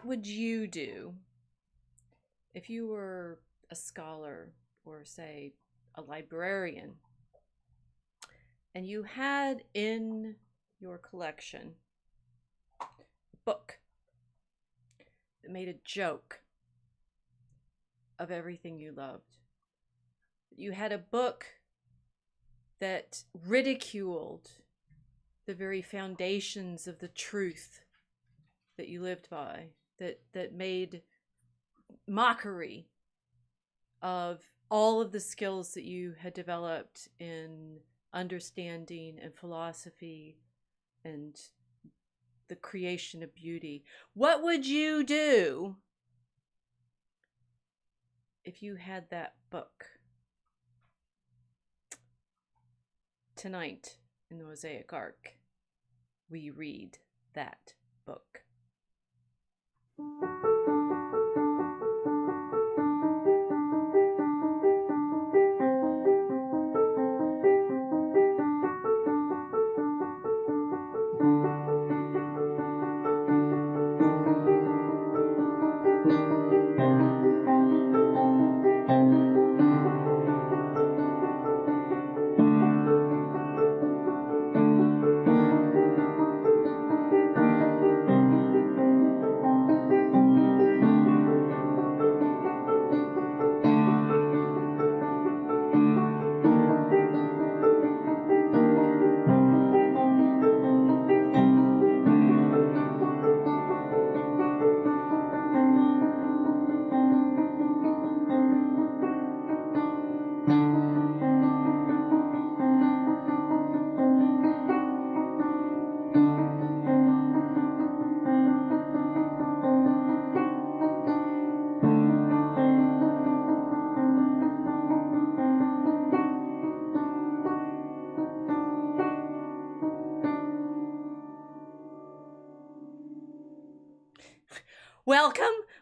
what would you do if you were a scholar or, say, a librarian, and you had in your collection a book that made a joke of everything you loved? You had a book that ridiculed the very foundations of the truth that you lived by, that made mockery of all of the skills that you had developed in understanding and philosophy and the creation of beauty. What would you do if you had that book? Tonight in the Mosaic Ark, we read that book.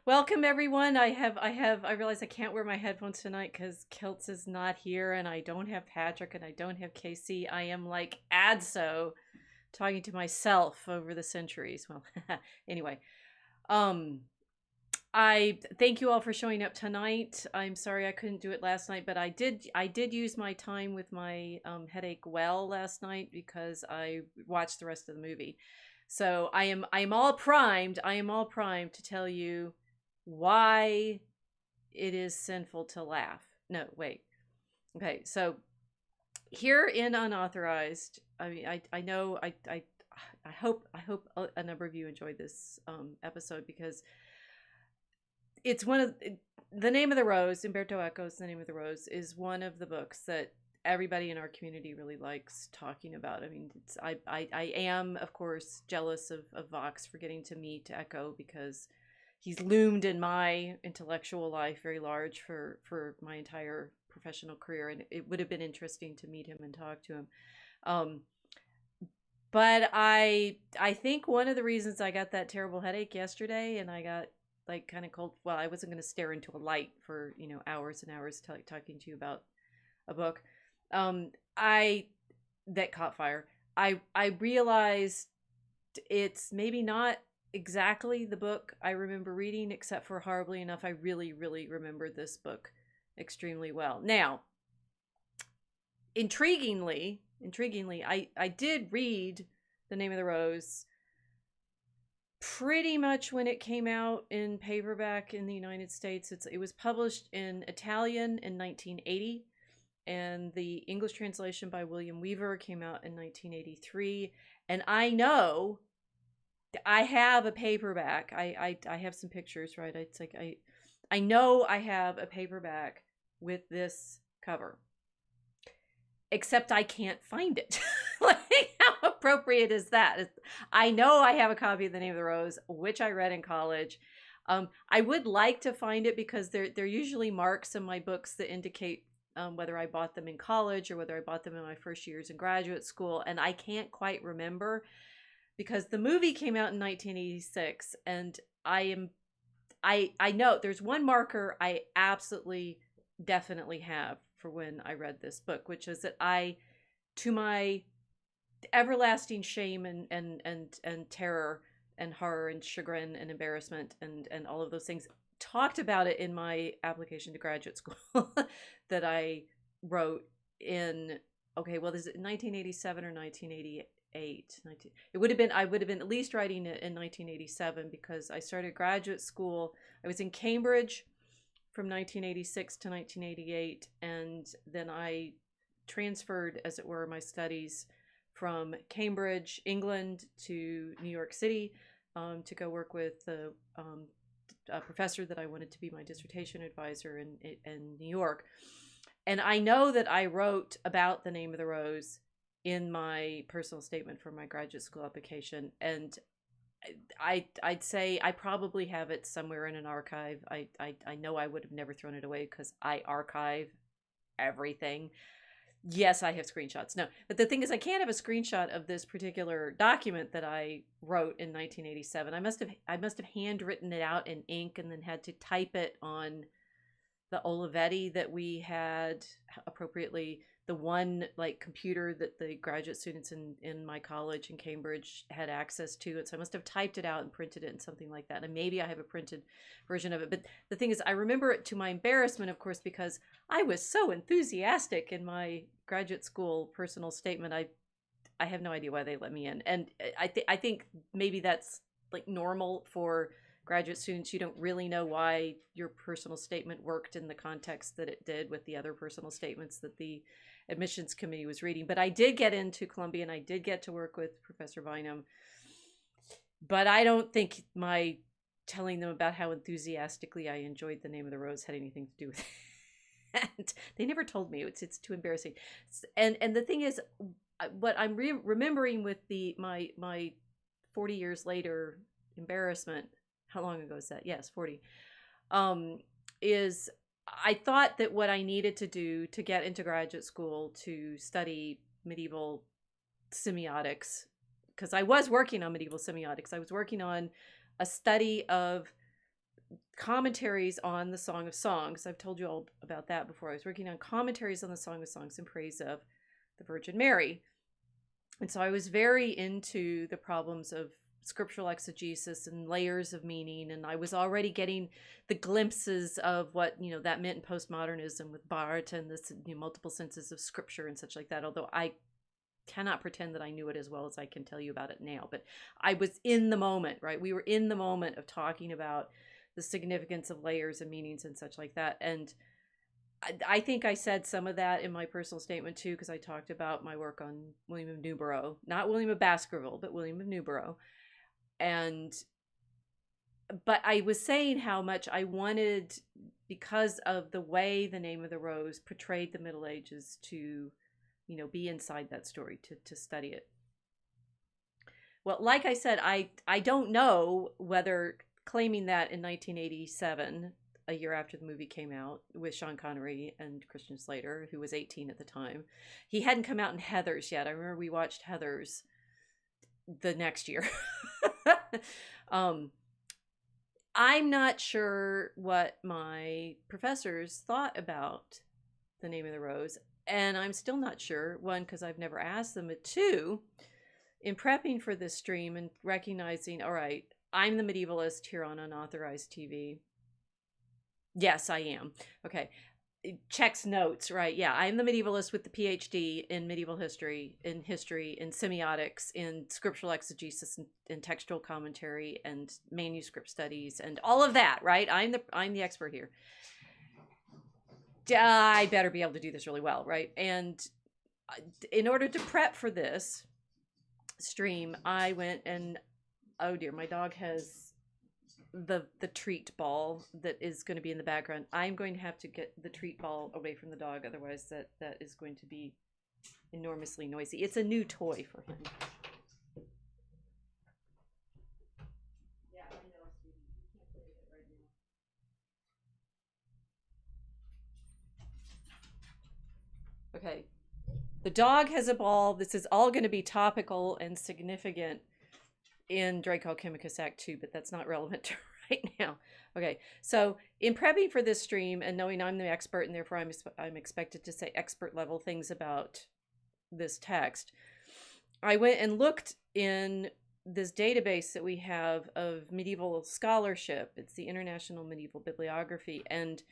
Welcome everyone. I realize I can't wear my headphones tonight because Kiltz is not here, and I don't have Patrick, and I don't have Casey. I am like Adso talking to myself over the centuries. Well, anyway, I thank you all for showing up tonight. I'm sorry I couldn't do it last night, but I did use my time with my headache well last night because I watched the rest of the movie. So I am all primed. I am all primed to tell you why it is sinful to laugh. No, wait. Okay, so here in Unauthorized, I mean, I know I hope a number of you enjoyed this episode, because it's one of The Name of the Rose. Umberto Eco's The Name of the Rose is one of the books that everybody in our community really likes talking about. I mean, I am, of course, jealous of Vox for getting to meet Eco, because he's loomed in my intellectual life very large for my entire professional career, and it would have been interesting to meet him and talk to him. But I think one of the reasons I got that terrible headache yesterday, and I got like kind of cold, well, I wasn't going to stare into a light for hours and hours talking to you about a book that caught fire. I realized it's maybe not exactly the book I remember reading, except for, horribly enough, I really remember this book extremely well. Now, intriguingly, I did read The Name of the Rose pretty much when it came out in paperback in the United States. It was published in Italian in 1980. And the English translation by William Weaver came out in 1983. And I know I have a paperback. I have some pictures, right? It's like I know I have a paperback with this cover, except I can't find it. Like, how appropriate is that? I know I have a copy of The Name of the Rose, which I read in college. I would like to find it, because there usually marks in my books that indicate whether I bought them in college or whether I bought them in my first years in graduate school, and I can't quite remember, because the movie came out in 1986, and I know there's one marker I absolutely definitely have for when I read this book, which is that to my everlasting shame and terror and horror and chagrin and embarrassment and all of those things. Talked about it in my application to graduate school that I wrote in, okay, well, is it 1987 or 1988? It would have been, I would have been at least writing it in 1987 because I started graduate school. I was in Cambridge from 1986 to 1988, and then I transferred, as it were, my studies from Cambridge, England, to New York City to go work with the a professor that I wanted to be my dissertation advisor in New York. And I know that I wrote about The Name of the Rose in my personal statement for my graduate school application. And I'd say I probably have it somewhere in an archive. I know I would have never thrown it away because I archive everything. Yes, I have screenshots. No, but the thing is, I can't have a screenshot of this particular document that I wrote in 1987. I must have handwritten it out in ink and then had to type it on the Olivetti that we had, appropriately, the one like computer that the graduate students in my college in Cambridge had access to. And so I must have typed it out and printed it in something like that. And maybe I have a printed version of it. But the thing is, I remember it to my embarrassment, of course, because I was so enthusiastic in my graduate school personal statement. I have no idea why they let me in. And I think maybe that's like normal for graduate students. You don't really know why your personal statement worked in the context that it did with the other personal statements that the admissions committee was reading. But I did get into Columbia and I did get to work with Professor Bynum. But I don't think my telling them about how enthusiastically I enjoyed The Name of the Rose had anything to do with it. And they never told me. It's too embarrassing. And the thing is, what I'm remembering with my 40 years later embarrassment, how long ago is that? Yes, 40. Is I thought that what I needed to do to get into graduate school to study medieval semiotics, because I was working on medieval semiotics. I was working on a study of commentaries on the Song of Songs. I've told you all about that before. I was working on commentaries on the Song of Songs in praise of the Virgin Mary. And so I was very into the problems of scriptural exegesis and layers of meaning, and I was already getting the glimpses of what that meant in postmodernism with Barth and this multiple senses of scripture and such like that, although I cannot pretend that I knew it as well as I can tell you about it now. But I was in the moment, right? We were in the moment of talking about the significance of layers and meanings and such like that. And I think I said some of that in my personal statement too, because I talked about my work on William of Newborough, not William of Baskerville, but William of Newborough. But I was saying how much I wanted, because of the way The Name of the Rose portrayed the Middle Ages, to, be inside that story, to study it. Well, like I said, I don't know whether claiming that in 1987, a year after the movie came out, with Sean Connery and Christian Slater, who was 18 at the time. He hadn't come out in Heathers yet. I remember we watched Heathers the next year. I'm not sure what my professors thought about The Name of the Rose, and I'm still not sure. One, because I've never asked them, but two, in prepping for this stream and recognizing, all right, I'm the medievalist here on Unauthorized TV. Yes, I am. Okay. Checks notes, right? Yeah, I'm the medievalist with the PhD in medieval history, in semiotics, in scriptural exegesis, in textual commentary, and manuscript studies, and all of that, right? I'm the expert here. I better be able to do this really well, right? And in order to prep for this stream, I went and, oh dear, my dog has the treat ball that is going to be in the background. I'm going to have to get the treat ball away from the dog, otherwise that is going to be enormously noisy. It's a new toy for him. Yeah, I know, sweetie. You can't play with it right now. Okay. The dog has a ball. This is all going to be topical and significant in Draco Alchemicus Act 2, but that's not relevant to right now. Okay, so in prepping for this stream and knowing I'm the expert and therefore I'm expected to say expert level things about this text, I went and looked in this database that we have of medieval scholarship. It's the International Medieval Bibliography, and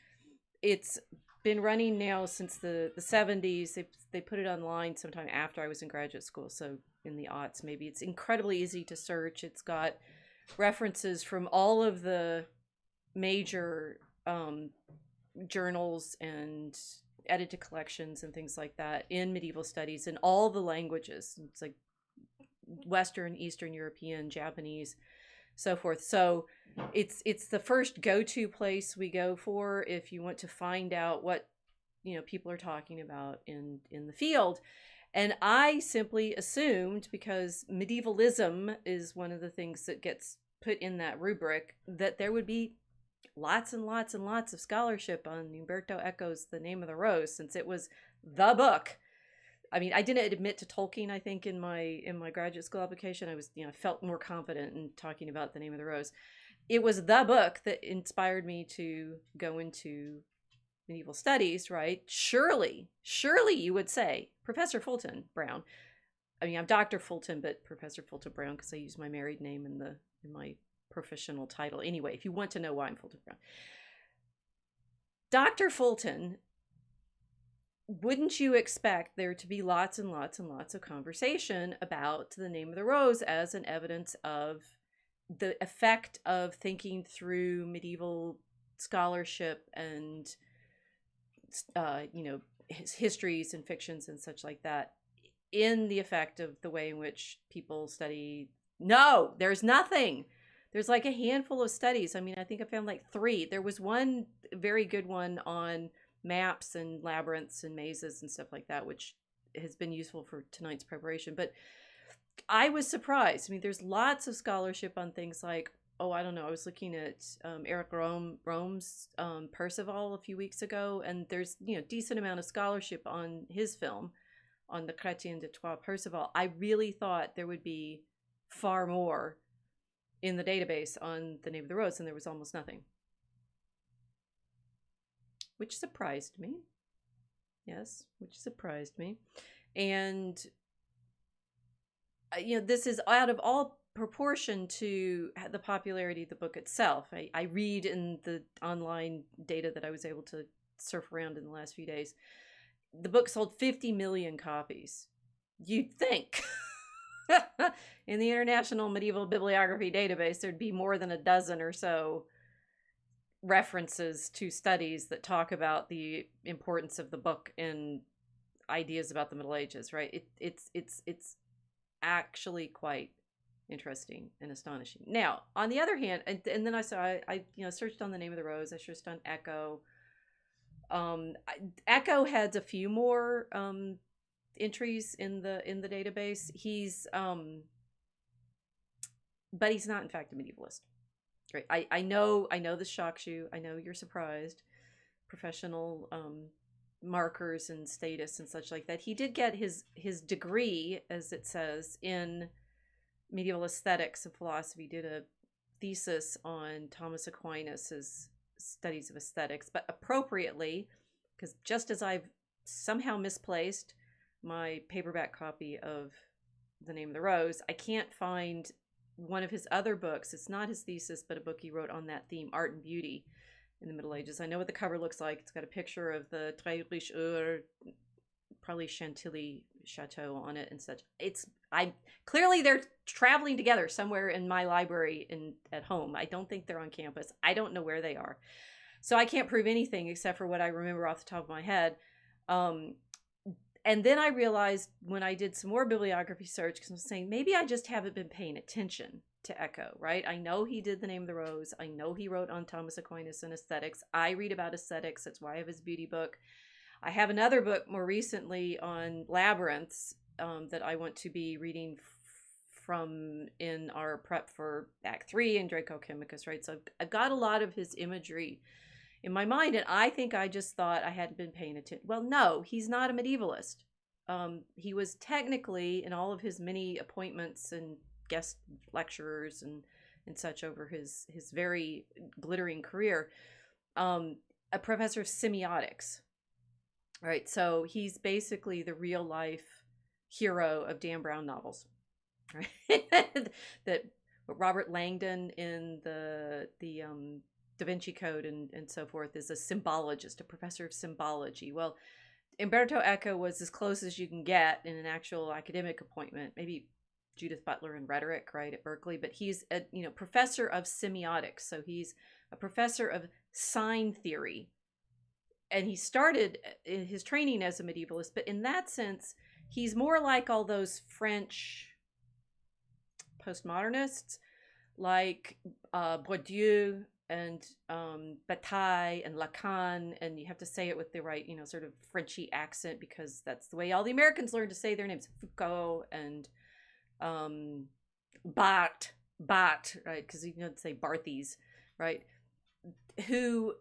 it's been running now since the 70s. They put it online sometime after I was in graduate school, so in the aughts maybe. It's incredibly easy to search. It's got references from all of the major journals and edited collections and things like that in medieval studies in all the languages. It's like Western, Eastern European, Japanese, so forth. So it's the first go-to place we go for if you want to find out what people are talking about in the field. And I simply assumed, because medievalism is one of the things that gets put in that rubric, that there would be lots and lots and lots of scholarship on Umberto Eco's The Name of the Rose, since it was the book. I mean, I didn't admit to Tolkien, I think, in my graduate school application. I was, felt more confident in talking about The Name of the Rose. It was the book that inspired me to go into medieval studies, right? Surely you would say, Professor Fulton Brown. I mean, I'm Dr. Fulton, but Professor Fulton Brown, because I use my married name in my professional title. Anyway, if you want to know why I'm Fulton Brown. Dr. Fulton, wouldn't you expect there to be lots and lots and lots of conversation about The Name of the Rose as an evidence of the effect of thinking through medieval scholarship and histories and fictions and such like that in the effect of the way in which people study? No, there's nothing. There's like a handful of studies. I mean, I think I found like 3. There was one very good one on maps and labyrinths and mazes and stuff like that, which has been useful for tonight's preparation. But I was surprised. I mean, there's lots of scholarship on things like, I don't know, I was looking at Eric Rome's Percival a few weeks ago, and there's decent amount of scholarship on his film, on the Chrétien de Troyes Percival. I really thought there would be far more in the database on The Name of the Rose, and there was almost nothing, which surprised me. Yes, which surprised me. And this is out of all proportion to the popularity of the book itself. I read in the online data that I was able to surf around in the last few days, the book sold 50 million copies. You'd think in the International Medieval Bibliography Database there'd be more than a dozen or so references to studies that talk about the importance of the book and ideas about the Middle Ages, right? It's actually quite interesting and astonishing. Now, on the other hand, and then I searched on The Name of the Rose. I searched on Eco. Eco has a few more entries in the database. But he's not in fact a medievalist. Right. I know this shocks you. I know you're surprised. Professional markers and status and such like that. He did get his degree, as it says, in medieval aesthetics and philosophy. Did a thesis on Thomas Aquinas's studies of aesthetics, but appropriately, because just as I've somehow misplaced my paperback copy of The Name of the Rose, I can't find one of his other books. It's not his thesis, but a book he wrote on that theme, Art and Beauty in the Middle Ages. I know what the cover looks like. It's got a picture of the Très Riche probably Chantilly Chateau on it and such. Clearly they're traveling together somewhere in my library at home. I don't think they're on campus. I don't know where they are. So I can't prove anything except for what I remember off the top of my head. And then I realized when I did some more bibliography search, because I was saying, maybe I just haven't been paying attention to Eco, right? I know he did The Name of the Rose. I know he wrote on Thomas Aquinas and aesthetics. I read about aesthetics. That's why I have his beauty book. I have another book more recently on labyrinths that I want to be reading from in our prep for Act 3 in Draco Chemicus, right? So I've got a lot of his imagery in my mind, and I think I just thought I hadn't been paying attention. Well, no, he's not a medievalist. He was technically, in all of his many appointments and guest lecturers and such over his very glittering career, a professor of semiotics, right? So he's basically the real life hero of Dan Brown novels. right? That Robert Langdon in the Da Vinci Code and so forth is a symbologist, a professor of symbology. Well, Umberto Eco was as close as you can get in an actual academic appointment. Maybe Judith Butler in rhetoric, right, at Berkeley, but he's a professor of semiotics. So he's a professor of sign theory, and he started his training as a medievalist. But in that sense, he's more like all those French postmodernists, like Bourdieu and Bataille and Lacan, and you have to say it with the right, sort of Frenchy accent because that's the way all the Americans learn to say their names. Foucault and Barthes, right? Because you don't say Barthes, right? Who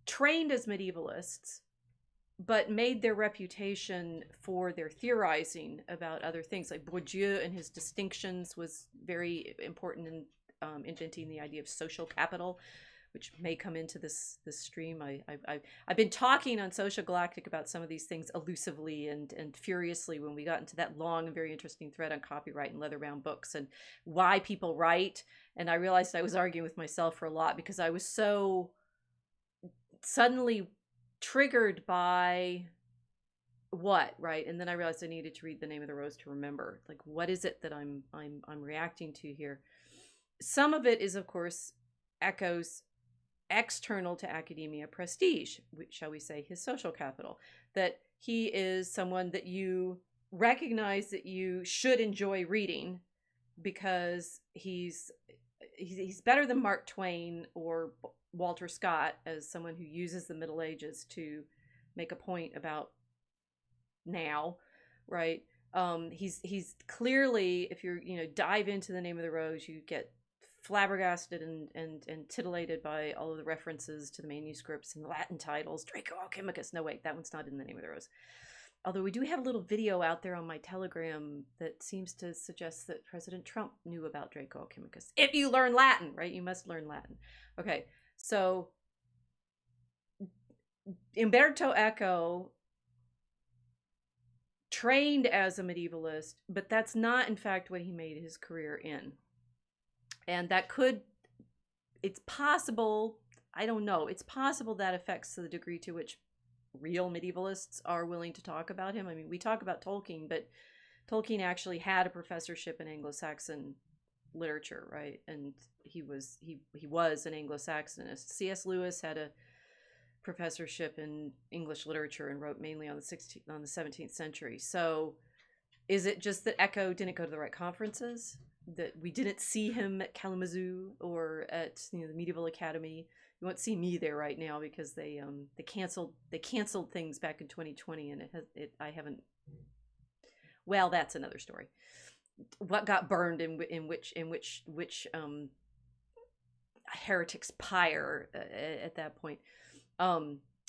trained as medievalists, but made their reputation for their theorizing about other things. Like Bourdieu and his distinctions was very important in inventing the idea of social capital, which may come into this stream. I've been talking on Social Galactic about some of these things elusively and furiously when we got into that long and very interesting thread on copyright and leather-bound books and why people write. And I realized I was arguing with myself for a lot because I was so suddenly triggered by what, right? And then I realized I needed to read The Name of the Rose to remember, like, what is it that I'm reacting to here? Some of it is, of course, Eco's external to academia prestige, shall we say, his social capital, that he is someone that you recognize that you should enjoy reading because he's better than Mark Twain or Walter Scott as someone who uses the Middle Ages to make a point about now, right? He's clearly, if you're dive into The Name of the Rose, you get flabbergasted and titillated by all of the references to the manuscripts and the Latin titles. Draco Alchemicus. No, wait, that one's not in The Name of the Rose. Although we do have a little video out there on my Telegram that seems to suggest that President Trump knew about Draco Alchemicus. If you learn Latin, right? You must learn Latin. Okay, so Umberto Eco trained as a medievalist, but that's not, in fact, what he made his career in. And that it's possible, I don't know, it's possible that affects the degree to which real medievalists are willing to talk about him. I mean, we talk about Tolkien, but Tolkien actually had a professorship in Anglo-Saxon literature, right? And he was an Anglo-Saxonist. C.S. Lewis had a professorship in English literature and wrote mainly on the 17th century. So is it just that Eco didn't go to the right conferences? That we didn't see him at Kalamazoo or at the Medieval Academy? You won't see me there right now because they canceled things back in 2020, and I haven't. Well, that's another story. What got burned in which heretics pyre at that point.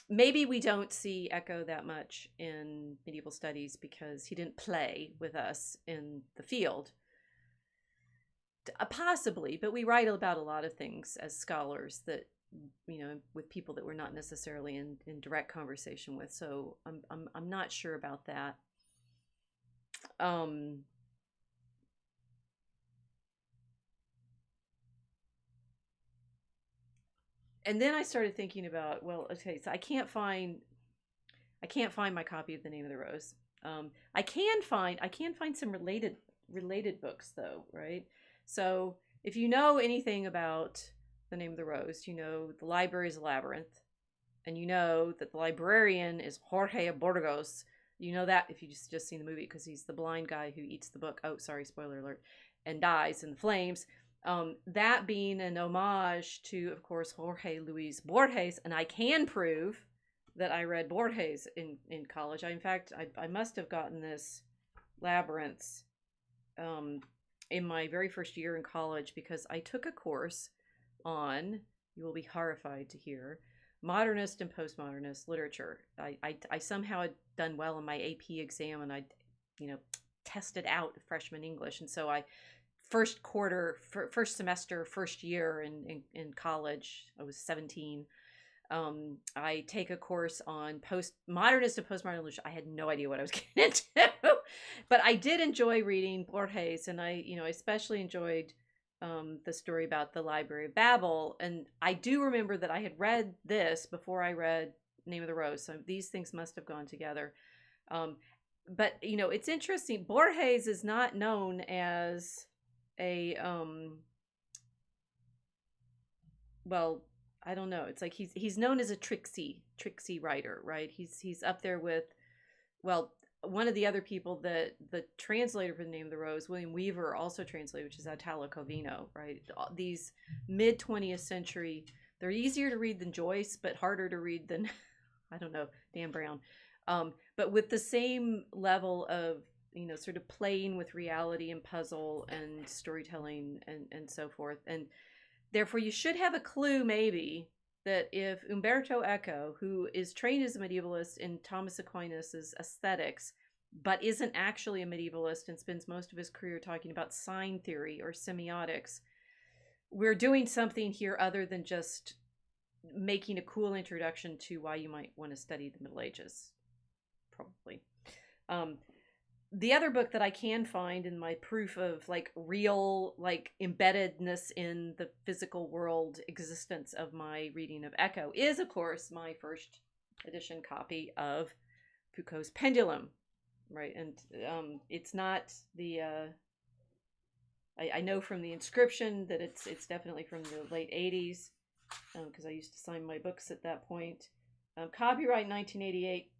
Maybe we don't see Eco that much in medieval studies because he didn't play with us in the field. Possibly, but we write about a lot of things as scholars that with people that we're not necessarily in direct conversation with. So I'm not sure about that. And then I started thinking about, well, okay, so I can't find my copy of The Name of the Rose. I can find some related books though, right? So if you know anything about The Name of the Rose, you know the library is a labyrinth, and you know that the librarian is Jorge Burgos. You know that if you just seen the movie, because he's the blind guy who eats the book. Oh, sorry, spoiler alert, and dies in the flames. That being an homage to, of course, Jorge Luis Borges, and I can prove that I read Borges in college. In fact, I must have gotten this Labyrinth in my very first year in college because I took a course on, you will be horrified to hear, modernist and postmodernist literature. I somehow had done well in my AP exam, and I tested out freshman English, and so first semester, first year in college, I was 17. I take a course on modernist and postmodern literature. I had no idea what I was getting into. But I did enjoy reading Borges, and I especially enjoyed the story about the Library of Babel. And I do remember that I had read this before I read Name of the Rose. So these things must have gone together. Um, but it's interesting. Borges is not known as a well, I don't know. It's like he's known as a tricksy writer, right? He's up there with, well, one of the other people that the translator for the Name of the Rose, William Weaver, also translated, which is Italo Calvino, right? These mid 20th century, they're easier to read than Joyce, but harder to read than I don't know, Dan Brown. But with the same level of sort of playing with reality and puzzle and storytelling and so forth. And therefore, you should have a clue, maybe, that if Umberto Eco, who is trained as a medievalist in Thomas Aquinas's aesthetics, but isn't actually a medievalist and spends most of his career talking about sign theory or semiotics, we're doing something here other than just making a cool introduction to why you might want to study the Middle Ages, probably. The other book that I can find in my proof of real embeddedness in the physical world existence of my reading of Eco is, of course, my first edition copy of Foucault's Pendulum, right? And it's not the I know from the inscription that it's definitely from the late 80s, because I used to sign my books at that point. Copyright 1988.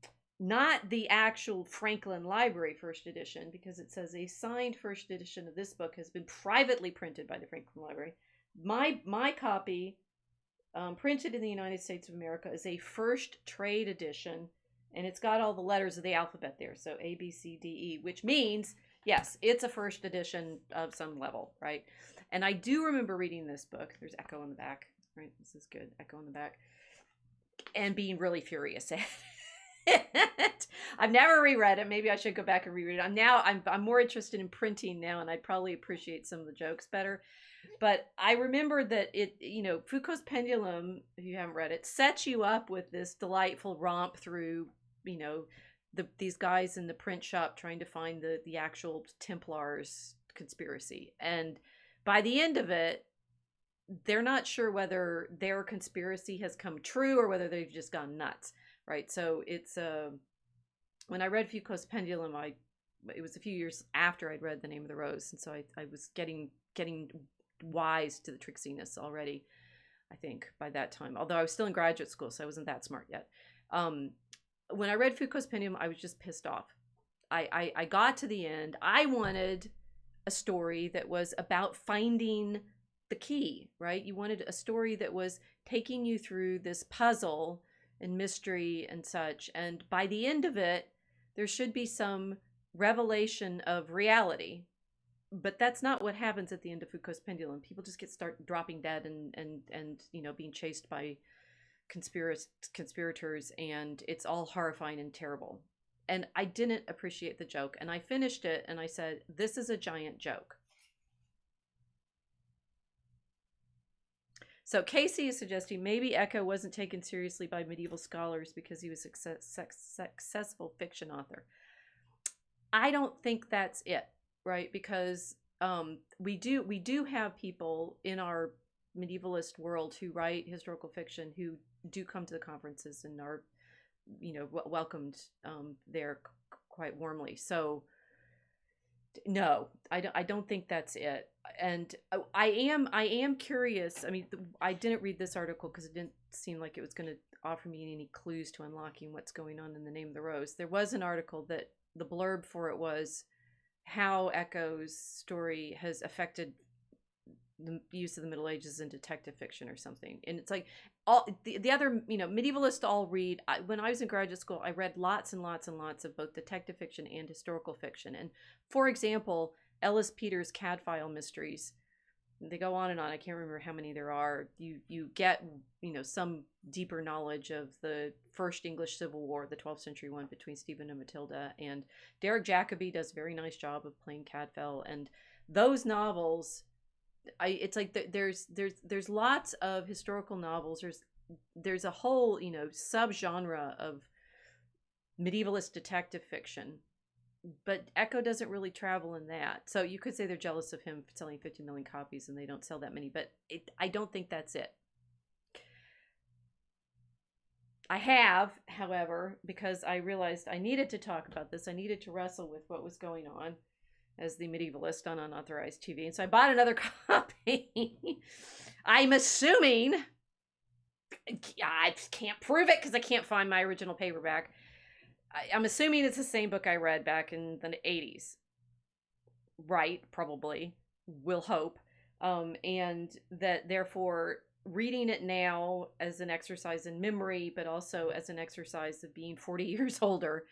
Not the actual Franklin Library first edition, because it says a signed first edition of this book has been privately printed by the Franklin Library. My copy, printed in the United States of America, is a first trade edition, and it's got all the letters of the alphabet there, so A, B, C, D, E, which means, yes, it's a first edition of some level, right? And I do remember reading this book. There's Echo on the back, right? This is good, Echo on the back. And being really furious at it. I've never reread it. Maybe I should go back and reread it. I'm more interested in printing now, and I'd probably appreciate some of the jokes better. But I remember that Foucault's Pendulum, if you haven't read it, sets you up with this delightful romp through, these guys in the print shop trying to find the actual Templars conspiracy. And by the end of it, they're not sure whether their conspiracy has come true or whether they've just gone nuts. Right, so it's when I read Foucault's Pendulum, it was a few years after I'd read The Name of the Rose, and so I was getting wise to the tricksiness already, I think, by that time. Although I was still in graduate school, so I wasn't that smart yet. When I read Foucault's Pendulum, I was just pissed off. I got to the end. I wanted a story that was about finding the key, right? You wanted a story that was taking you through this puzzle and mystery and such, and by the end of it there should be some revelation of reality. But that's not what happens at the end of Foucault's Pendulum. People just start dropping dead and being chased by conspirators, and it's all horrifying and terrible. And I didn't appreciate the joke, and I finished it and I said, this is a giant joke. So Casey is suggesting maybe Eco wasn't taken seriously by medieval scholars because he was a successful fiction author. I don't think that's it, right? Because we do have people in our medievalist world who write historical fiction who do come to the conferences and are, welcomed there quite warmly. So no, I don't think that's it. And I am curious. I mean, I didn't read this article because it didn't seem like it was going to offer me any clues to unlocking what's going on in The Name of the Rose. There was an article that the blurb for it was how Eco's story has affected the use of the Middle Ages in detective fiction or something. And it's like all the other, medievalists all read. When I was in graduate school, I read lots and lots and lots of both detective fiction and historical fiction. And for example, Ellis Peters' Cadfile mysteries, they go on and on. I can't remember how many there are. You get, some deeper knowledge of the first English Civil War, the 12th century one between Stephen and Matilda. And Derek Jacobi does a very nice job of playing Cadfell. And those novels, it's like there's lots of historical novels. There's a whole subgenre of medievalist detective fiction but Echo doesn't really travel in that. So you could say they're jealous of him for selling 50 million copies and they don't sell that many, but I don't think that's it. I have, however, because I realized I needed to talk about this, I needed to wrestle with what was going on as the medievalist on unauthorized TV. And so I bought another copy. I'm assuming, I can't prove it because I can't find my original paperback. I'm assuming it's the same book I read back in the 80s. Right, probably. We'll hope. And that therefore reading it now as an exercise in memory, but also as an exercise of being 40 years older,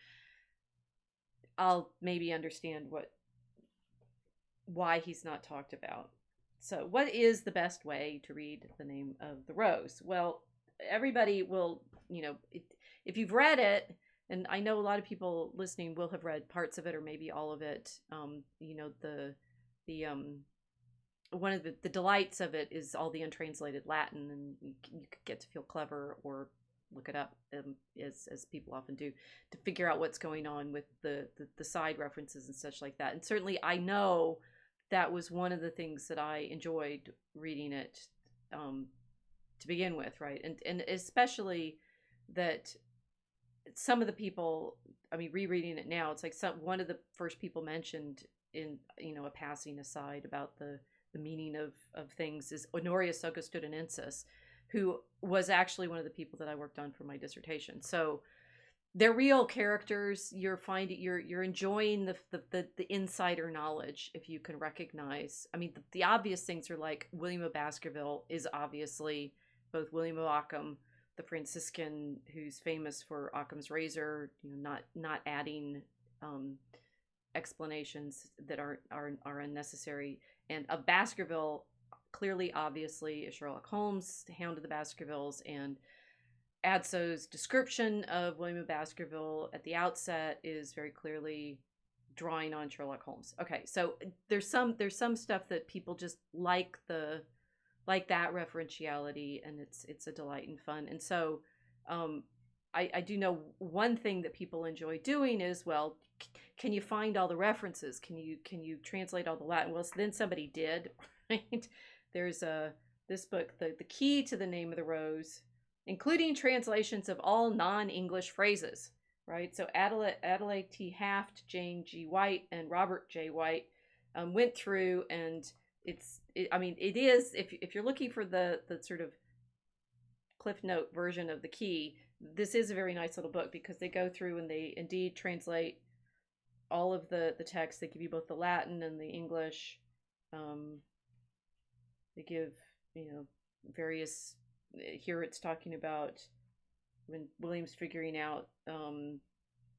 I'll maybe understand why he's not talked about. So what is the best way to read The Name of the Rose? Well, everybody will, if you've read it, and I know a lot of people listening will have read parts of it or maybe all of it. One of the delights of it is all the untranslated Latin, and you get to feel clever or look it up, as people often do, to figure out what's going on with the side references and such like that. And certainly I know that was one of the things that I enjoyed reading it to begin with, right? And especially that some of the people, I mean, rereading it now, it's like one of the first people mentioned in a passing aside about the meaning of things is Honorius Augustodinensis, who was actually one of the people that I worked on for my dissertation. So they're real characters. You're enjoying the insider knowledge if you can recognize. I mean, the obvious things are like William of Baskerville is obviously both William of Ockham, the Franciscan who's famous for Occam's razor, not adding explanations that are unnecessary, and of Baskerville, clearly, obviously, is Sherlock Holmes, the Hound of the Baskervilles, and Adso's description of William of Baskerville at the outset is very clearly drawing on Sherlock Holmes. Okay, so there's some stuff that people just like that referentiality, and it's a delight and fun. And so I do know one thing that people enjoy doing is, well, can you find all the references? Can you translate all the Latin? Well, so then somebody did, right? There's this book, the Key to the Name of the Rose, including translations of all non-English phrases, right? So Adelaide T. Haft, Jane G. White, and Robert J. White went through, and it is, if you're looking for the sort of Cliff Note version of the Key, this is a very nice little book because they go through and they indeed translate all of the text. They give you both the Latin and the English. They give, various, here it's talking about when William's figuring out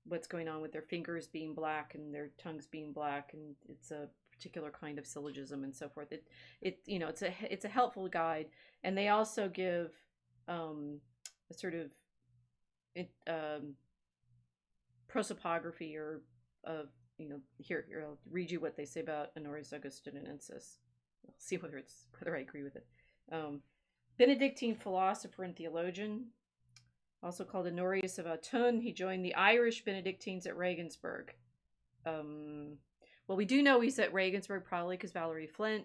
what's going on with their fingers being black and their tongues being black, and it's a particular kind of syllogism and so forth. It's a helpful guide, and they also give a sort of prosopography or here I'll read you what they say about Honorius Augustodinensis. I'll see whether I agree with it. Benedictine philosopher and theologian, also called Honorius of Autun. He joined the Irish Benedictines at Regensburg. Well, we do know he's at Regensburg probably because Valerie Flint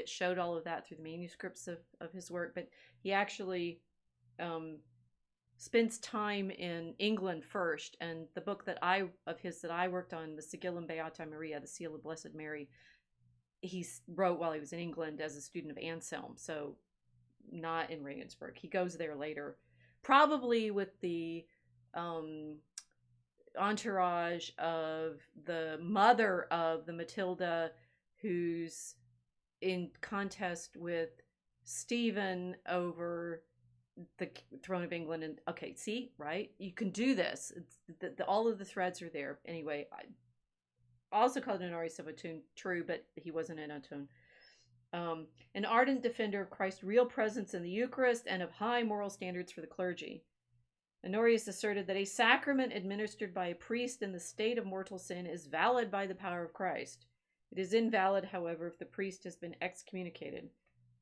showed all of that through the manuscripts of his work, but he actually spends time in England first, and the book that I worked on, the Sigillum Beata Maria, the Seal of Blessed Mary, he wrote while he was in England as a student of Anselm, so not in Regensburg. He goes there later, probably with the entourage of the mother of the Matilda, who's in contest with Stephen over the throne of England. And okay, see, right? You can do this. All of the threads are there. Anyway, I also called Honorius of Autun, true, but he wasn't in Autun. An ardent defender of Christ's real presence in the Eucharist and of high moral standards for the clergy. Honorius asserted that a sacrament administered by a priest in the state of mortal sin is valid by the power of Christ. It is invalid, however, if the priest has been excommunicated.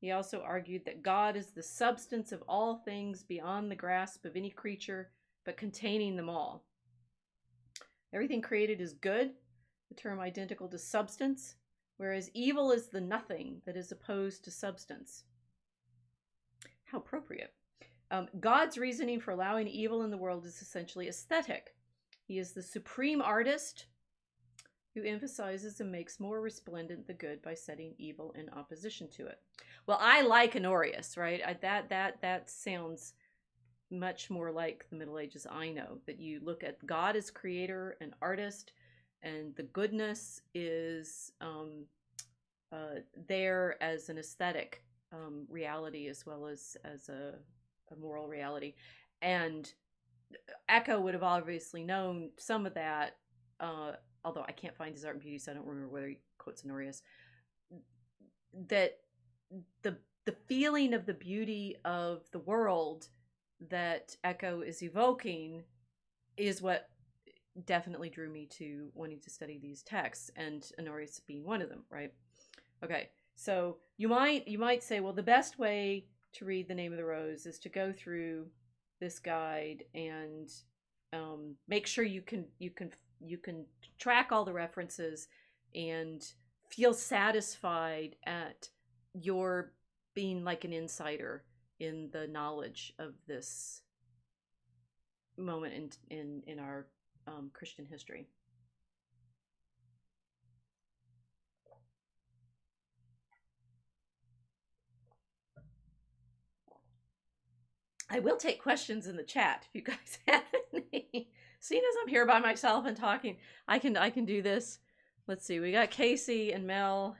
He also argued that God is the substance of all things beyond the grasp of any creature, but containing them all. Everything created is good, the term identical to substance, whereas evil is the nothing that is opposed to substance. How appropriate. God's reasoning for allowing evil in the world is essentially aesthetic. He is the supreme artist who emphasizes and makes more resplendent the good by setting evil in opposition to it. Well, I like Honorius, right? That sounds much more like the Middle Ages I know, that you look at God as creator and artist, and the goodness is there as an aesthetic reality as well as a moral reality. And Eco would have obviously known some of that, although I can't find his Art and Beauty, so I don't remember whether he quotes Honorius, that the feeling of the beauty of the world that Eco is evoking is what definitely drew me to wanting to study these texts, and Honorius being one of them, right? Okay, so you might say, well, the best way to read The Name of the Rose is to go through this guide and make sure you can track all the references and feel satisfied at your being like an insider in the knowledge of this moment in our Christian history. I will take questions in the chat if you guys have any. Seeing as I'm here by myself and talking, I can do this. Let's see. We got Casey and Mel.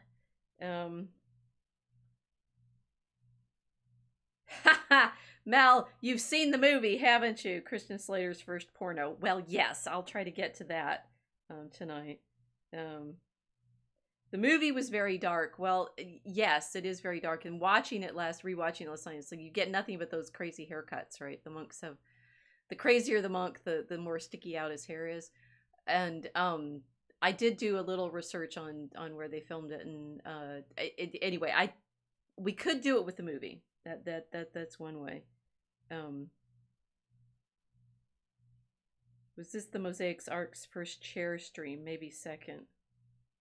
Mel, you've seen the movie, haven't you? Christian Slater's first porno. Well, yes, I'll try to get to that tonight. The movie was very dark. Well, yes, it is very dark. And rewatching it last night, so you get nothing but those crazy haircuts, right? The monks have, the crazier the monk, the more sticky out his hair is. And I did do a little research on where they filmed it, and anyway, we could do it with the movie. That's one way. Was this the Mosaics Arc's first chair stream? Maybe second.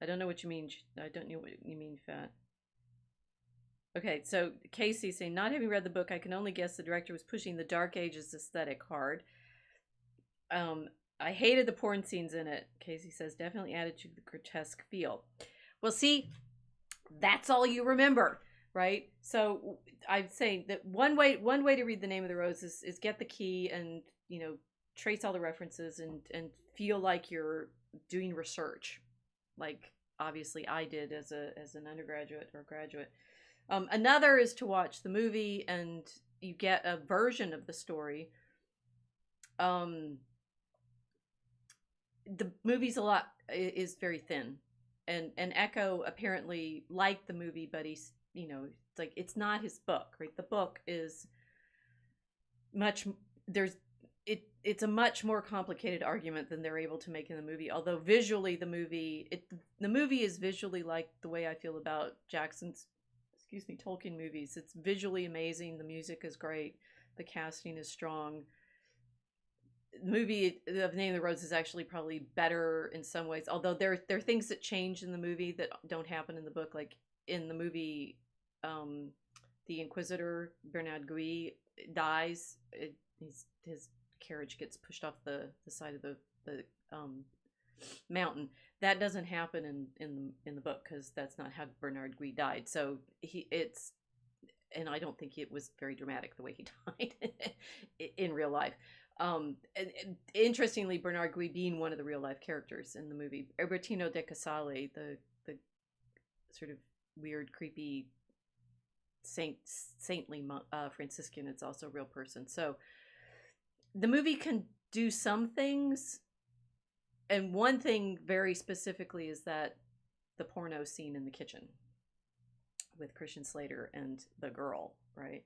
I don't know what you mean. I don't know what you mean, Fat. Okay, so Casey saying, not having read the book, I can only guess the director was pushing the Dark Ages aesthetic hard. I hated the porn scenes in it. Casey says, definitely added to the grotesque feel. Well, see, that's all you remember, right? So I'd say that one way to read The Name of the Rose is get the key and, trace all the references and feel like you're doing research, like obviously I did as an undergraduate or graduate. Another is to watch the movie and you get a version of the story. The movie's is very thin, and Eco apparently liked the movie, but he's it's like it's not his book, right? The book is it's a much more complicated argument than they're able to make in the movie. Although visually, the movie is visually like the way I feel about Tolkien movies. It's visually amazing. The music is great. The casting is strong. The movie of The Name of the Rose is actually probably better in some ways. Although there are things that change in the movie that don't happen in the book. Like in the movie, the Inquisitor Bernard Gui dies. His carriage gets pushed off the side of the mountain. That doesn't happen in the book because that's not how Bernard Gui died. So and I don't think it was very dramatic the way he died in real life. And interestingly, Bernard Gui being one of the real life characters in the movie, Albertino de Casale, the sort of weird, creepy saintly Franciscan, it's also a real person. So the movie can do some things, and one thing very specifically is that the porno scene in the kitchen with Christian Slater and the girl, right?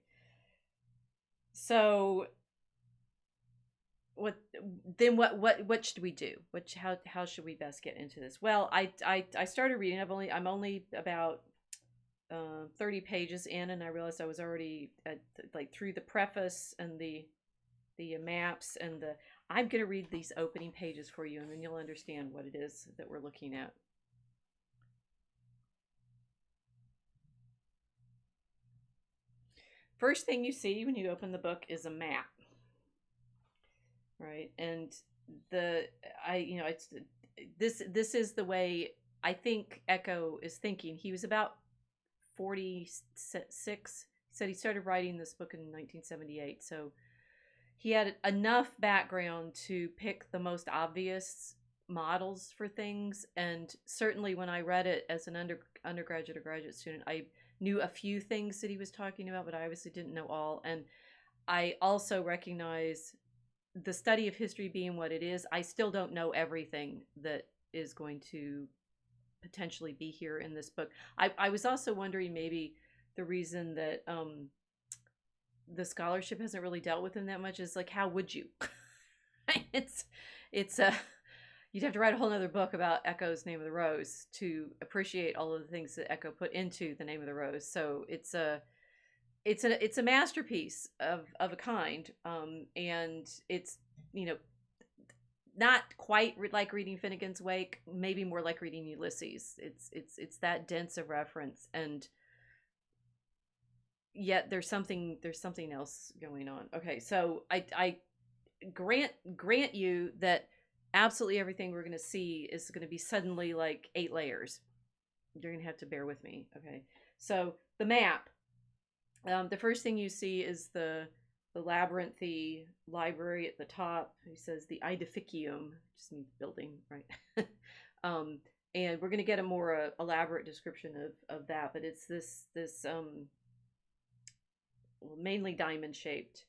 So what should we do? How should we best get into this? Well, I started reading. I'm only about 30 pages in, and I realized I was already through the preface and the maps and I'm going to read these opening pages for you, and then you'll understand what it is that we're looking at. First thing you see when you open the book is a map, right? And the I you know it's this is the way I think Eco is thinking. He was about 46. He said he started writing this book in 1978, so he had enough background to pick the most obvious models for things. And certainly when I read it as an undergraduate or graduate student, I knew a few things that he was talking about, but I obviously didn't know all. And I also recognize the study of history being what it is. I still don't know everything that is going to potentially be here in this book. I was also wondering maybe the reason that the scholarship hasn't really dealt with him that much is like, how would you? It's you'd have to write a whole other book about Eco's Name of the Rose to appreciate all of the things that Eco put into the Name of the Rose. So it's a masterpiece of a kind, and it's, you know, not quite like reading Finnegan's Wake, maybe more like reading Ulysses. It's that dense of reference, and yet there's something else going on. Okay, so I grant you that absolutely everything we're going to see is going to be suddenly like 8 layers. You're going to have to bear with me. Okay, so the map. The first thing you see is the labyrinthy library at the top. He says the edificium, just means building, right? And we're going to get a more elaborate description of that, but it's this mainly diamond shaped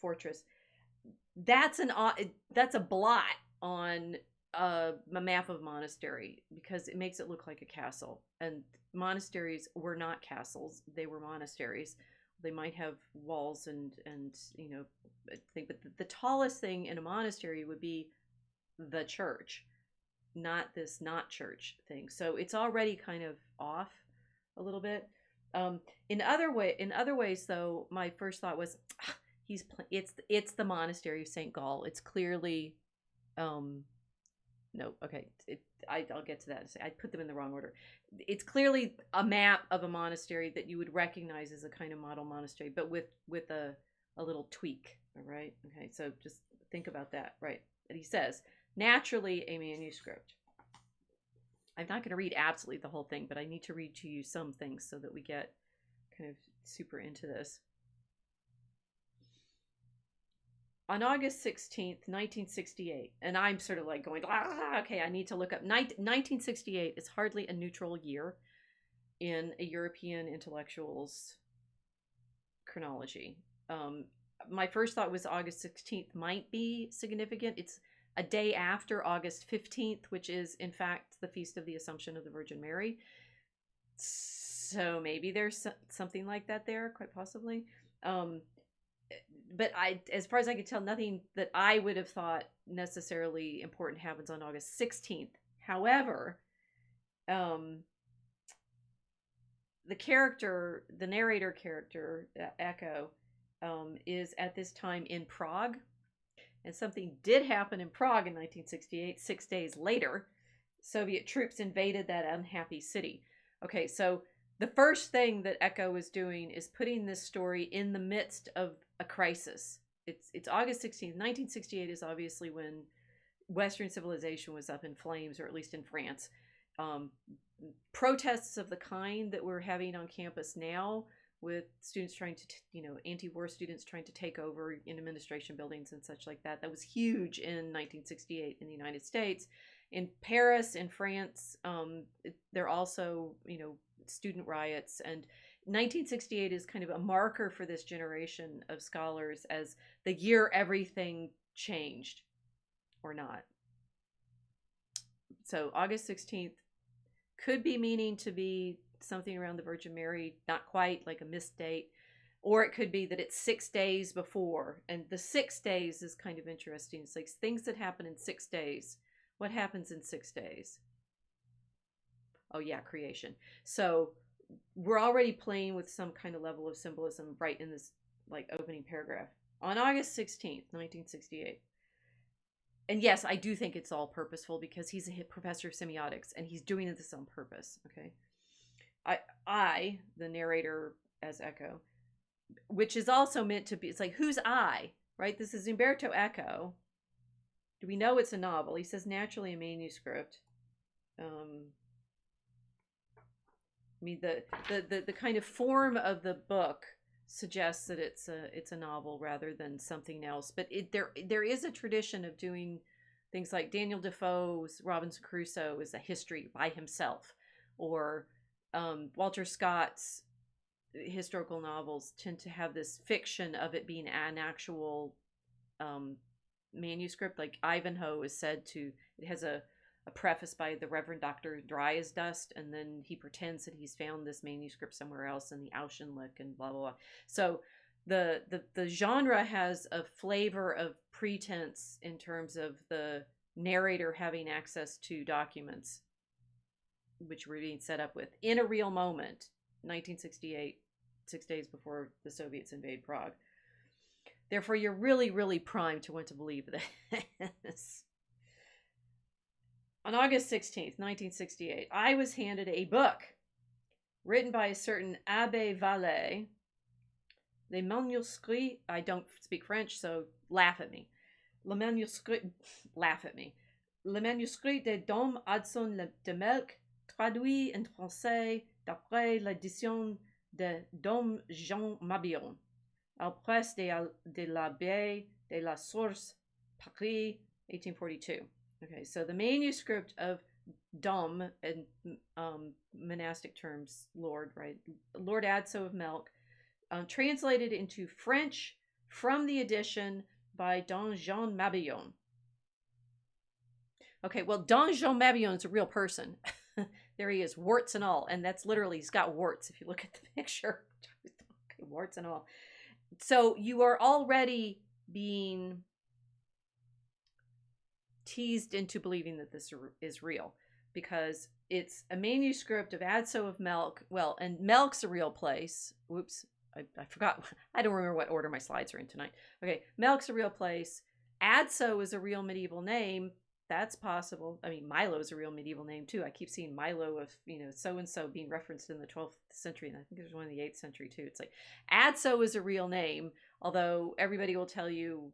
fortress. That's a blot on a map of monastery because it makes it look like a castle, and monasteries were not castles, they were monasteries. They might have walls and you know, but the tallest thing in a monastery would be the church, not this not church thing. So it's already kind of off a little bit. In other ways though, my first thought was it's the monastery of St. Gall. It's clearly no, okay. I'll get to that. I put them in the wrong order. It's clearly a map of a monastery that you would recognize as a kind of model monastery, but with a little tweak. All right. Okay. So just think about that. Right. And he says, naturally a manuscript. I'm not going to read absolutely the whole thing, but I need to read to you some things so that we get kind of super into this. On August 16th, 1968, and I'm sort of like going, okay, I need to look up. 1968 is hardly a neutral year in a European intellectual's chronology. My first thought was August 16th might be significant. It's a day after August 15th, which is, in fact, the Feast of the Assumption of the Virgin Mary. So maybe there's something like that there, quite possibly. But as far as I could tell, nothing that I would have thought necessarily important happens on August 16th. However, the narrator character, Eco, is at this time in Prague. And something did happen in Prague in 1968. 6 days later, Soviet troops invaded that unhappy city. Okay, so the first thing that Eco is doing is putting this story in the midst of a crisis. It's August 16th. 1968 is obviously when Western civilization was up in flames, or at least in France. Protests of the kind that we're having on campus now, with students trying to, anti-war students trying to take over in administration buildings and such like that. That was huge in 1968 in the United States. In Paris, in France, there are also, student riots. And 1968 is kind of a marker for this generation of scholars as the year everything changed, or not. So August 16th could be meaning to be something around the Virgin Mary, not quite, like a missed date, or it could be that it's 6 days before. And the 6 days is kind of interesting. It's like things that happen in 6 days. What happens in 6 days? Oh yeah, creation. So we're already playing with some kind of level of symbolism right in this like opening paragraph. On August 16th, 1968, And yes, I do think it's all purposeful because he's a professor of semiotics and he's doing this on purpose. Okay. I, the narrator as Eco, which is also meant to be, it's like, who's I, right? This is Umberto Eco. Do we know it's a novel? He says naturally a manuscript. I mean, the kind of form of the book suggests that it's a novel rather than something else. But there is a tradition of doing things like Daniel Defoe's Robinson Crusoe is a history by himself, or Walter Scott's historical novels tend to have this fiction of it being an actual manuscript. Like Ivanhoe is said to, it has a preface by the Reverend Dr. Dry as Dust, and then he pretends that he's found this manuscript somewhere else in the Auchinleck and blah blah blah. So the genre has a flavor of pretense in terms of the narrator having access to documents which were being set up with in a real moment. 1968, 6 days before the Soviets invade Prague. Therefore, you're really, really primed to want to believe this. On August 16th, 1968, I was handed a book written by a certain Abbé Vallée. Les manuscrits, I don't speak French, so laugh at me. Le manuscrit, laugh at me. Le manuscrit de Dom Hudson de Melk, traduit en français d'après l'édition de Dom Jean Mabillon, aux presses de l'Abbé de la Source, Paris, 1842. Okay, so the manuscript of Dom, in monastic terms, Lord, right? Lord Adso of Melk, translated into French from the edition by Don Jean Mabillon. Okay, well, Don Jean Mabillon is a real person. There he is, warts and all, and that's literally, he's got warts if you look at the picture. Okay, warts and all. So you are already being teased into believing that this is real, because it's a manuscript of Adso of Melk. Well, and Melk's a real place. Whoops, I forgot. I don't remember what order my slides are in tonight. Okay, Melk's a real place. Adso is a real medieval name. That's possible. I mean, Milo is a real medieval name too. I keep seeing Milo of, so-and-so being referenced in the 12th century, and I think there's one in the 8th century too. It's like, Adso is a real name, although everybody will tell you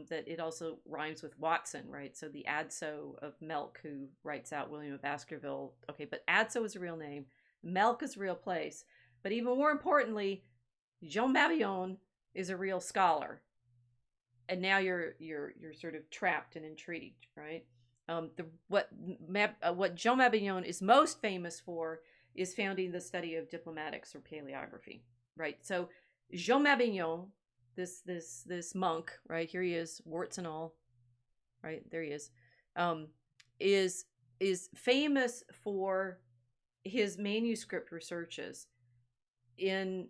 that it also rhymes with Watson, right? So the Adso of Melk, who writes out William of Baskerville. Okay, but Adso is a real name. Melk is a real place. But even more importantly, Jean Mabillon is a real scholar. And now you're sort of trapped and intrigued, right? What Jean Mabillon is most famous for is founding the study of diplomatics or paleography, right? So Jean Mabillon, this monk, right here he is, warts and all, right there he is famous for his manuscript researches in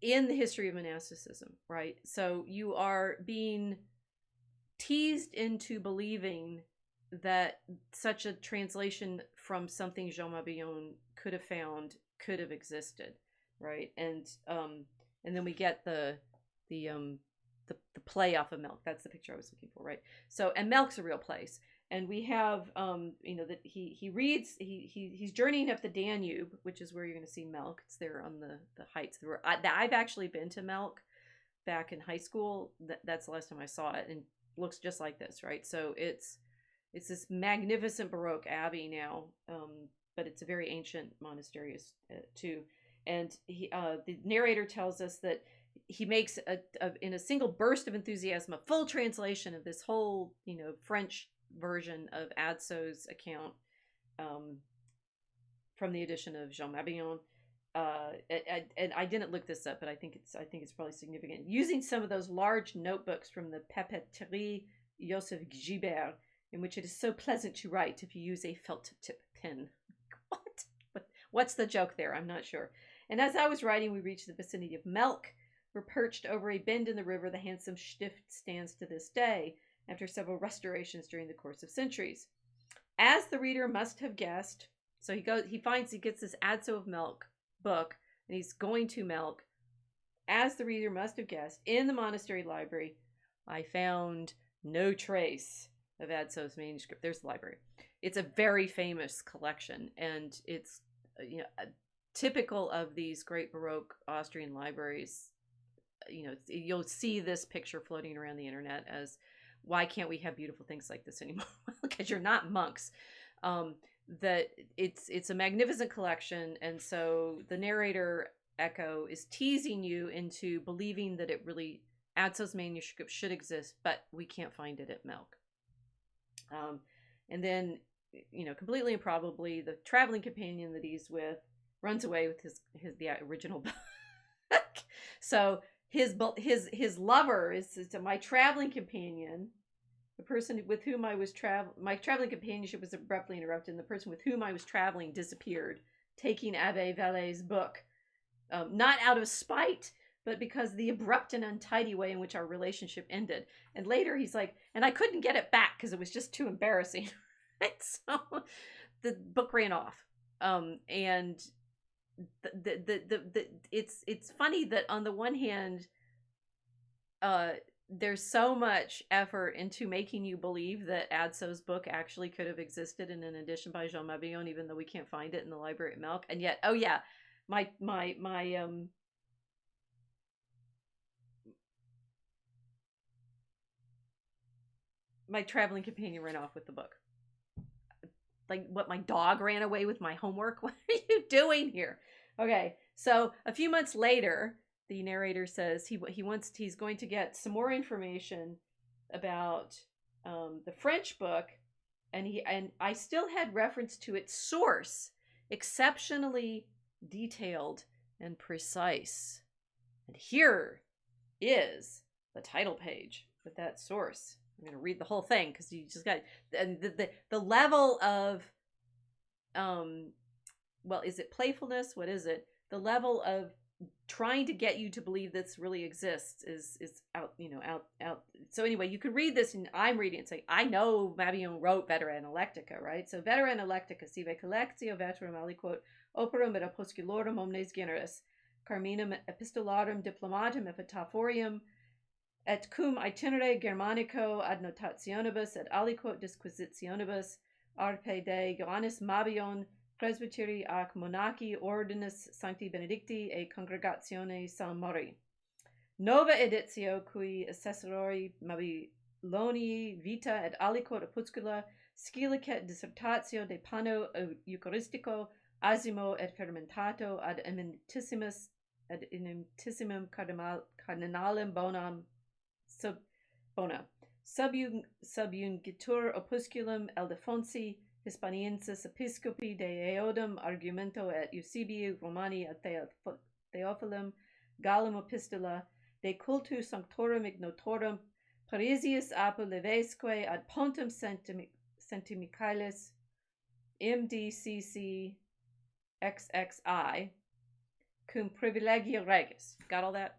in the history of monasticism, right? So you are being teased into believing that such a translation from something Jean Mabillon could have found could have existed, right? And then we get the play off of Melk. That's the picture I was looking for, right? So, and Melk's a real place. And we have, that he's journeying up the Danube, which is where you're going to see Melk. It's there on the heights. I've actually been to Melk back in high school. That's the last time I saw it, and it looks just like this, right? So it's this magnificent Baroque abbey now, but it's a very ancient monastery too. And the narrator tells us that he makes in a single burst of enthusiasm a full translation of this whole French version of Adso's account from the edition of Jean Mabillon. And I didn't look this up, but I think it's probably significant. Using some of those large notebooks from the Papeterie Joseph Gibert, in which it is so pleasant to write if you use a felt tip pen. What's the joke there? I'm not sure. And as I was writing, we reached the vicinity of Melk. We're perched over a bend in the river. The handsome Stift stands to this day, after several restorations during the course of centuries. As the reader must have guessed, so he gets this Adso of Melk book and he's going to Melk. As the reader must have guessed, in the monastery library, I found no trace of Adso's manuscript. There's the library. It's a very famous collection, and it's typical of these great Baroque Austrian libraries. You'll see this picture floating around the internet as, why can't we have beautiful things like this anymore? Because you're not monks. That it's a magnificent collection, and so the narrator Eco is teasing you into believing that it really, Adso's manuscript should exist, but we can't find it at Melk. And then, completely improbably, the traveling companion that he's with runs away with the original book. So his lover is my traveling companion. The person with whom I was my traveling companionship was abruptly interrupted, and the person with whom I was traveling disappeared, taking Abbe Vallet's book. Not out of spite, but because the abrupt and untidy way in which our relationship ended. And later he's like, and I couldn't get it back because it was just too embarrassing. Right? So the book ran off. And it's funny that on the one hand, there's so much effort into making you believe that Adso's book actually could have existed in an edition by Jean Mabillon, even though we can't find it in the library at Melk. And yet, oh yeah, my traveling companion ran off with the book. Like, what, my dog ran away with my homework? What are you doing here? Okay, so a few months later, the narrator says he's going to get some more information about the French book, and I still had reference to its source, exceptionally detailed and precise. And here is the title page with that source. I'm going to read the whole thing because you just got the level of well, is it playfulness? What is it? The level of trying to get you to believe this really exists is out. So anyway, you could read this, and I'm reading it saying, I know Mabillon wrote Vetera and Electica, right? So Vetera and Electica, sive collectio veterum aliquot operum et opusculorum omnes generis, carminum epistolarum diplomatum epitaphorium, et cum itinere Germanico ad notationibus et aliquot disquisitionibus arpe de Johannes Mabillon Presbyteri ac Monachi Ordinis Sancti Benedicti et Congregatione San Mori. Nova editio cui assessori Mabilloni vita et aliquot opuscula scilicet dissertatio de pano eucharistico asimo et fermentato ad eminentissimum cardinalem bonam bona subjungitur opusculum Ildefonsi Hispaniensis Episcopi de Eodum argumento et Eusebiu Romani et Theophilum Gallum epistola de cultu sanctorum ignotorum Parisius apo levesque ad pontum Sentimichaelis MDCC XXI cum privilegio regis. Got all that?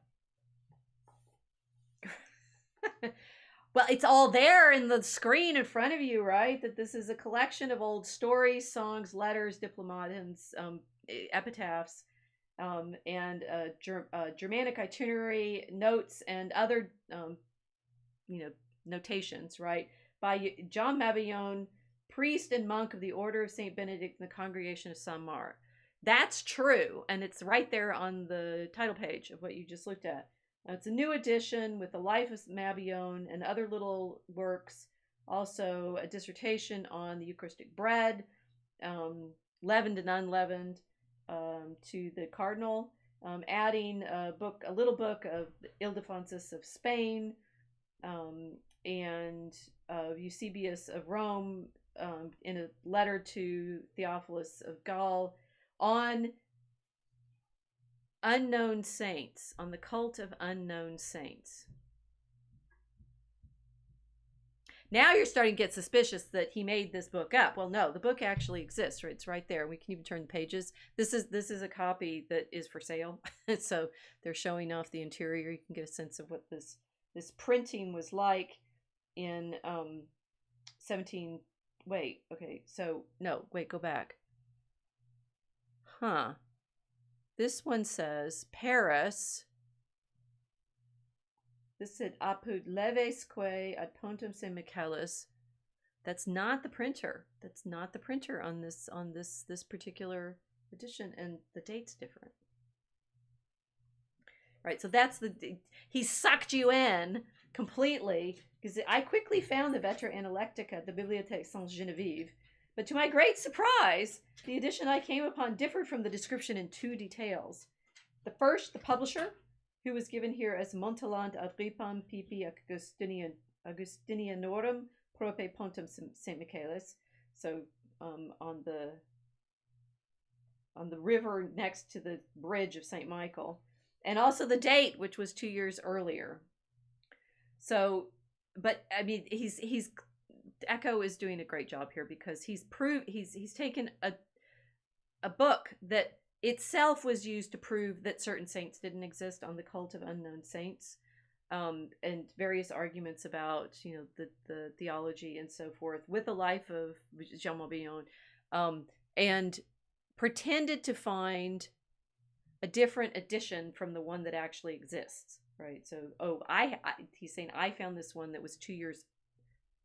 Well, it's all there in the screen in front of you, right? That this is a collection of old stories, songs, letters, diplomatins, epitaphs, and Germanic itinerary notes and other, notations, right? By John Mabillon, priest and monk of the Order of Saint Benedict in the Congregation of Saint Marc. That's true, and it's right there on the title page of what you just looked at. It's a new edition with the life of Mabillon and other little works. Also, a dissertation on the Eucharistic bread, leavened and unleavened, to the cardinal, adding a little book of Ildefonsus of Spain, and Eusebius of Rome, in a letter to Theophilus of Gaul on unknown saints, on the cult of unknown saints. Now you're starting to get suspicious that he made this book up. Well, no, the book actually exists. Right? It's right there. We can even turn the pages. This is a copy that is for sale. So they're showing off the interior. You can get a sense of what this printing was like in 17. Wait, okay. So no, wait, go back. Huh. This one says Paris. This said apud levesque ad pontum St. Michaelis. That's not the printer. That's not the printer on this particular edition, and the date's different. Right, so that's he sucked you in completely, because I quickly found the Vetra Analectica at the Bibliothèque Sainte-Geneviève, but to my great surprise, the edition I came upon differed from the description in two details. The first, the publisher, who was given here as Montalant Agripam Pipi Augustinianorum Prope Pontum St. Michaelis, so on the river next to the bridge of St. Michael, and also the date, which was 2 years earlier. So, but I mean, he's Eco is doing a great job here, because he's taken a book that itself was used to prove that certain saints didn't exist on the Cult of Unknown Saints, and various arguments about, you know, the theology and so forth, with the life of Jean Mabillon, and pretended to find a different edition from the one that actually exists, right? So, he's saying, I found this one that was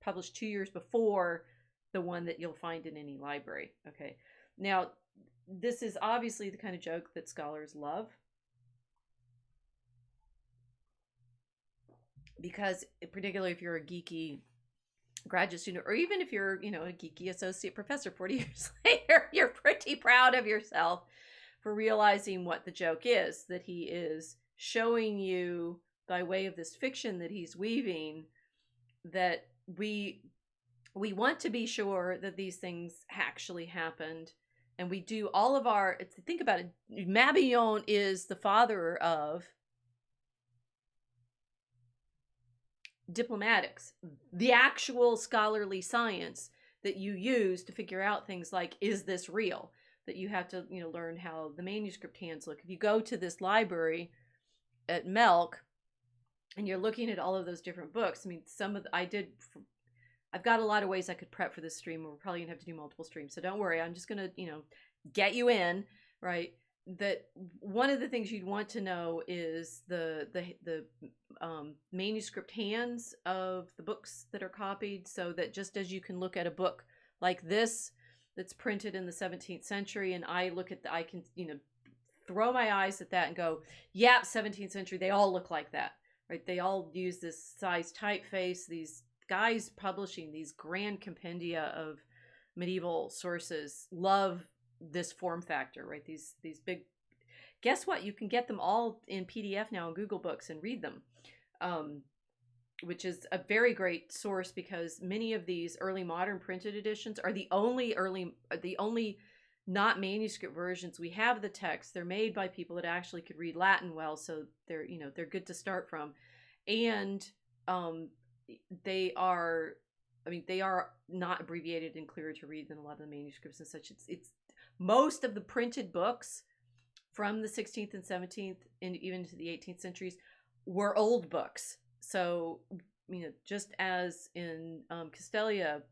published 2 years before the one that you'll find in any library. Okay, now this is obviously the kind of joke that scholars love, because particularly if you're a geeky graduate student, or even if you're, you know, a geeky associate professor 40 years later, you're pretty proud of yourself for realizing what the joke is, that he is showing you, by way of this fiction that he's weaving, that we want to be sure that these things actually happened, and we do all of our, think about it, Mabillon is the father of diplomatics, the actual scholarly science that you use to figure out things like, is this real? That you have to, you know, learn how the manuscript hands look. If you go to this library at Melk and you're looking at all of those different books, I mean, I've got a lot of ways I could prep for this stream. We're probably gonna have to do multiple streams, so don't worry. I'm just gonna, you know, get you in, right? That one of the things you'd want to know is the manuscript hands of the books that are copied, so that just as you can look at a book like this that's printed in the 17th century, and I can, you know, throw my eyes at that and go, yeah, 17th century, they all look like that, right? They all use this size typeface. These guys publishing these grand compendia of medieval sources love this form factor, right? These big, guess what? You can get them all in PDF now in Google Books and read them, which is a very great source, because many of these early modern printed editions are the only not manuscript versions we have of the text. They're made by people that actually could read Latin well, so they're, you know, they're good to start from, and they are not abbreviated and clearer to read than a lot of the manuscripts and such. It's most of the printed books from the 16th and 17th and even to the 18th centuries were old books. So, you know, just as in Castelia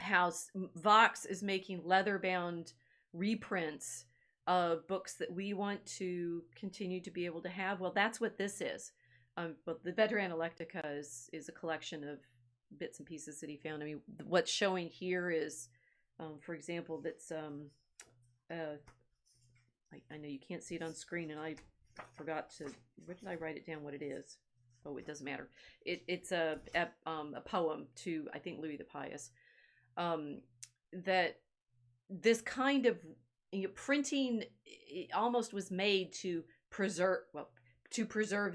House, Vox is making leather-bound reprints of books that we want to continue to be able to have. Well, that's what this is. But the Vetra Analectica is a collection of bits and pieces that he found. I mean, what's showing here is, for example, that's I know you can't see it on screen, and I forgot to, where did I write it down what it is? Oh, it doesn't matter. It's a poem to, I think, Louis the Pious. That this kind of, you know, printing, it almost was made to preserve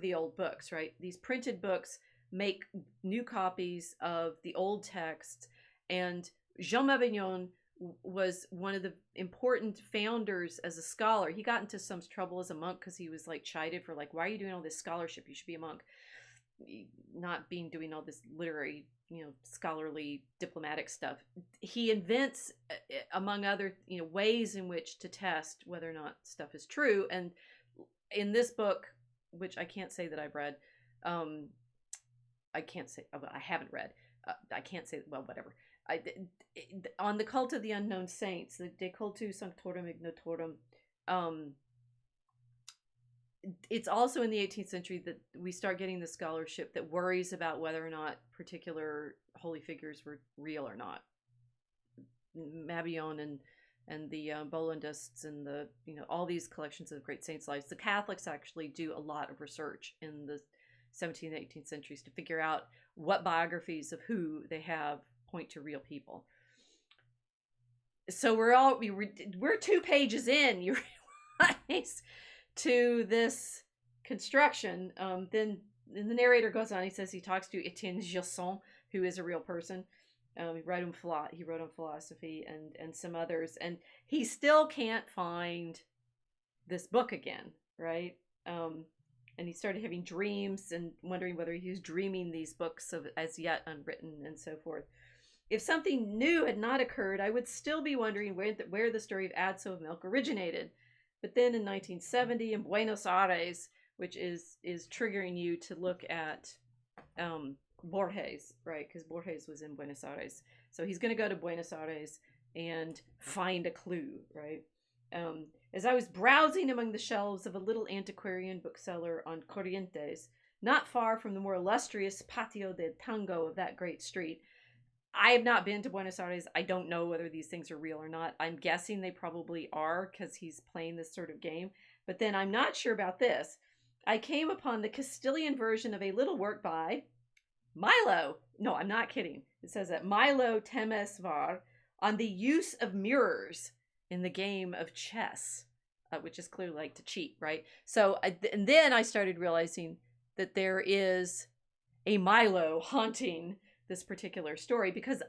the old books, right? These printed books make new copies of the old texts, and Jean Mabillon was one of the important founders as a scholar. He got into some trouble as a monk because he was like chided for, like, why are you doing all this scholarship? You should be a monk, not doing all this literary, you know, scholarly diplomatic stuff. He invents, among other, you know, ways in which to test whether or not stuff is true. And in this book, which I can't say that I've read, I can't say, well, I haven't read, I can't say, well, whatever. On the Cult of the Unknown Saints, the De Cultu Sanctorum Ignotorum, it's also in the 18th century that we start getting the scholarship that worries about whether or not particular holy figures were real or not. Mabillon and the Bollandists and the all these collections of great saints' lives. The Catholics actually do a lot of research in the 17th and 18th centuries to figure out what biographies of who they have point to real people. So we're 2 pages in, you realize, to this construction. Then the narrator goes on. He says he talks to Etienne Gilson, who is a real person. He wrote on philosophy and some others, and he still can't find this book again, right? And he started having dreams and wondering whether he was dreaming these books of as yet unwritten and so forth. If something new had not occurred, I would still be wondering where the story of Adso of Milk originated. But then in 1970 in Buenos Aires, which is triggering you to look at Borges, right? Because Borges was in Buenos Aires. So he's going to go to Buenos Aires and find a clue, right? As I was browsing among the shelves of a little antiquarian bookseller on Corrientes, not far from the more illustrious Patio del Tango of that great street. I have not been to Buenos Aires. I don't know whether these things are real or not. I'm guessing they probably are because he's playing this sort of game. But then I'm not sure about this. I came upon the Castilian version of a little work by Milo. No, I'm not kidding. It says that Milo Temesvar on the use of mirrors in the game of chess, which is clearly like to cheat, right? So, and then I started realizing that there is a Milo haunting this particular story because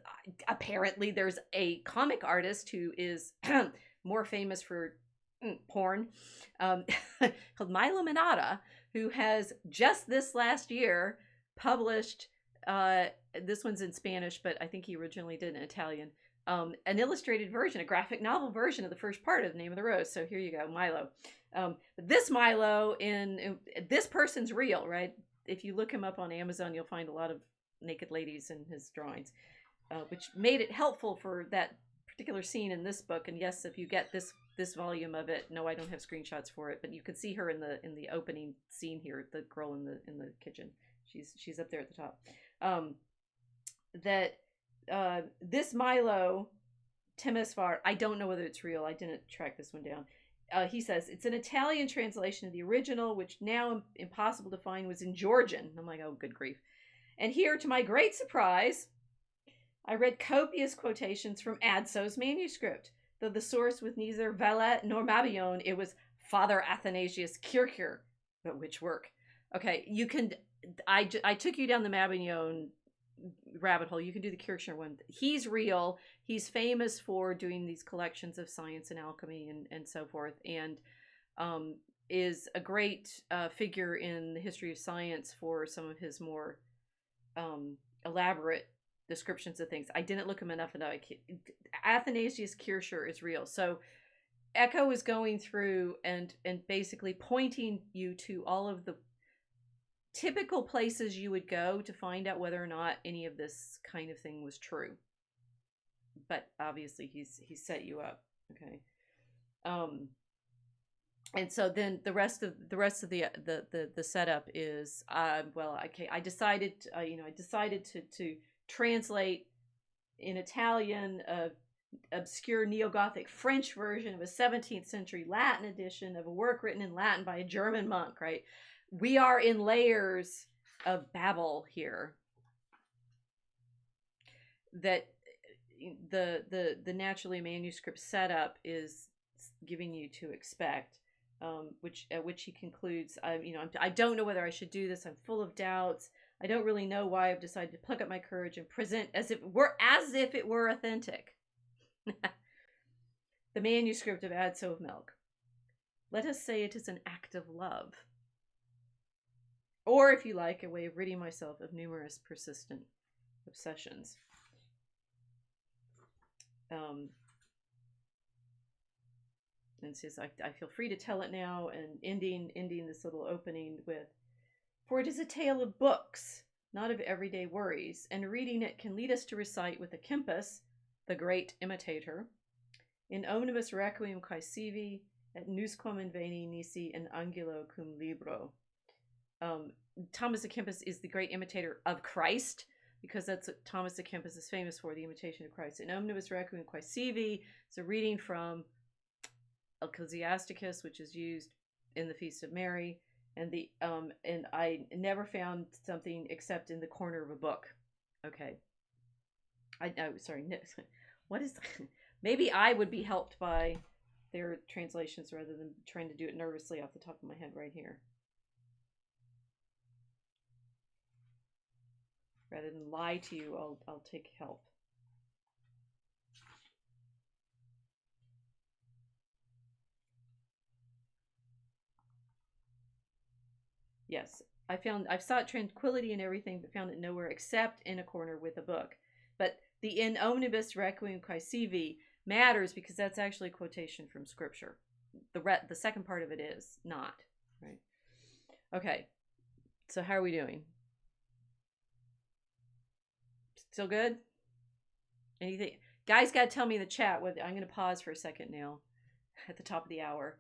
apparently there's a comic artist who is more famous for porn called Milo Manada, who has just this last year published, this one's in Spanish, but I think he originally did in Italian, an illustrated version, a graphic novel version of the first part of The Name of the Rose. So here you go, Milo. This Milo, this person's real, right? If you look him up on Amazon, you'll find a lot of naked ladies in his drawings, which made it helpful for that particular scene in this book. And yes, if you get this volume of it, no, I don't have screenshots for it, but you can see her in the opening scene here, the girl in the kitchen. She's up there at the top. This Milo Temesvar, I don't know whether it's real. I didn't track this one down. He says it's an Italian translation of the original, which now impossible to find, was in Georgian. I'm like, oh, good grief. And here, to my great surprise, I read copious quotations from Adso's manuscript. Though the source was neither Valette nor Mabillon, it was Father Athanasius Kircher. But which work? Okay, you can. I took you down the Mabillon rabbit hole. You can do the Kircher one. He's real. He's famous for doing these collections of science and alchemy and so forth, and is a great figure in the history of science for some of his more elaborate descriptions of things. I didn't look him enough. Athanasius Kircher is real. So Eco is going through and basically pointing you to all of the typical places you would go to find out whether or not any of this kind of thing was true. But obviously he's set you up. Okay. And so then the rest of the setup is I decided to translate in Italian a obscure neo-Gothic French version of a 17th century Latin edition of a work written in Latin by a German monk, right? We are in layers of Babel here that the naturally manuscript setup is giving you to expect. Which he concludes, I don't know whether I should do this. I'm full of doubts. I don't really know why I've decided to pluck up my courage and present as if it were authentic. The manuscript of Adso of Milk. Let us say it is an act of love. Or, if you like, a way of ridding myself of numerous persistent obsessions. And says, I feel free to tell it now, and ending this little opening with, for it is a tale of books, not of everyday worries, and reading it can lead us to recite with Olympus, the great imitator, in omnibus requiem caesivi, et nusquam inveni nisi in angulo cum libro. Thomas à Kempis is the great imitator of Christ, because that's what Thomas à Kempis is famous for, the imitation of Christ. In omnibus requiem quaesivi, it's a reading from Ecclesiasticus, which is used in the Feast of Mary, and I never found something except in the corner of a book. Okay. Sorry. What is? Maybe I would be helped by their translations rather than trying to do it nervously off the top of my head right here. Rather than lie to you, I'll take help. Yes, I've sought tranquility in everything, but found it nowhere except in a corner with a book. But the in omnibus requiem quaesivi matters because that's actually a quotation from scripture. The second part of it is not, right? Okay, so how are we doing? Still good? Anything? Guys, gotta tell me in the chat. I'm gonna pause for a second now, at the top of the hour.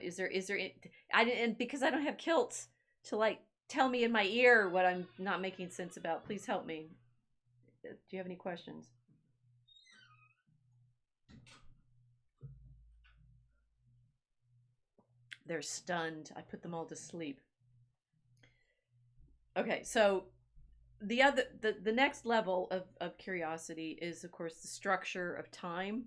Is there? I didn't, because I don't have kilts to like tell me in my ear what I'm not making sense about. Please help me. Do you have any questions? They're stunned. I put them all to sleep. Okay, so the next level of curiosity is, of course, the structure of time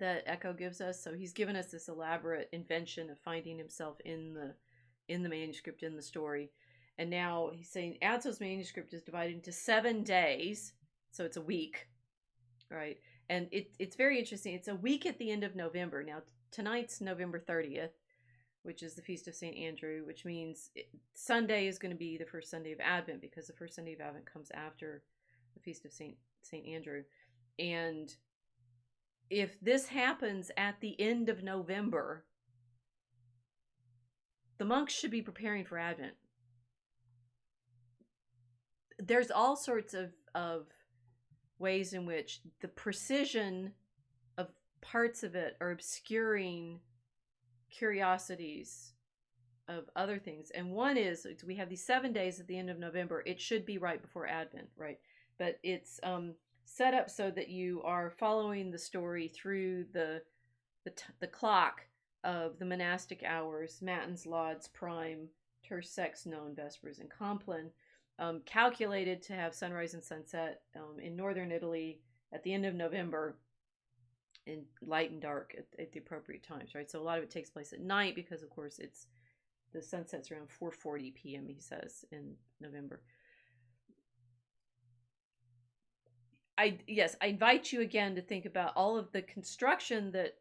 that Eco gives us. So he's given us this elaborate invention of finding himself in the manuscript, in the story. And now he's saying Adso's manuscript is divided into 7 days, so it's a week, right? And it's very interesting. It's a week at the end of November. Now, tonight's November 30th, which is the Feast of St. Andrew, which means Sunday is going to be the first Sunday of Advent, because the first Sunday of Advent comes after the Feast of St. Andrew. And if this happens at the end of November, the monks should be preparing for Advent. There's all sorts of ways in which the precision of parts of it are obscuring curiosities of other things. And one is, we have these 7 days at the end of November. It should be right before Advent, right? But it's set up so that you are following the story through the clock of the monastic hours: matins, lauds, prime, terce, sex, none, vespers, and compline, calculated to have sunrise and sunset in northern Italy at the end of November, in light and dark at the appropriate times, right? So a lot of it takes place at night because, of course, the sunset's around 4:40 p.m., he says, in November. I invite you again to think about all of the construction that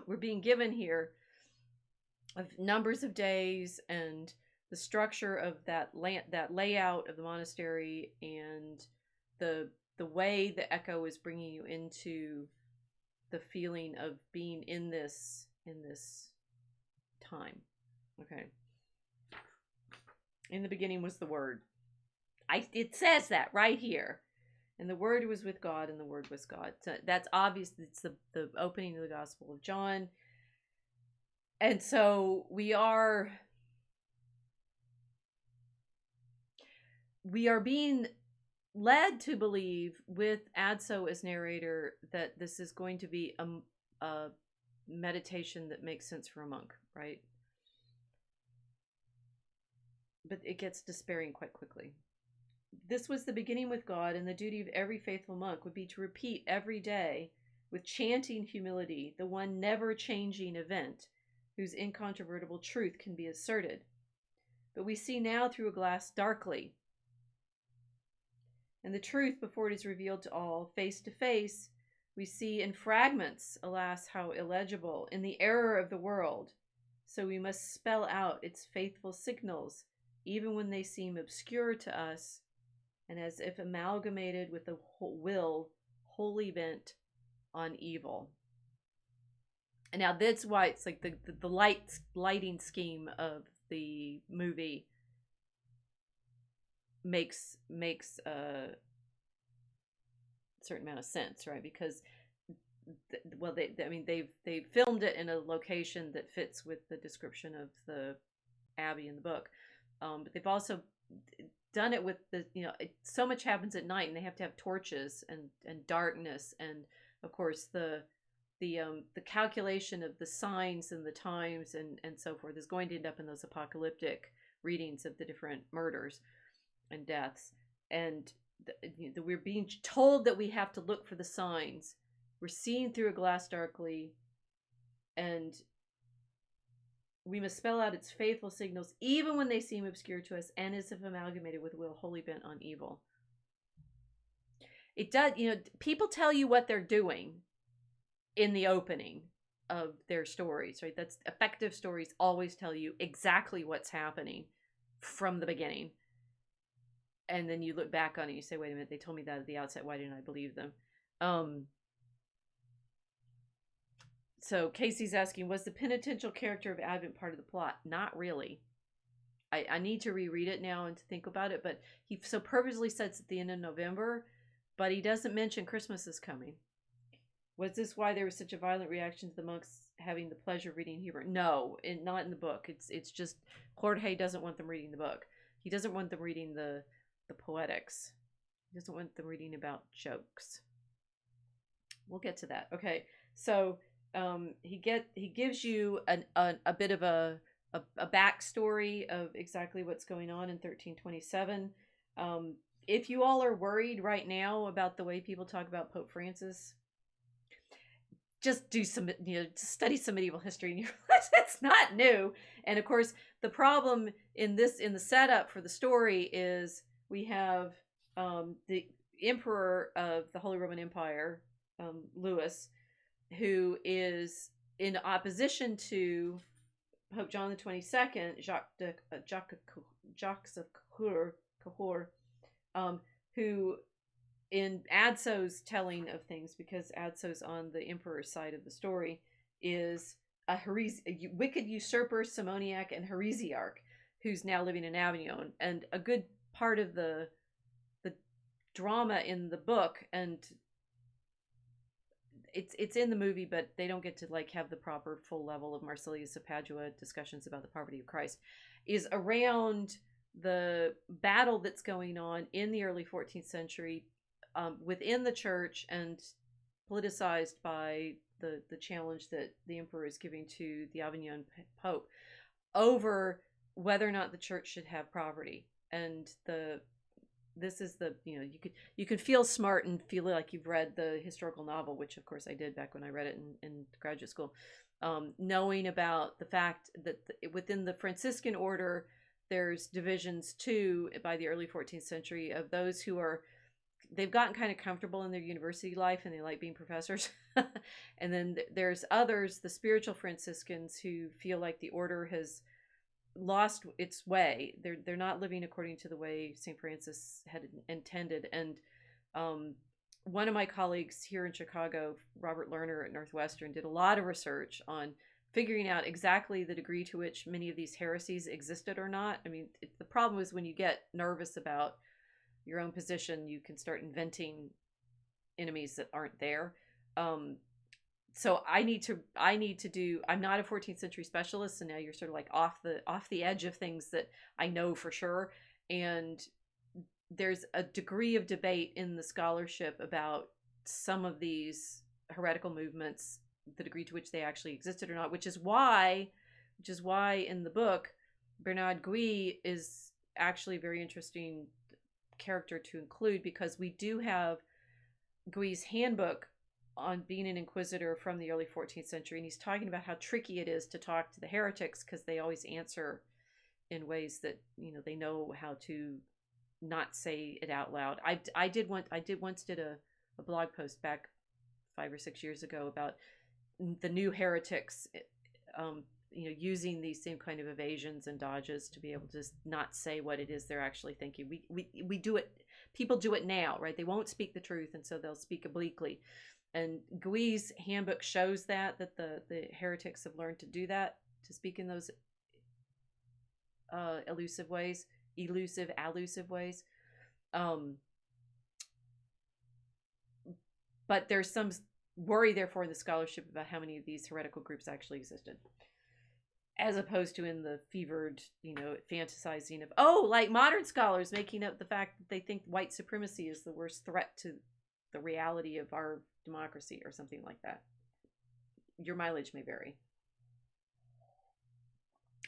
we're being given here of numbers of days and the structure of that layout of the monastery, and the way the Eco is bringing you into the feeling of being in this time. Okay. In the beginning was the Word. It says that right here. And the Word was with God, and the Word was God. So that's obvious. It's the opening of the Gospel of John. And so we are being led to believe, with Adso as narrator, that this is going to be a meditation that makes sense for a monk, right? But it gets despairing quite quickly. This was the beginning with God, and the duty of every faithful monk would be to repeat every day, with chanting humility, the one never-changing event whose incontrovertible truth can be asserted. But we see now through a glass darkly, and the truth, before it is revealed to all, face to face, we see in fragments, alas, how illegible, in the error of the world. So we must spell out its faithful signals, even when they seem obscure to us, and as if amalgamated with the will wholly bent on evil. And now that's why it's like the lighting scheme of the movie makes a certain amount of sense, right? Because well, I mean, they've filmed it in a location that fits with the description of the abbey in the book, but they've also done it with the, so much happens at night, and they have to have torches and darkness, and of course the calculation of the signs and the times and so forth is going to end up in those apocalyptic readings of the different murders and deaths. And we're being told that we have to look for the signs. We're seeing through a glass darkly, and we must spell out its faithful signals, even when they seem obscure to us, and as if amalgamated with a will wholly bent on evil. It does, people tell you what they're doing in the opening of their stories, right? That's effective stories always tell you exactly what's happening from the beginning. And then you look back on it and you say, wait a minute, they told me that at the outset. Why didn't I believe them? So Casey's asking, was the penitential character of Advent part of the plot? Not really. I need to reread it now and to think about it, but he so purposely sets at the end of November, but he doesn't mention Christmas is coming. Was this why there was such a violent reaction to the monks having the pleasure of reading Hebrew? No, not in the book. It's just Jorge doesn't want them reading the book. He doesn't want them reading the poetics. He doesn't want them reading about jokes. We'll get to that. Okay, so he gives you a bit of a backstory of exactly what's going on in 1327. If you all are worried right now about the way people talk about Pope Francis, just do some, study some medieval history, and you realize it's not new. And of course, the problem in the setup for the story is we have the emperor of the Holy Roman Empire, Louis, who is in opposition to Pope John the 22nd, Jacques of Cahors, who in Adso's telling of things, because Adso's on the emperor's side of the story, is a wicked usurper, simoniac, and heresiarch who's now living in Avignon. And a good part of the drama in the book, and it's in the movie, but they don't get to have the proper full level of Marsilius of Padua discussions about the poverty of Christ, is around the battle that's going on in the early 14th century within the church, and politicized by the challenge that the emperor is giving to the Avignon Pope over whether or not the church should have property. And this is you can feel smart and feel like you've read the historical novel, which of course I did back when I read it in graduate school, knowing about the fact that within the Franciscan order there's divisions too by the early 14th century of those who they've gotten kind of comfortable in their university life and they like being professors. And then there's others, the spiritual Franciscans, who feel like the order has lost its way. They're not living according to the way St. Francis had intended. And one of my colleagues here in Chicago, Robert Lerner at Northwestern, did a lot of research on figuring out exactly the degree to which many of these heresies existed or not. I mean, the problem is when you get nervous about your own position, you can start inventing enemies that aren't there. So I need to do, I'm not a 14th century specialist, and now you're sort of off the edge of things that I know for sure. And there's a degree of debate in the scholarship about some of these heretical movements, the degree to which they actually existed or not, which is why in the book, Bernard Gui is actually a very interesting character to include, because we do have Gui's handbook on being an inquisitor from the early 14th century, and he's talking about how tricky it is to talk to the heretics because they always answer in ways that they know how to not say it out loud. I did once did a blog post back 5 or 6 years ago about the new heretics using these same kind of evasions and dodges to be able to just not say what it is they're actually thinking. We do it. People do it now, right? They won't speak the truth, and so they'll speak obliquely. And Gui's handbook shows that the heretics have learned to do that, to speak in those allusive ways. But there's some worry, therefore, in the scholarship about how many of these heretical groups actually existed, as opposed to in the fevered, fantasizing of, like modern scholars making up the fact that they think white supremacy is the worst threat to the reality of our democracy or something like that. Your mileage may vary.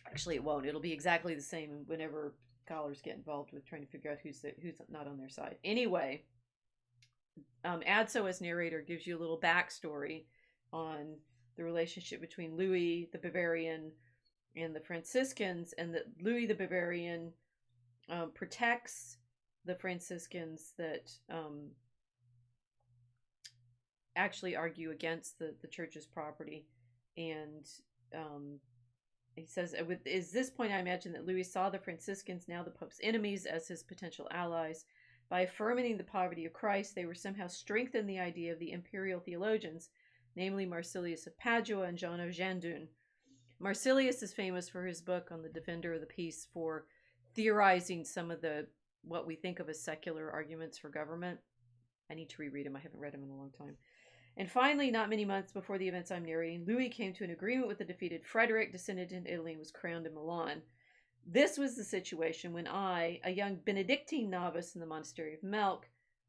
Actually, it won't. It'll be exactly the same whenever scholars get involved with trying to figure out who's not on their side. Anyway, Adso as narrator gives you a little backstory on the relationship between Louis the Bavarian and the Franciscans, and that Louis the Bavarian protects the Franciscans that actually argue against the church's property. And he says, at this point, I imagine that Louis saw the Franciscans, now the Pope's enemies, as his potential allies. By affirming the poverty of Christ, they were somehow strengthened the idea of the imperial theologians, namely Marsilius of Padua and John of Jandun. Marsilius is famous for his book on the Defender of the Peace, for theorizing some of what we think of as secular arguments for government. I need to reread him. I haven't read him in a long time. And finally, not many months before the events I'm narrating, Louis came to an agreement with the defeated Frederick, descended into Italy, and was crowned in Milan. This was the situation when I, a young Benedictine novice in the monastery of Melk,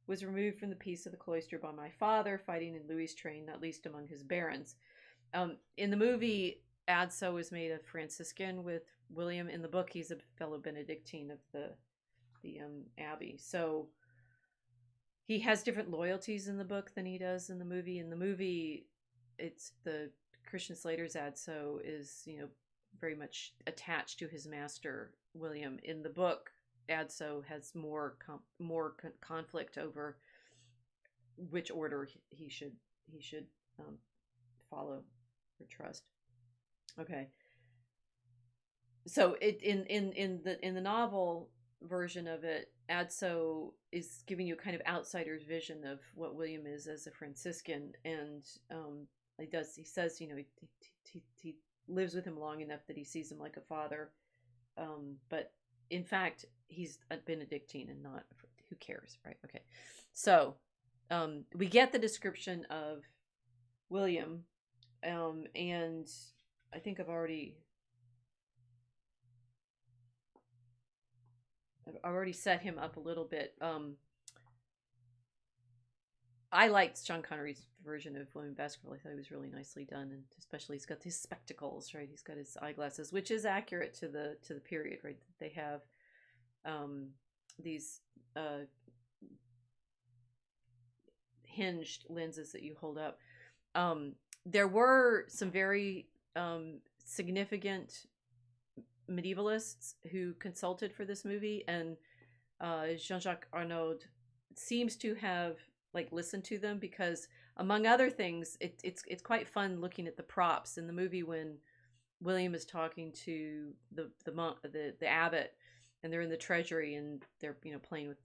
was removed from the peace of the cloister by my father, fighting in Louis's train, not least among his barons. In the movie, Adso is made a Franciscan with William. In the book, he's a fellow Benedictine of the abbey. So he has different loyalties in the book than he does in the movie. In the movie, it's the Christian Slater's Adso is, very much attached to his master, William. In the book, Adso has more conflict over which order he should follow or trust. Okay. So in the novel version of it, Adso is giving you a kind of outsider's vision of what William is as a Franciscan, and he says he lives with him long enough that he sees him like a father, but in fact he's a Benedictine and not. Who cares, right? Okay, so we get the description of William, and I think I've already set him up a little bit. I liked Sean Connery's version of William Baskerville. I thought it was really nicely done, and especially he's got his spectacles, right? He's got his eyeglasses, which is accurate to the period, right? They have these hinged lenses that you hold up. There were some very significant medievalists who consulted for this movie, and Jean-Jacques Arnaud seems to have listened to them, because among other things, it's quite fun looking at the props in the movie when William is talking to the monk, the abbot, and they're in the treasury and they're playing with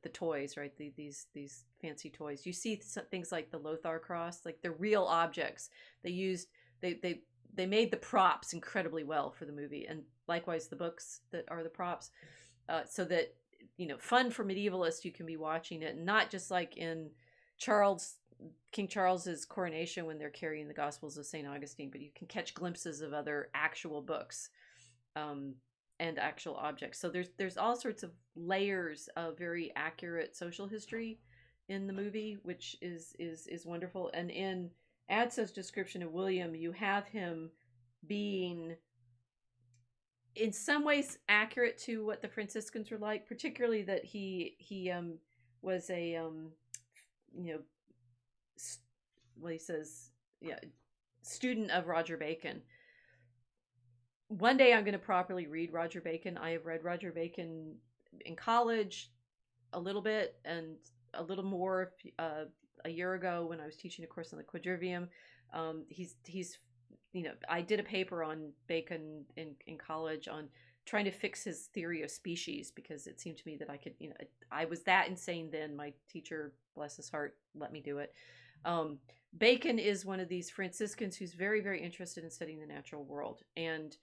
the toys, right? These fancy toys. You see things like the Lothar cross, like they're real objects. They made the props incredibly well for the movie, and likewise the books that are the props, so that fun for medievalists. You can be watching it, not just like in King Charles's coronation when they're carrying the Gospels of St. Augustine, but you can catch glimpses of other actual books and actual objects. So there's all sorts of layers of very accurate social history in the movie, which is wonderful. And in Adso's description of William, you have him being in some ways accurate to what the Franciscans were like, particularly that he was a he says, student of Roger Bacon. One day I'm going to properly read Roger Bacon. I have read Roger Bacon in college a little bit, and a little more a year ago when I was teaching a course on the Quadrivium. He's I did a paper on Bacon in college on trying to fix his theory of species, because it seemed to me that I could, I was that insane then. My teacher, bless his heart, let me do it. Bacon is one of these Franciscans who's very, very interested in studying the natural world. And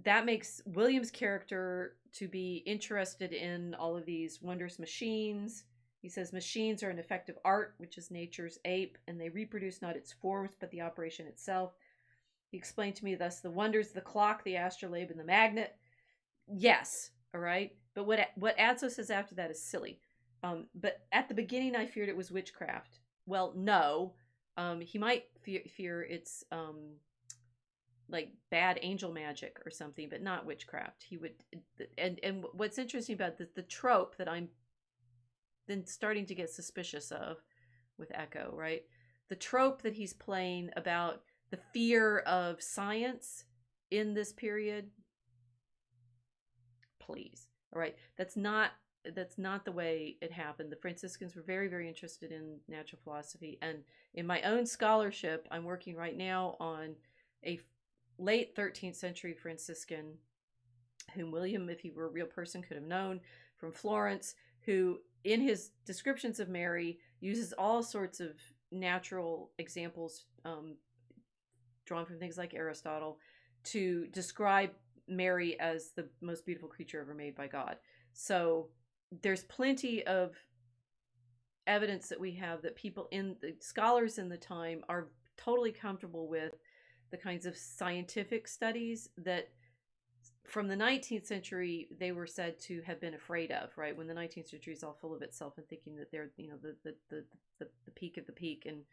that makes William's character to be interested in all of these wondrous machines, He says machines are an effective art, which is nature's ape, and they reproduce not its forms, but the operation itself. He explained to me thus the wonders of the clock, the astrolabe, and the magnet. Yes, all right. But what Adso says after that is silly. But at the beginning, I feared it was witchcraft. Well, no. He might fear it's like bad angel magic or something, but not witchcraft. He would, and what's interesting about the trope that I'm then starting to get suspicious of with Eco, right? The trope that he's playing about the fear of science in this period. Please, all right. That's not the way it happened. The Franciscans were very, very interested in natural philosophy, and in my own scholarship, I'm working right now on a late 13th century Franciscan whom William, if he were a real person, could have known, from Florence, who in his descriptions of Mary uses all sorts of natural examples drawn from things like Aristotle to describe Mary as the most beautiful creature ever made by God. So there's plenty of evidence that we have that scholars in the time are totally comfortable with the kinds of scientific studies that from the 19th century they were said to have been afraid of, right? When the 19th century is all full of itself and thinking that they're, the peak of the peak, and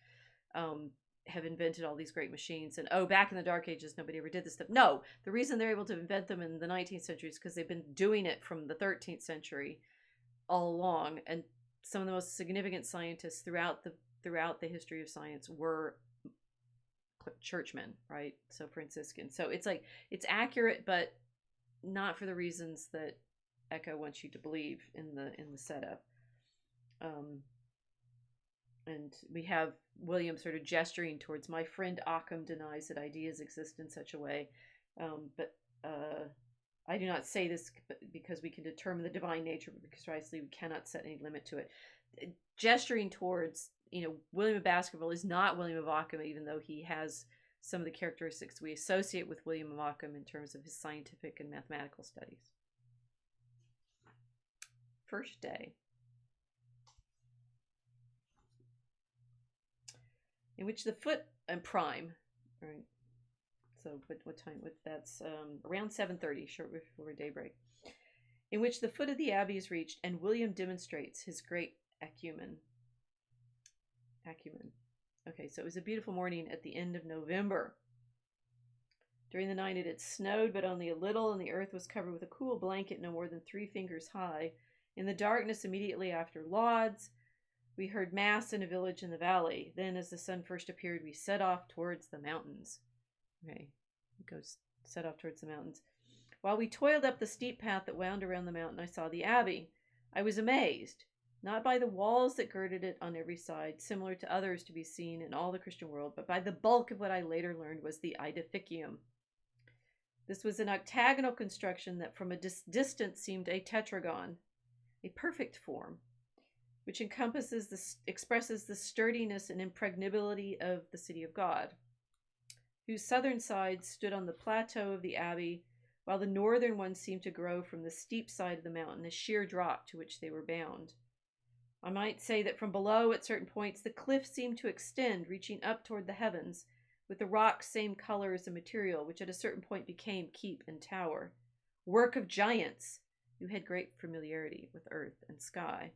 have invented all these great machines, and back in the Dark Ages nobody ever did this stuff. No, the reason they're able to invent them in the 19th century is because they've been doing it from the 13th century all along, and some of the most significant scientists throughout the history of science were churchmen, right? So Franciscan. So it's like it's accurate, but not for the reasons that Eco wants you to believe in the setup. And we have William sort of gesturing towards, my friend Occam denies that ideas exist in such a way, but I do not say this because we can determine the divine nature, but precisely we cannot set any limit to it. Gesturing towards, William of Baskerville is not William of Occam, even though he has some of the characteristics we associate with William of Occam in terms of his scientific and mathematical studies. First day, in which the foot and prime, right? So what time? That's around 7:30, short before daybreak, in which the foot of the abbey is reached, and William demonstrates his great acumen. Okay, so it was a beautiful morning at the end of November. During the night it had snowed, but only a little, and the earth was covered with a cool blanket no more than 3 fingers high. In the darkness immediately after Lauds, we heard mass in a village in the valley. Then, as the sun first appeared, we set off towards the mountains. Okay, set off towards the mountains. While we toiled up the steep path that wound around the mountain, I saw the abbey. I was amazed, not by the walls that girded it on every side, similar to others to be seen in all the Christian world, but by the bulk of what I later learned was the edificium. This was an octagonal construction that from a distance seemed a tetragon, a perfect form, which expresses the sturdiness and impregnability of the city of God, whose southern side stood on the plateau of the abbey, while the northern one seemed to grow from the steep side of the mountain, a sheer drop to which they were bound. I might say that from below, at certain points, the cliff seemed to extend, reaching up toward the heavens, with the rocks same color as the material, which at a certain point became keep and tower. Work of giants, who had great familiarity with earth and sky.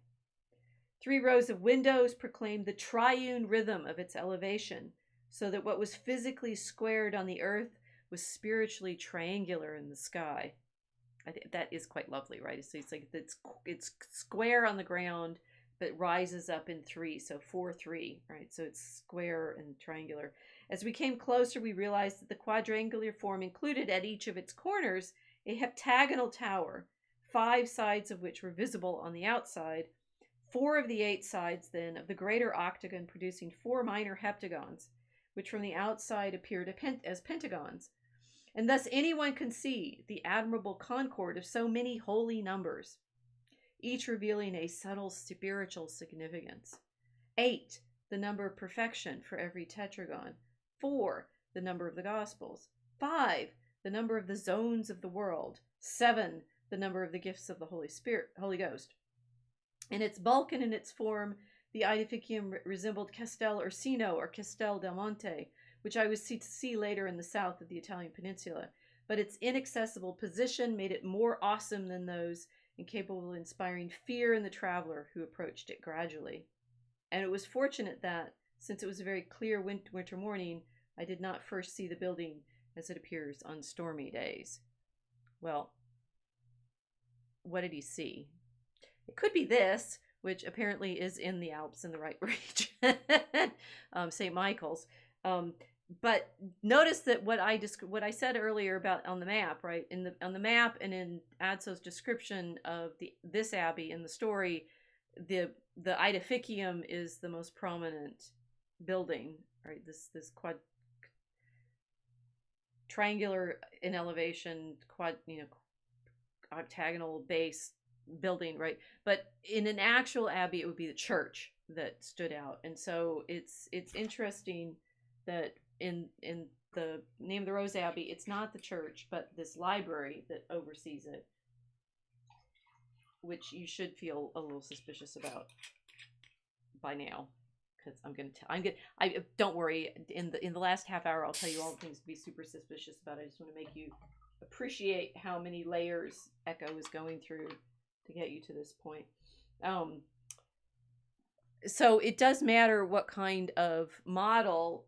3 rows of windows proclaimed the triune rhythm of its elevation, so that what was physically squared on the earth was spiritually triangular in the sky. I think that is quite lovely, right? So it's like it's square on the ground, but rises up in 3, so 4-3, right? So it's square and triangular. As we came closer, we realized that the quadrangular form included at each of its corners a heptagonal tower, 5 sides of which were visible on the outside, 4 of the 8 sides, then, of the greater octagon producing 4 minor heptagons, which from the outside appeared as pentagons. And thus anyone can see the admirable concord of so many holy numbers, each revealing a subtle spiritual significance. 8, the number of perfection for every tetragon. 4, the number of the Gospels. 5, the number of the zones of the world. 7, the number of the gifts of the Holy Ghost. In its bulk and in its form, the edificium resembled Castel Orsino or Castel del Monte, which I was to see later in the south of the Italian peninsula. But its inaccessible position made it more awesome than those, and capable of inspiring fear in the traveler who approached it gradually. And it was fortunate that, since it was a very clear winter morning, I did not first see the building as it appears on stormy days. Well, what did he see? It could be this, which apparently is in the Alps in the right region, St. Michael's. But notice that what I said earlier about on the map, right? On the map and in Adso's description of this abbey in the story, the edificium is the most prominent building, right? This triangular in elevation, octagonal base building, right? But in an actual abbey, it would be the church that stood out. And so it's interesting that in the Name of the Rose Abbey, it's not the church, but this library that oversees it, which you should feel a little suspicious about by now, because I don't worry. In the last half hour, I'll tell you all the things to be super suspicious about. I just want to make you appreciate how many layers Eco is going through to get you to this point. So it does matter what kind of model,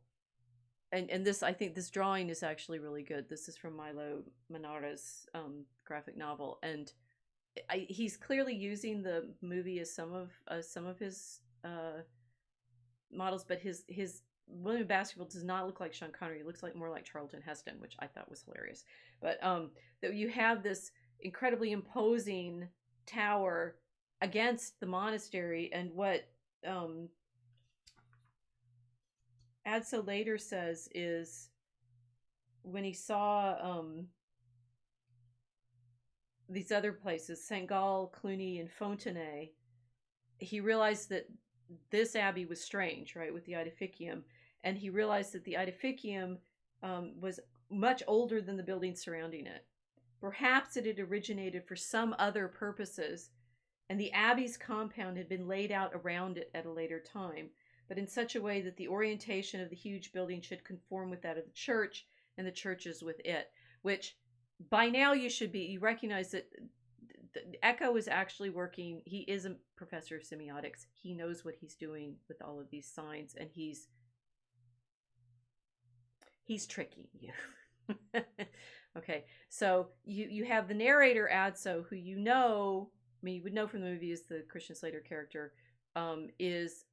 and this, I think this drawing is actually really good. This is from Milo Manara's graphic novel, and he's clearly using the movie as some of his models, but his William Baskerville does not look like Sean Connery. He looks more like Charlton Heston, which I thought was hilarious. But that you have this incredibly imposing tower against the monastery, and what Adso later says is when he saw these other places, St. Gall, Cluny, and Fontenay, he realized that this abbey was strange, right, with the edificium, and he realized that the edificium was much older than the buildings surrounding it. Perhaps it had originated for some other purposes, and the abbey's compound had been laid out around it at a later time, but in such a way that the orientation of the huge building should conform with that of the church, and the churches with it, which by now you recognize that Eco is actually working. He is a professor of semiotics. He knows what he's doing with all of these signs, and he's tricking you. Okay, so you have the narrator Adso, who you would know from the movie as the Christian Slater character, is,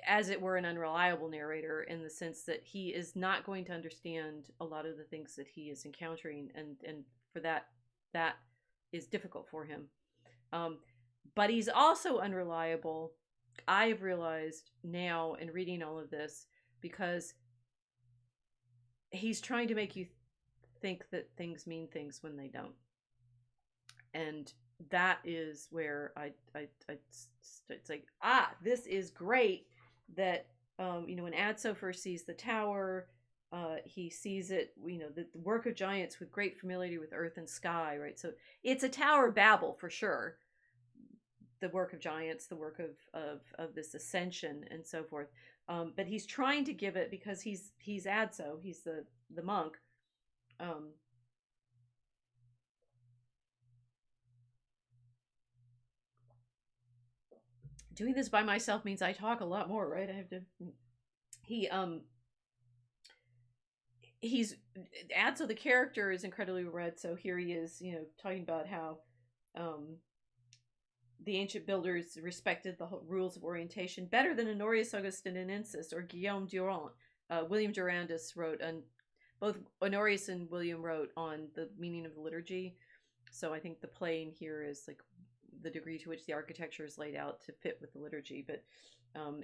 as it were, an unreliable narrator in the sense that he is not going to understand a lot of the things that he is encountering, and for that is difficult for him. But he's also unreliable, I have realized now in reading all of this, because he's trying to make you think that things mean things when they don't. And that is where it's like, this is great that, when Adso first sees the tower, he sees it, the work of giants with great familiarity with earth and sky, right? So it's a Tower of Babel for sure. The work of giants, the work of this ascension and so forth. But he's trying to give it, because he's Adso, he's the monk. Doing this by myself means I talk a lot more, right? I have to. He's Adso, the character, is incredibly read. So here he is, talking about how the ancient builders respected the rules of orientation better than Honorius Augustinensis or Guillaume Durand. William Durandus wrote on, both Honorius and William wrote on the meaning of the liturgy. So I think the plane here is like the degree to which the architecture is laid out to fit with the liturgy. But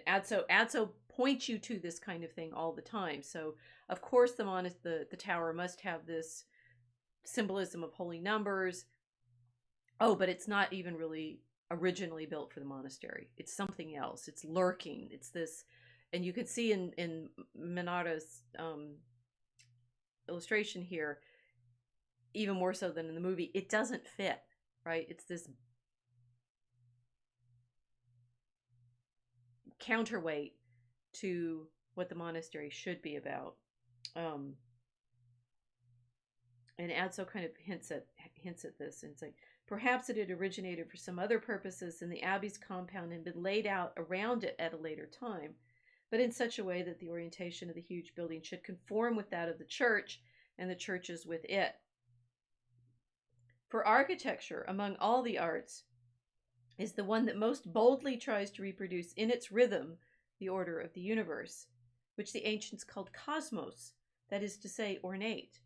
Adso points you to this kind of thing all the time. So of course the tower must have this symbolism of holy numbers. Oh, but it's not even really originally built for the monastery. It's something else. It's lurking. It's this, and you can see in Minara's illustration here, even more so than in the movie, it doesn't fit, right? It's this counterweight to what the monastery should be about. Um, and Adso kind of hints at this, and it's like perhaps it had originated for some other purposes, and the abbey's compound had been laid out around it at a later time, but in such a way that the orientation of the huge building should conform with that of the church and the churches with it. For architecture, among all the arts, is the one that most boldly tries to reproduce in its rhythm the order of the universe, which the ancients called cosmos, that is to say, ornate,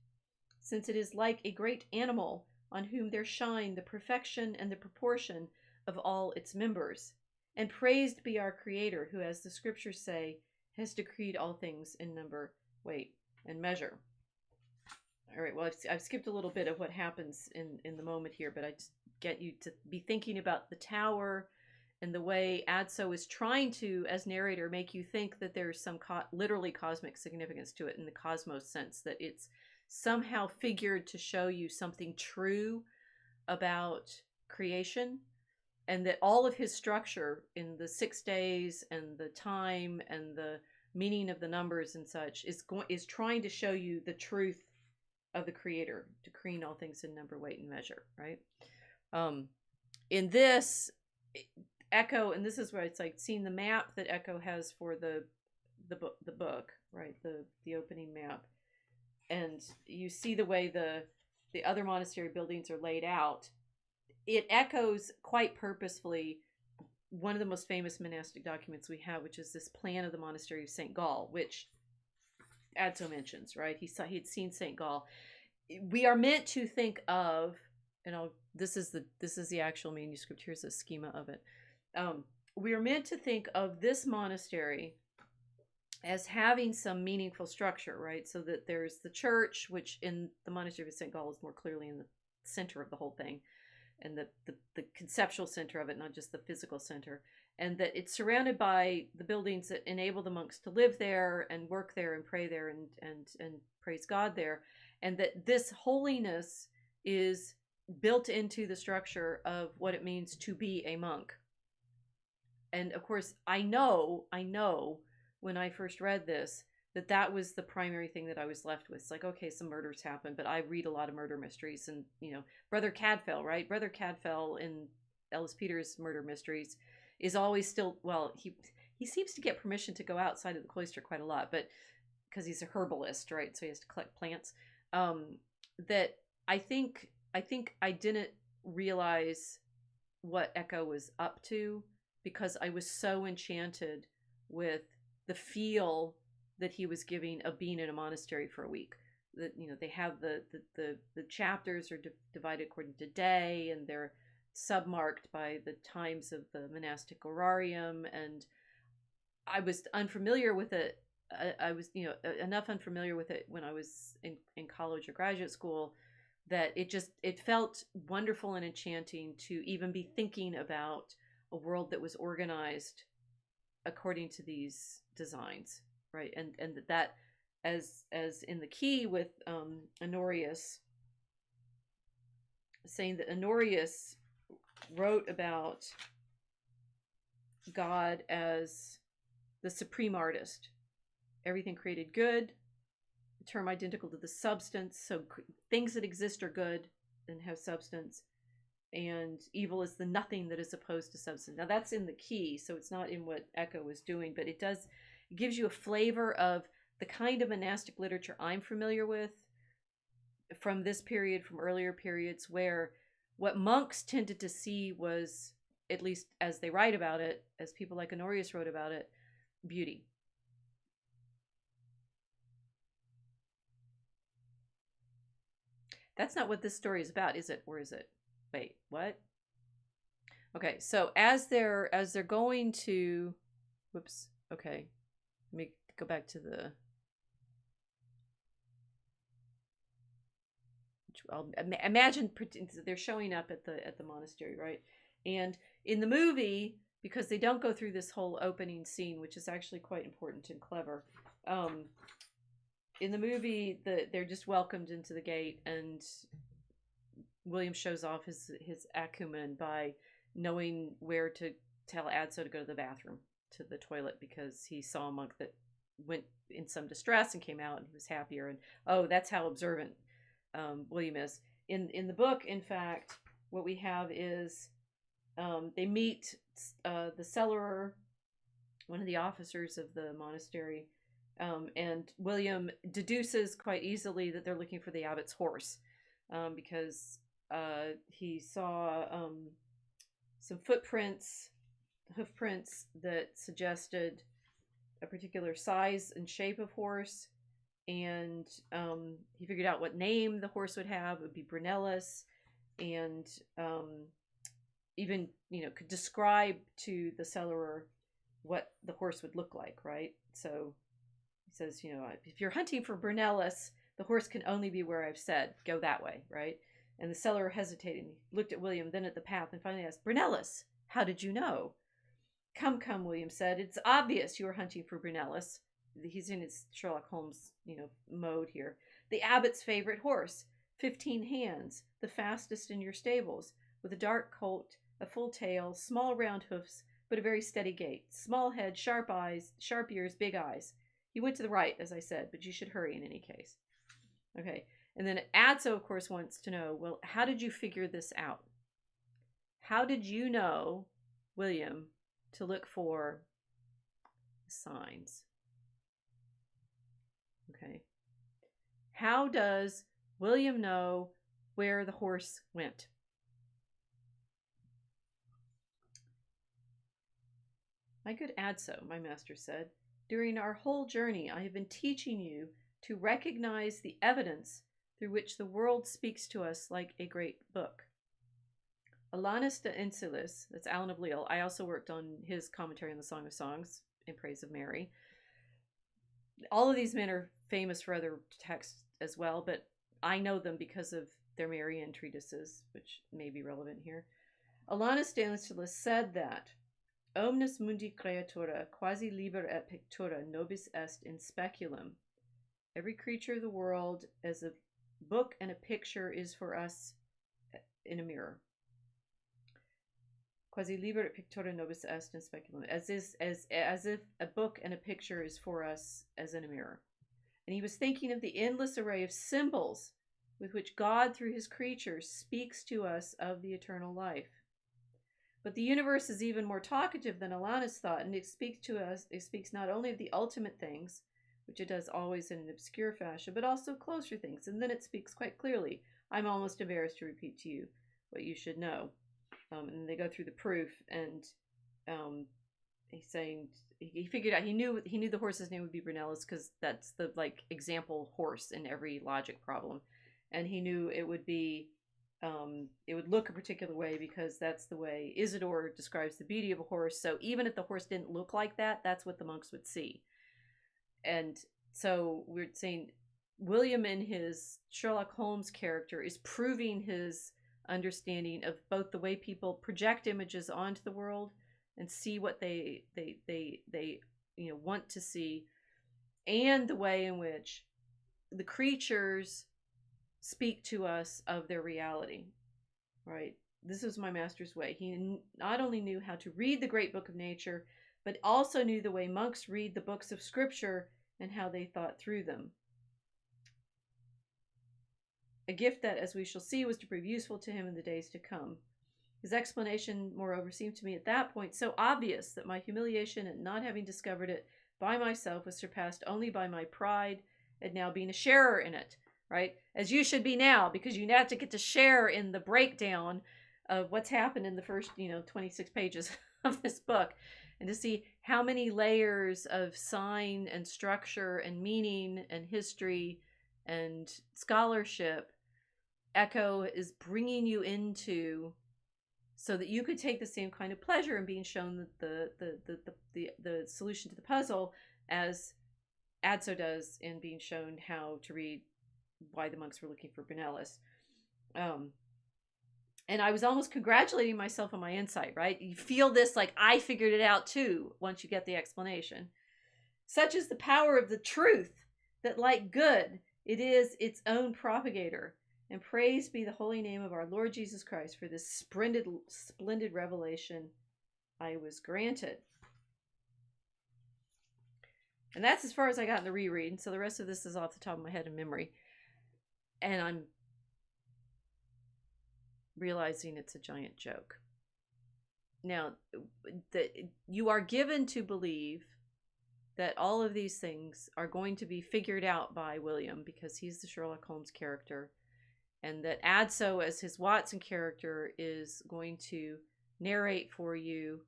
since it is like a great animal on whom there shine the perfection and the proportion of all its members. And praised be our Creator, who, as the scriptures say, has decreed all things in number, weight, and measure. All right, well, I've skipped a little bit of what happens in the moment here, but I just get you to be thinking about the tower and the way Adso is trying to, as narrator, make you think that there's some literally cosmic significance to it in the cosmos sense, that it's somehow figured to show you something true about creation, and that all of his structure in the 6 days and the time and the meaning of the numbers and such is trying to show you the truth of the Creator, decreeing all things in number, weight, and measure, right? In this, Eco, and this is where it's like seeing the map that Eco has for the book, right? The opening map, and you see the way the other monastery buildings are laid out. It echoes quite purposefully one of the most famous monastic documents we have, which is this plan of the monastery of St. Gall, which Adso mentions, right? He'd seen St. Gall. We are meant to think of, and this is the actual manuscript. Here's a schema of it. We are meant to think of this monastery as having some meaningful structure, right? So that there's the church, which in the monastery of St. Gall is more clearly in the center of the whole thing, and the conceptual center of it, not just the physical center, and that it's surrounded by the buildings that enable the monks to live there and work there and pray there and praise God there, and that this holiness is built into the structure of what it means to be a monk. And of course, I know when I first read this, that was the primary thing that I was left with. It's like, okay, some murders happen, but I read a lot of murder mysteries, and Brother Cadfael, right? Brother Cadfael in Ellis Peters' murder mysteries is always still, well, he seems to get permission to go outside of the cloister quite a lot, but because he's a herbalist, right? So he has to collect plants. That I think I didn't realize what Eco was up to because I was so enchanted with the feel that he was giving of being in a monastery for a week. That they have the chapters are divided according to day, and they're submarked by the times of the monastic horarium, and I was unfamiliar with it. I was enough unfamiliar with it when I was in college or graduate school that it felt wonderful and enchanting to even be thinking about a world that was organized according to these designs, right? And that as in the key with Honorius, saying that Honorius wrote about God as the supreme artist, everything created good, a term identical to the substance, so things that exist are good and have substance, and evil is the nothing that is opposed to substance. Now that's in the key, so it's not in what Eco was doing, but it gives you a flavor of the kind of monastic literature I'm familiar with from this period, from earlier periods, where what monks tended to see was, at least as they write about it, as people like Honorius wrote about it, beauty. That's not what this story is about, is it? Or is it? Wait, what? Okay, so as they're going to, whoops, okay, let me go back to the, I'll imagine they're showing up at the monastery, right? And in the movie, because they don't go through this whole opening scene, which is actually quite important and clever, in the movie, they're just welcomed into the gate, and William shows off his acumen by knowing where to tell Adso to go to the bathroom, to the toilet because he saw a monk that went in some distress and came out and he was happier. And oh, that's how observant William is. In the book, in fact, what we have is they meet the cellarer, one of the officers of the monastery, and William deduces quite easily that they're looking for the abbot's horse, because he saw some hoof prints that suggested a particular size and shape of horse, and he figured out what name the horse would have. It would be Brunellus, and even could describe to the cellarer what the horse would look like, right? So he says, if you're hunting for Brunellus, the horse can only be where I've said, go that way, right? And the cellarer hesitated, looked at William, then at the path, and finally asked, Brunellus, how did you know? Come, William said. It's obvious you are hunting for Brunellus. He's in his Sherlock Holmes, mode here. The abbot's favorite horse, 15 hands, the fastest in your stables, with a dark coat, a full tail, small round hoofs, but a very steady gait. Small head, sharp eyes, sharp ears, big eyes. He went to the right, as I said, but you should hurry in any case. Okay. And then Adso, of course, wants to know, well, how did you figure this out? How did you know, William, to look for signs? Okay. How does William know where the horse went? My good Adso, my master said, during our whole journey I have been teaching you to recognize the evidence through which the world speaks to us like a great book. Alanus de Ensilis, that's Alan of Lille. I also worked on his commentary on the Song of Songs in Praise of Mary. All of these men are famous for other texts as well, but I know them because of their Marian treatises, which may be relevant here. Alanus de Ensilis said that omnis mundi creatura quasi liber et pictura nobis est in speculum. Every creature of the world as a book and a picture is for us in a mirror. Quasi liber et pictura nobis est in speculum. As if a book and a picture is for us as in a mirror. And he was thinking of the endless array of symbols with which God through his creatures speaks to us of the eternal life. But the universe is even more talkative than Alanus thought, and it speaks to us. It speaks not only of the ultimate things, which it does always in an obscure fashion, but also closer things. And then it speaks quite clearly. I'm almost embarrassed to repeat to you what you should know. And they go through the proof, and he's saying he figured out he knew the horse's name would be Brunellus because that's the example horse in every logic problem, and he knew it would be it would look a particular way because that's the way Isidore describes the beauty of a horse. So even if the horse didn't look like that, that's what the monks would see. And so we're saying William in his Sherlock Holmes character is proving his understanding of both the way people project images onto the world and see what they want to see, and the way in which the creatures speak to us of their reality. Right? This was my master's way. He not only knew how to read the great book of nature, but also knew the way monks read the books of scripture and how they thought through them. A gift that, as we shall see, was to prove useful to him in the days to come. His explanation, moreover, seemed to me at that point so obvious that my humiliation at not having discovered it by myself was surpassed only by my pride at now being a sharer in it, right? As you should be now, because you have to get to share in the breakdown of what's happened in the first, 26 pages of this book, and to see how many layers of sign and structure and meaning and history and scholarship Eco is bringing you into, so that you could take the same kind of pleasure in being shown the solution to the puzzle as Adso does in being shown how to read why the monks were looking for Brunellus. And I was almost congratulating myself on my insight, right? You feel this like I figured it out too once you get the explanation. Such is the power of the truth that, like good, it is its own propagator. And praise be the holy name of our Lord Jesus Christ for this splendid revelation I was granted. And that's as far as I got in the reread. So the rest of this is off the top of my head in memory. And I'm realizing it's a giant joke. Now, you are given to believe that all of these things are going to be figured out by William because he's the Sherlock Holmes character, and that Adso, as his Watson character, is going to narrate for you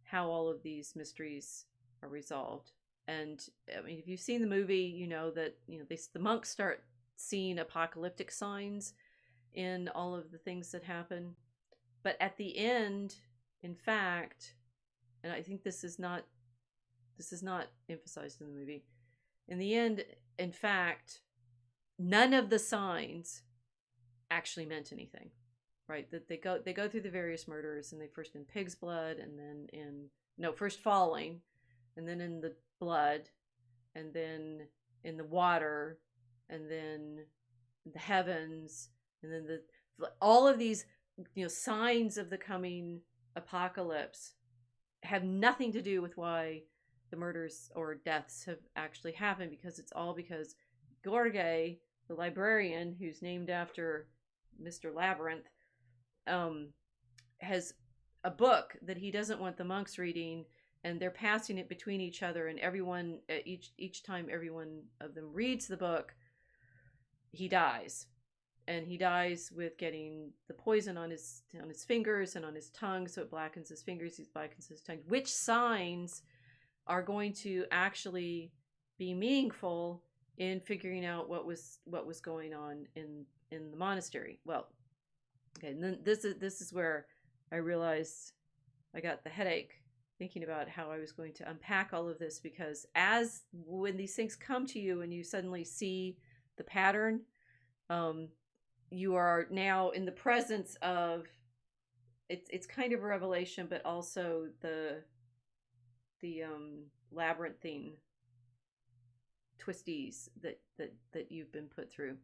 how all of these mysteries are resolved. And I mean, if you've seen the movie, you know that the monks start seeing apocalyptic signs in all of the things that happen. But at the end, in fact, and I think this is not emphasized in the movie, in the end, in fact, none of the signs actually meant anything, right? That they go through the various murders, and they first in pig's blood, and then first falling, and then in the blood, and then in the water, and then the heavens, and then all of these signs of the coming apocalypse have nothing to do with why the murders or deaths have actually happened, because it's all because Gorge, the librarian, who's named after Mr. Labyrinth, has a book that he doesn't want the monks reading, and they're passing it between each other, and everyone, each time every one of them reads the book, he dies. And he dies with getting the poison on his fingers and on his tongue, so it blackens his fingers, it blackens his tongue. Which signs are going to actually be meaningful in figuring out what was going on in the monastery? Well, okay, and then this is where I realized I got the headache thinking about how I was going to unpack all of this, because when these things come to you and you suddenly see the pattern, you are now in the presence of it's kind of a revelation, but also the labyrinthine twisties that you've been put through.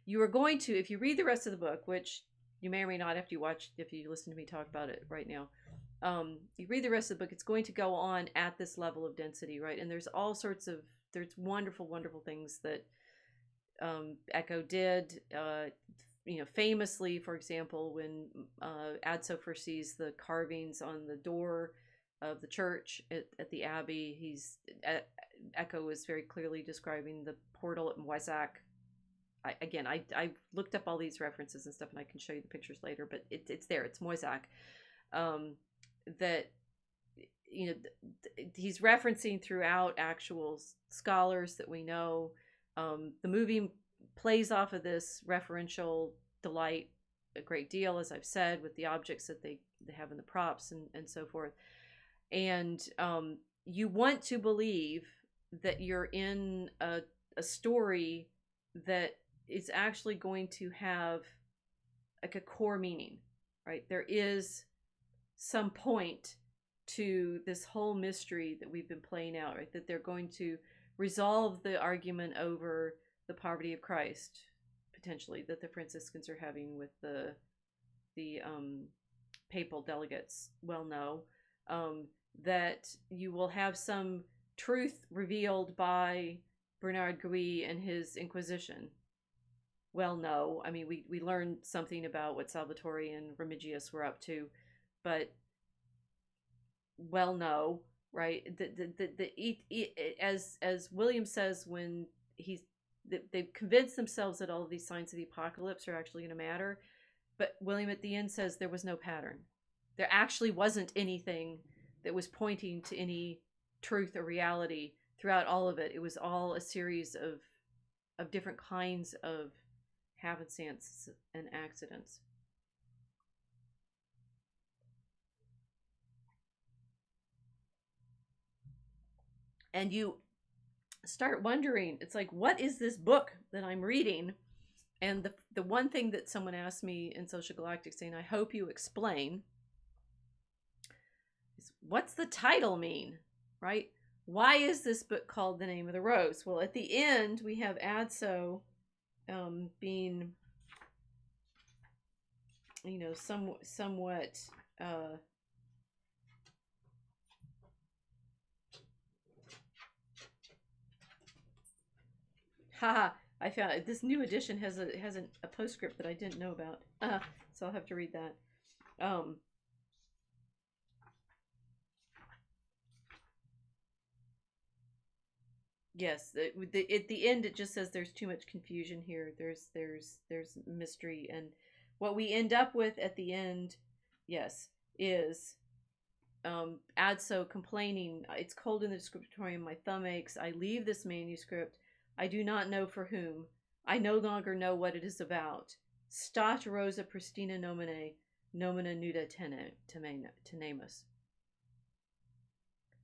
You are going to, if you read the rest of the book, which you may or may not after if you listen to me talk about it right now, you read the rest of the book, it's going to go on at this level of density, right? And there's wonderful, wonderful things that Eco did. Famously, for example, when Adso first sees the carvings on the door of the church at the abbey, Eco is very clearly describing the portal at Moisac. I looked up all these references and stuff, and I can show you the pictures later, but it's there. It's Moisac. That he's referencing throughout actual scholars that we know. The movie plays off of this referential delight a great deal, as I've said, with the objects that they have in the props and so forth. And you want to believe that you're in a story that is actually going to have like a core meaning, right? There is some point to this whole mystery that we've been playing out, right? That they're going to resolve the argument over the poverty of Christ, potentially, that the Franciscans are having with the papal delegates. Well, no. That you will have some truth revealed by Bernard Gui and his Inquisition. Well, no. I mean, we learned something about what Salvatore and Remigius were up to, but well, no, right? As William says, when they've convinced themselves that all of these signs of the apocalypse are actually going to matter, but William at the end says there was no pattern. There actually wasn't anything that was pointing to any truth or reality throughout all of it. It was all a series of different kinds of happenstances and accidents. And you start wondering, it's like, what is this book that I'm reading? And the one thing that someone asked me in Social Galactic, saying, I hope you explain, is what's the title mean, right? Why is this book called The Name of the Rose? Well, at the end, we have Adso being, somewhat Haha, I found this new edition has a postscript that I didn't know about. So I'll have to read that. Um, yes, at the end it just says there's too much confusion here. There's mystery, and what we end up with at the end, yes, is Adso complaining. It's cold in the scriptorium. My thumb aches. I leave this manuscript. I do not know for whom. I no longer know what it is about. Stat rosa pristina nomine, nomina nuda tenemus.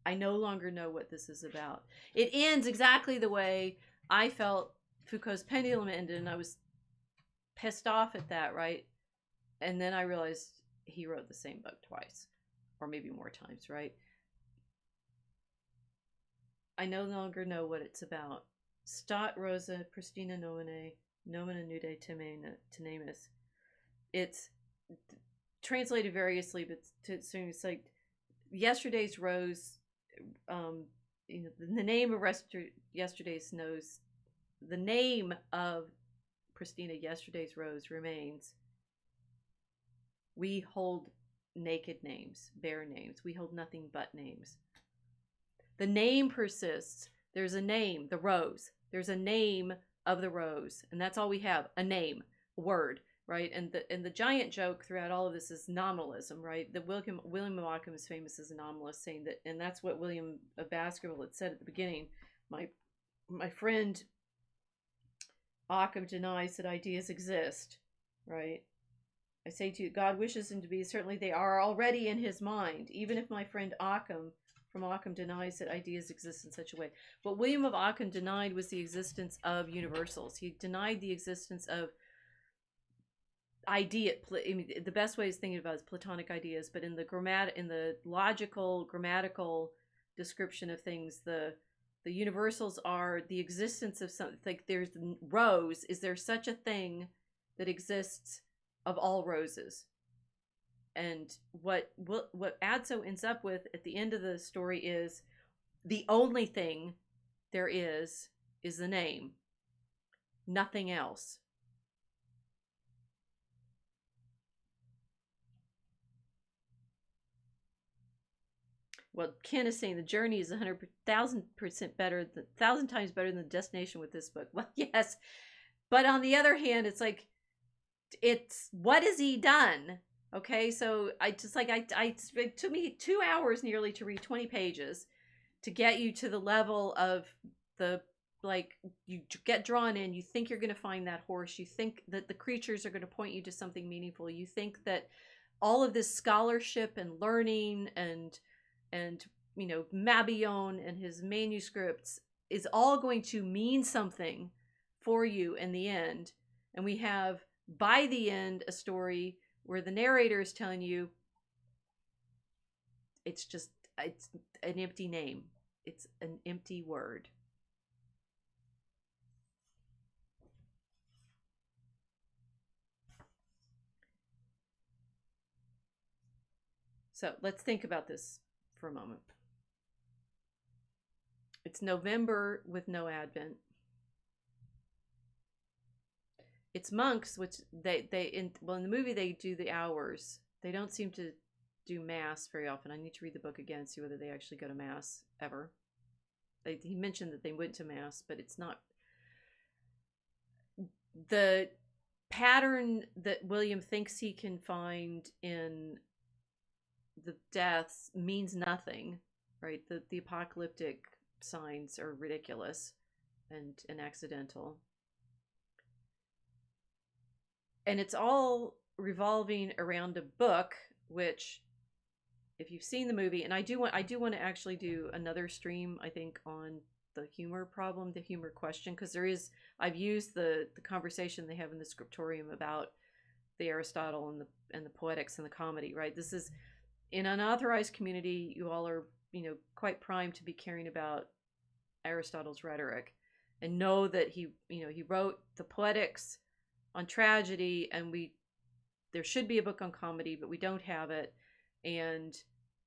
I no longer know what this is about. It ends exactly the way I felt Foucault's Pendulum ended, and I was pissed off at that, right? And then I realized he wrote the same book twice, or maybe more times, right? I no longer know what it's about. Stat rosa pristina nomine, nomina nude tenemus. It's translated variously, but it's like yesterday's rose. The name of yesterday's nose, the name of Pristina, yesterday's rose, remains. We hold naked names, bare names. We hold nothing but names. The name persists. There's a name, the rose. There's a name of the rose, and that's all we have. A name, a word, right? And the giant joke throughout all of this is nominalism, right? That William of Ockham is famous as a nominalist, saying that, and that's what William of Baskerville had said at the beginning. My friend Ockham denies that ideas exist, right? I say to you, God wishes them to be. Certainly they are already in his mind, even if my friend Ockham from Ockham denies that ideas exist in such a way. What William of Ockham denied was the existence of universals. He denied the existence of idea. I mean, the best way of thinking about it is Platonic ideas, but in the logical, grammatical description of things, the universals are the existence of something. Like there's rose. Is there such a thing that exists of all roses? And what Adso ends up with at the end of the story is the only thing there is the name. Nothing else. Well, Ken is saying the journey is 100,000% better, 1,000 times better than the destination with this book. Well, yes, but on the other hand, it's like, it's what has he done? Okay, so it took me 2 hours nearly to read 20 pages to get you to the level of the, like, you get drawn in, you think you're going to find that horse, you think that the creatures are going to point you to something meaningful, you think that all of this scholarship and learning and Mabillon and his manuscripts is all going to mean something for you in the end. And we have, by the end, a story where the narrator is telling you it's an empty name. It's an empty word. So let's think about this for a moment. It's November with no Advent. It's monks, which in the movie they do the hours. They don't seem to do mass very often. I need to read the book again and see whether they actually go to mass ever. He mentioned that they went to mass, but it's not the pattern that William thinks he can find in the deaths means nothing, right? The apocalyptic signs are ridiculous and accidental. And it's all revolving around a book, which, if you've seen the movie, and I do want to actually do another stream, I think, on the humor problem, the humor question, because I've used the conversation they have in the scriptorium about the Aristotle and the poetics and the comedy, right? This is, in unauthorized community, you all are, quite primed to be caring about Aristotle's rhetoric and know that he wrote the poetics on tragedy, and there should be a book on comedy, but we don't have it. And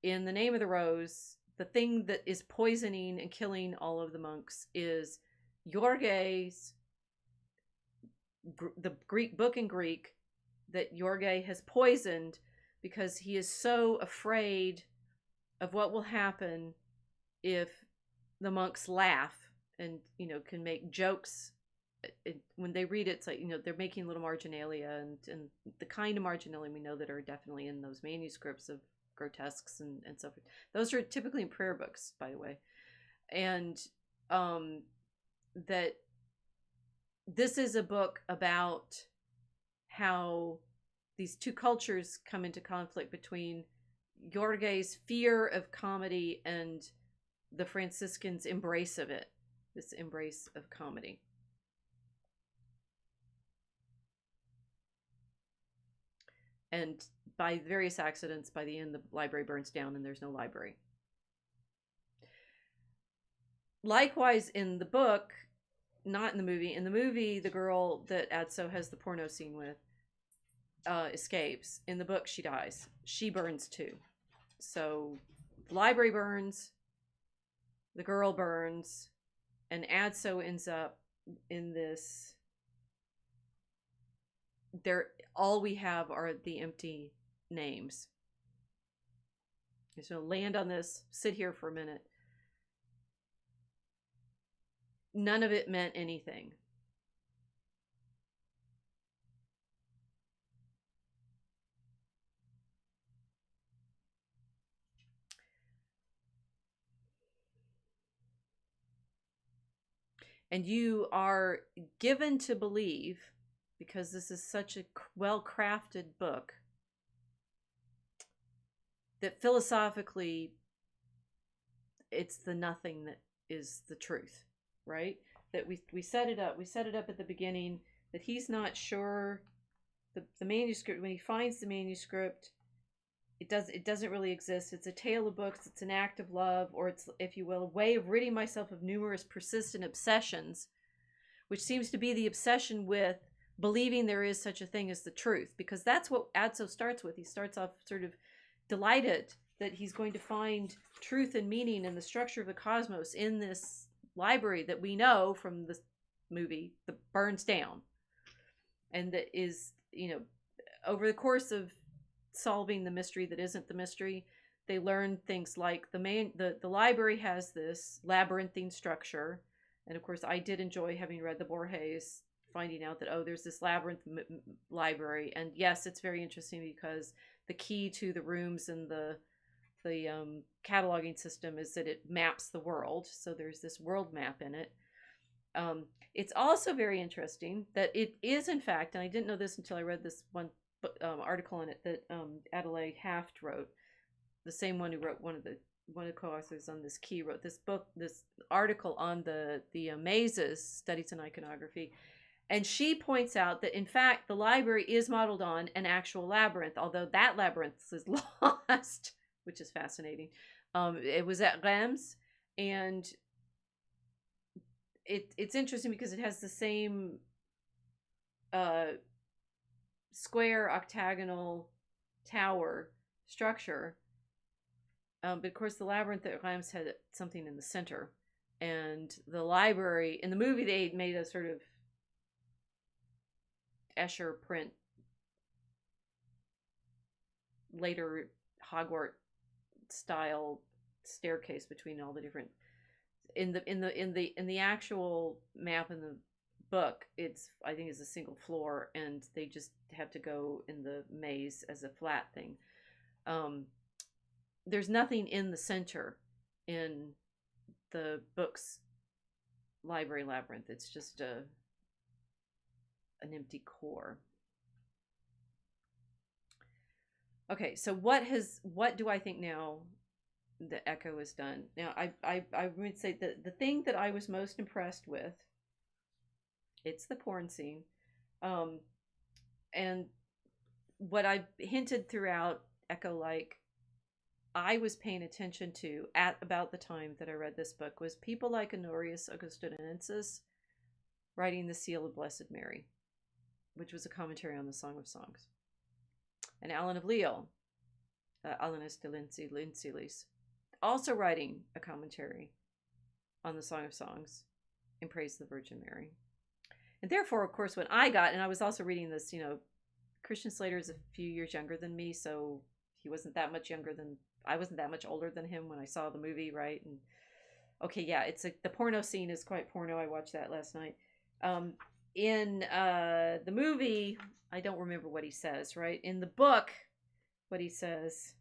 in The Name of the Rose, the thing that is poisoning and killing all of the monks is Jorge's the Greek book in Greek that Jorge has poisoned because he is so afraid of what will happen if the monks laugh and can make jokes. When they read it, it's like they're making little marginalia and the kind of marginalia we know that are definitely in those manuscripts of grotesques and stuff. Those are typically in prayer books, by the way. And that this is a book about how these two cultures come into conflict between Jorge's fear of comedy and the Franciscans' embrace of it, this embrace of comedy. And by various accidents, by the end, the library burns down and there's no library. Likewise, in the book, not in the movie, the girl that Adso has the porno scene with escapes. In the book, she dies. She burns too. So the library burns, the girl burns, and Adso ends up in this. All we have are the empty names. I'm just going to land on this, sit here for a minute. None of it meant anything. And you are given to believe, because this is such a well-crafted book, that philosophically it's the nothing that is the truth, right? That we set it up. We set it up at the beginning that he's not sure the manuscript. When he finds the manuscript, it doesn't really exist. It's a tale of books. It's an act of love, or it's, if you will, a way of ridding myself of numerous persistent obsessions, which seems to be the obsession with believing there is such a thing as the truth, because that's what Adso starts with. He starts off sort of delighted that he's going to find truth and meaning in the structure of the cosmos in this library that we know from the movie that burns down, and that is, over the course of solving the mystery that isn't the mystery, they learn things like the library has this labyrinthine structure. And of course, I did enjoy, having read the Borges, finding out that, there's this labyrinth library. And yes, it's very interesting because the key to the rooms and the cataloging system is that it maps the world. So there's this world map in it. It's also very interesting that it is, in fact, and I didn't know this until I read this one article on it that Adelaide Haft wrote, the same one who wrote one of the co-authors on this key, wrote this article on the mazes, studies in iconography. And she points out that, in fact, the library is modeled on an actual labyrinth, although that labyrinth is lost, which is fascinating. It was at Reims, and it's interesting because it has the same square octagonal tower structure, but of course the labyrinth at Reims had something in the center, and the library in the movie, they made a sort of Escher print, later Hogwarts style staircase between all the different, in the actual map in the book, I think it's a single floor, and they just have to go in the maze as a flat thing. There's nothing in the center in the book's library labyrinth. It's just an empty core. Okay, so what do I think now that Eco has done? Now, I would say that the thing that I was most impressed with, it's the porn scene. And what I hinted throughout Eco, like, I was paying attention to at about the time that I read this book, was people like Honorius Augustinensis writing The Seal of Blessed Mary, which was a commentary on the Song of Songs. And Alan of Lille, Alanus de Lincilis, also writing a commentary on the Song of Songs in praise of the Virgin Mary. And therefore, of course, when I got, and I was also reading this, Christian Slater is a few years younger than me, so he wasn't that much younger than, I wasn't that much older than him when I saw the movie, right? And okay, yeah, the porno scene is quite porno. I watched that last night. In the movie, I don't remember what he says, right? In the book, what he says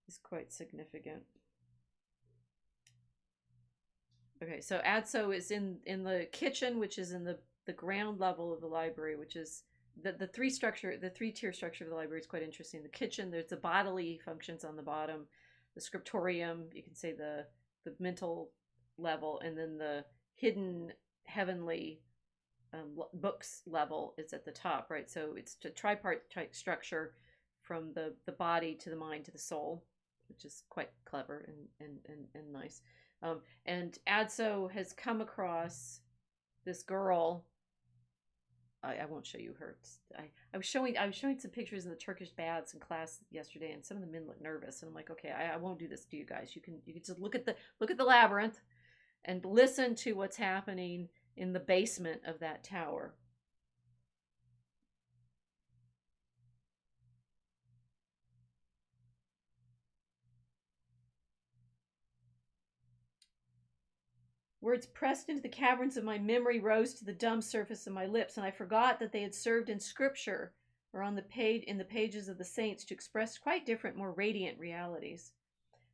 is quite significant. Okay, so Adso is in the kitchen, which is in the ground level of the library, which is the three-tier structure of the library is quite interesting. The kitchen, there's the bodily functions on the bottom, the scriptorium, you can say the mental level, and then the hidden heavenly books level is at the top, right? So it's a tripartite structure from the body to the mind to the soul, which is quite clever and nice. And Adso has come across this girl. I won't show you her. I was showing some pictures in the Turkish baths in class yesterday, and some of the men look nervous. And I'm like, okay, I won't do this to you guys. You can just look at the labyrinth, and listen to what's happening in the basement of that tower. Words pressed into the caverns of my memory rose to the dumb surface of my lips, and I forgot that they had served in Scripture or in the pages of the saints to express quite different, more radiant realities.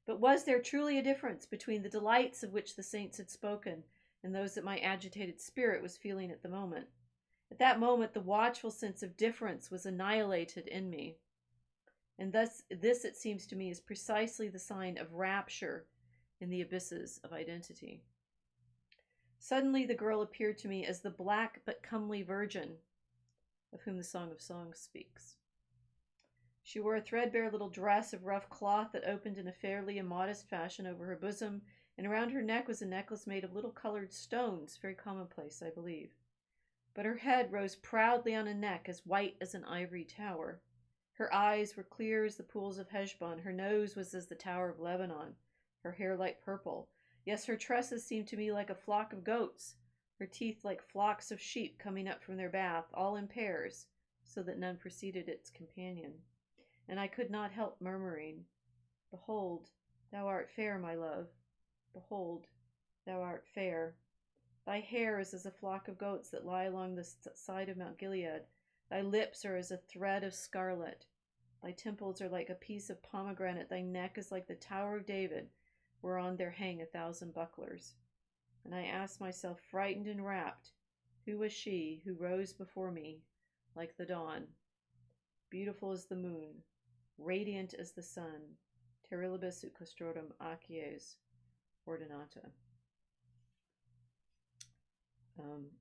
But was there truly a difference between the delights of which the saints had spoken and those that my agitated spirit was feeling at the moment? At that moment, the watchful sense of difference was annihilated in me. And thus, this, it seems to me, is precisely the sign of rapture in the abysses of identity. Suddenly the girl appeared to me as the black but comely virgin of whom the Song of Songs speaks. She wore a threadbare little dress of rough cloth that opened in a fairly immodest fashion over her bosom, and around her neck was a necklace made of little colored stones, very commonplace, I believe. But her head rose proudly on a neck as white as an ivory tower. Her eyes were clear as the pools of Heshbon, her nose was as the Tower of Lebanon, her hair like purple. Yes, her tresses seemed to me like a flock of goats, her teeth like flocks of sheep coming up from their bath, all in pairs, so that none preceded its companion. And I could not help murmuring, "Behold, thou art fair, my love. Behold, thou art fair. Thy hair is as a flock of goats that lie along the side of Mount Gilead. Thy lips are as a thread of scarlet. Thy temples are like a piece of pomegranate. Thy neck is like the Tower of David, whereon there hang 1,000 bucklers." And I asked myself, frightened and rapt, who was she who rose before me like the dawn, beautiful as the moon, radiant as the sun, terrilibus ut castrorum acies ordinata.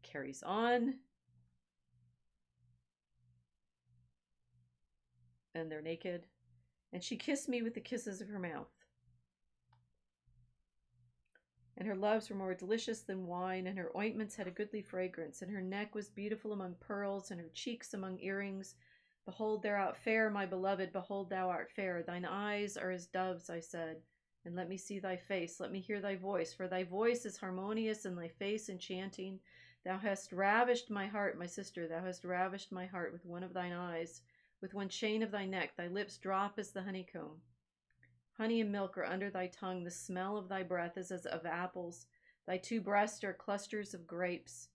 Carries on. And they're naked. And she kissed me with the kisses of her mouth. And her loves were more delicious than wine, and her ointments had a goodly fragrance, and her neck was beautiful among pearls, and her cheeks among earrings. Behold, thou art fair, my beloved, behold, thou art fair. Thine eyes are as doves, I said, and let me see thy face, let me hear thy voice, for thy voice is harmonious, and thy face enchanting. Thou hast ravished my heart, my sister, thou hast ravished my heart with one of thine eyes, with one chain of thy neck. Thy lips drop as the honeycomb. Honey and milk are under thy tongue. The smell of thy breath is as of apples. Thy two breasts are clusters of grapes.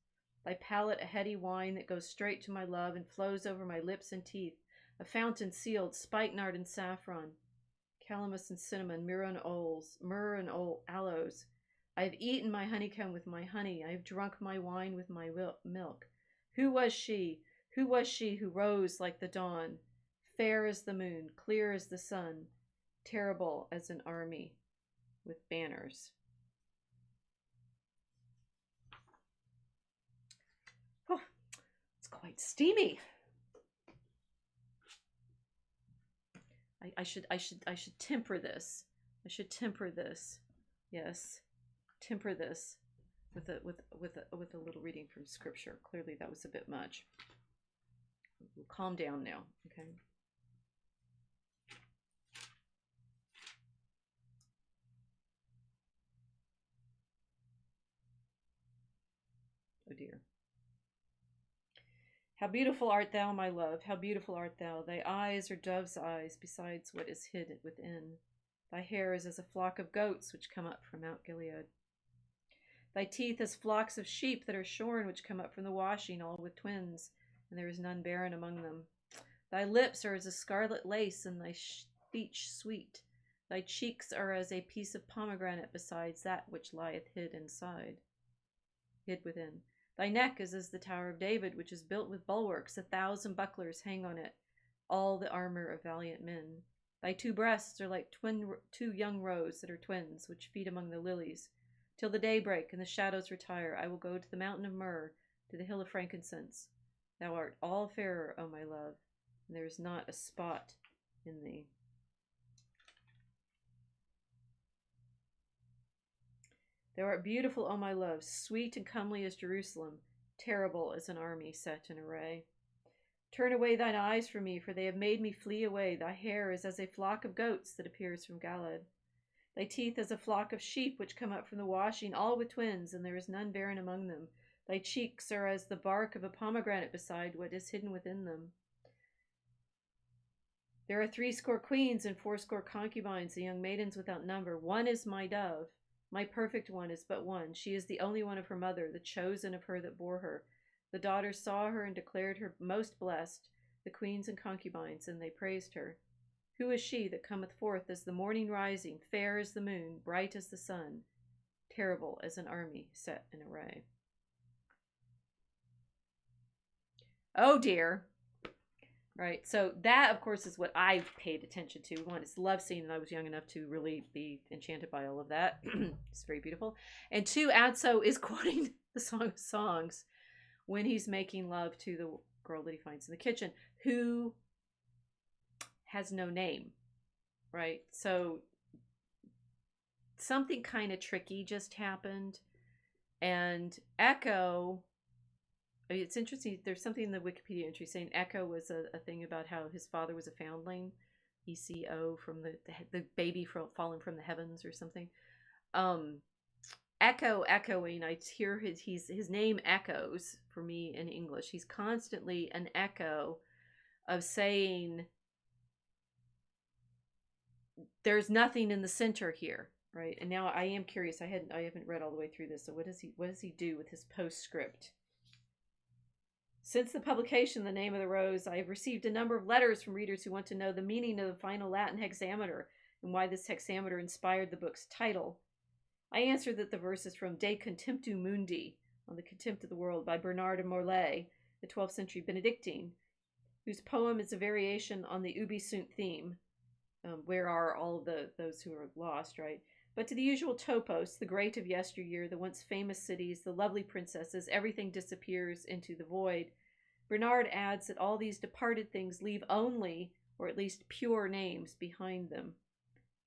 Thy palate a heady wine that goes straight to my love and flows over my lips and teeth. A fountain sealed, spikenard and saffron, calamus and cinnamon, myrrh and aloes. I have eaten my honeycomb with my honey. I have drunk my wine with my milk. Who was she? Who was she who rose like the dawn, fair as the moon, clear as the sun, terrible as an army with banners? Oh, it's quite steamy. I should temper this. I should temper this. Yes, temper this with a little reading from Scripture. Clearly, that was a bit much. We'll calm down now. Okay. Oh dear. How beautiful art thou, my love, how beautiful art thou. Thy eyes are dove's eyes, besides what is hid within. Thy hair is as a flock of goats which come up from Mount Gilead. Thy teeth as flocks of sheep that are shorn, which come up from the washing, all with twins, and there is none barren among them. Thy lips are as a scarlet lace, and thy speech sweet. Thy cheeks are as a piece of pomegranate, besides that which lieth hid within. Thy neck is as the Tower of David, which is built with bulwarks. 1,000 bucklers hang on it, all the armor of valiant men. Thy two breasts are like two young roes that are twins, which feed among the lilies. Till the day break and the shadows retire, I will go to the mountain of myrrh, to the hill of frankincense. Thou art all fairer, O my love, and there is not a spot in thee. Thou art beautiful, O my love, sweet and comely as Jerusalem, terrible as an army set in array. Turn away thine eyes from me, for they have made me flee away. Thy hair is as a flock of goats that appears from Galilee. Thy teeth as a flock of sheep which come up from the washing, all with twins, and there is none barren among them. Thy cheeks are as the bark of a pomegranate beside what is hidden within them. There are 80 queens and 80 concubines, the young maidens without number. One is my dove. My perfect one is but one. She is the only one of her mother, the chosen of her that bore her. The daughters saw her and declared her most blessed, the queens and concubines, and they praised her. Who is she that cometh forth as the morning rising, fair as the moon, bright as the sun, terrible as an army set in array? Oh dear. Right, so that, of course, is what I paid attention to. One, it's love scene, and I was young enough to really be enchanted by all of that. It's very beautiful. And two, Adso is quoting the Song of Songs when he's making love to the girl that he finds in the kitchen, who has no name, right? So something kind of tricky just happened, and Eco... It's interesting. There's something in the Wikipedia entry saying Echo was a thing about how his father was a foundling, ECO, from the baby fallen from the heavens or something. Echoing. I hear his name echoes for me in English. He's constantly an echo of saying there's nothing in the center here, right? And now I am curious. I haven't read all the way through this. So what does he do with his postscript? Since the publication of The Name of the Rose, I have received a number of letters from readers who want to know the meaning of the final Latin hexameter and why this hexameter inspired the book's title. I answer that the verse is from De Contemptu Mundi, on the Contempt of the World, by Bernard of Morlaix, the 12th century Benedictine, whose poem is a variation on the Ubi Sunt theme, where are all those who are lost, right? But to the usual topos, the great of yesteryear, the once famous cities, the lovely princesses, everything disappears into the void. Bernard adds that all these departed things leave only, or at least pure names behind them.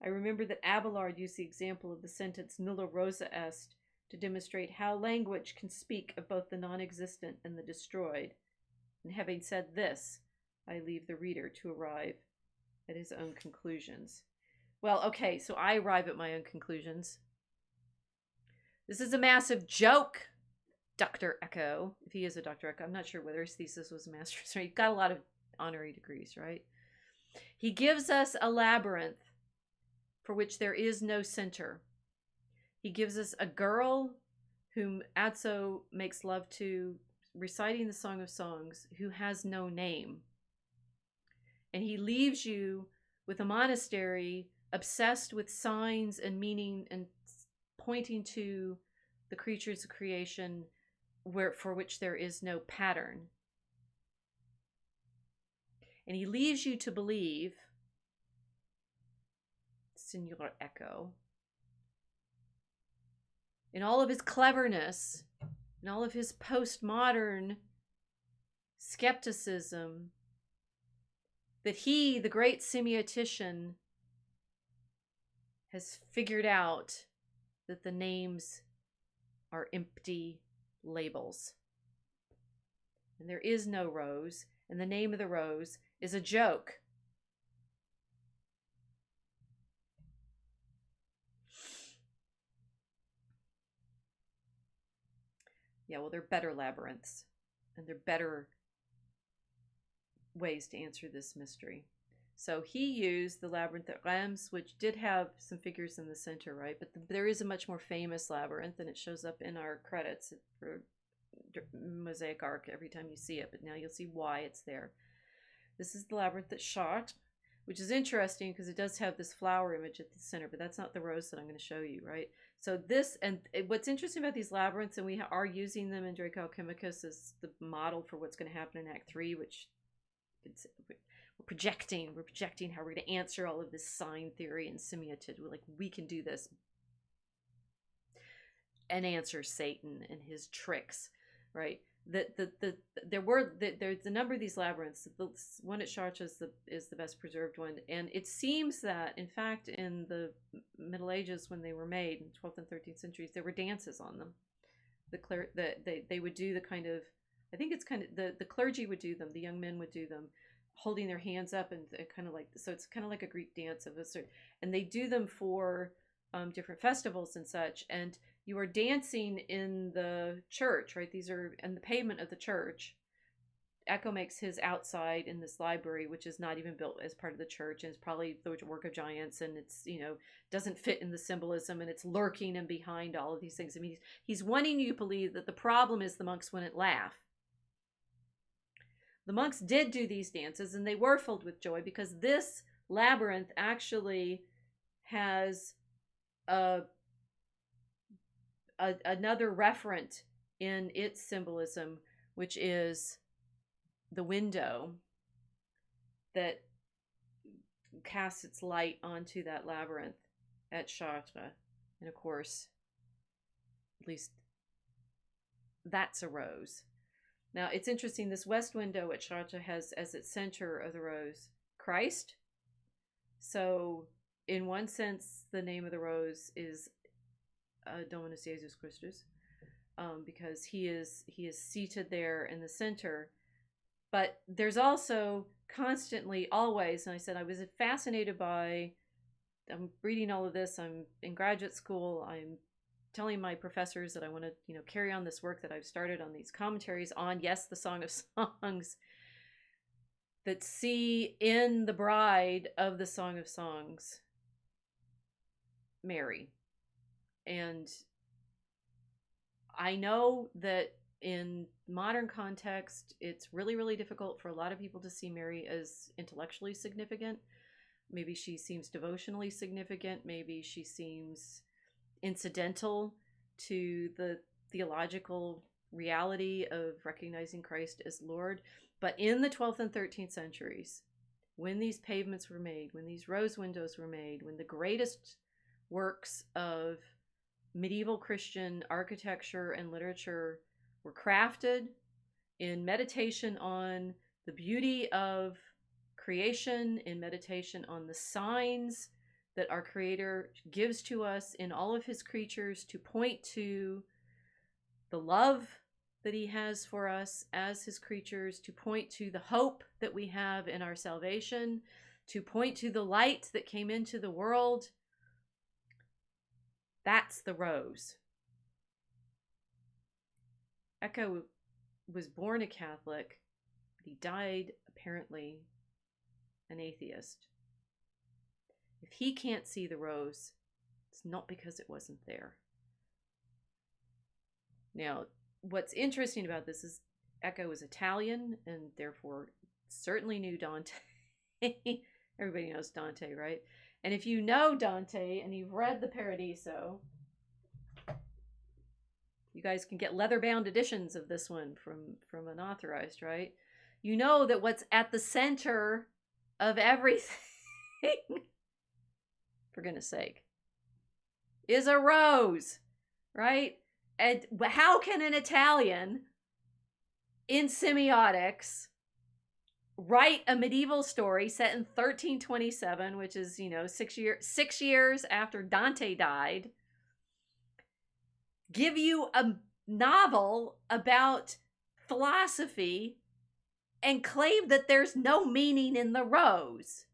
I remember that Abelard used the example of the sentence nulla rosa est to demonstrate how language can speak of both the non-existent and the destroyed. And having said this, I leave the reader to arrive at his own conclusions. Well, okay, so I arrive at my own conclusions. This is a massive joke, Dr. Eco. If he is a Dr. Eco, I'm not sure whether his thesis was a master's. Right? He's got a lot of honorary degrees, right? He gives us a labyrinth for which there is no center. He gives us a girl whom Adso makes love to, reciting the Song of Songs, who has no name. And he leaves you with a monastery obsessed with signs and meaning and pointing to the creatures of creation for which there is no pattern. And he leaves you to believe, Signor Eco, in all of his cleverness, in all of his postmodern skepticism, that he, the great semiotician, has figured out that the names are empty labels. And there is no rose, and the name of the rose is a joke. Yeah, well, they're better labyrinths, and they're better ways to answer this mystery. So he used the labyrinth at Reims, which did have some figures in the center, right? But there is a much more famous labyrinth, and it shows up in our credits for Mosaic Arc every time you see it. But now you'll see why it's there. This is the labyrinth at Chartres, which is interesting because it does have this flower image at the center, but that's not the rose that I'm going to show you, right? So this, and what's interesting about these labyrinths, and we are using them in Draco Alchemicus as the model for what's going to happen in Act 3, which we're projecting how we're going to answer all of this sign theory and semiotic. Like, we can do this and answer Satan and his tricks, right? There's a number of these labyrinths. The one at Chartres is the best preserved one, and it seems that, in fact, in the Middle Ages, when they were made in 12th and 13th centuries, there were dances on them. They would do the kind of, I think it's kind of the clergy would do them, the young men would do them, holding their hands up, and kind of like, so it's kind of like a Greek dance of a sort, and they do them for different festivals and such, and you are dancing in the church, right? These are in the pavement of the church. Eco makes his outside in this library, which is not even built as part of the church, and it's probably the work of giants, and it's, doesn't fit in the symbolism, and it's lurking and behind all of these things. I mean, he's wanting you to believe that the problem is the monks wouldn't laugh. The monks did do these dances, and they were filled with joy, because this labyrinth actually has another referent in its symbolism, which is the window that casts its light onto that labyrinth at Chartres. And of course, at least that's a rose. Now, it's interesting, this west window at Chartres has as its center of the rose Christ. So in one sense, the name of the rose is Dominus Jesus Christus, because he is seated there in the center. But there's also constantly, always, and I said I was fascinated by, I'm reading all of this, I'm in graduate school, I'm telling my professors that I want to, carry on this work that I've started on these commentaries on, yes, the Song of Songs, that see in the bride of the Song of Songs Mary. And I know that in modern context, it's really, really difficult for a lot of people to see Mary as intellectually significant. Maybe she seems devotionally significant. Maybe she seems incidental to the theological reality of recognizing Christ as Lord. But in the 12th and 13th centuries, when these pavements were made, when these rose windows were made, when the greatest works of medieval Christian architecture and literature were crafted in meditation on the beauty of creation, in meditation on the signs that our Creator gives to us in all of his creatures to point to the love that he has for us as his creatures, to point to the hope that we have in our salvation, to point to the light that came into the world. That's the rose. Eco was born a Catholic, but he died apparently an atheist. If he can't see the rose, it's not because it wasn't there. Now, what's interesting about this is Eco is Italian and therefore certainly knew Dante. Everybody knows Dante, right? And if you know Dante and you've read the Paradiso, you guys can get leather-bound editions of this one from unauthorized, right? You know that what's at the center of everything, for goodness sake, is a rose, right? And how can an Italian in semiotics write a medieval story set in 1327, which is, 6 years after Dante died, give you a novel about philosophy and claim that there's no meaning in the rose?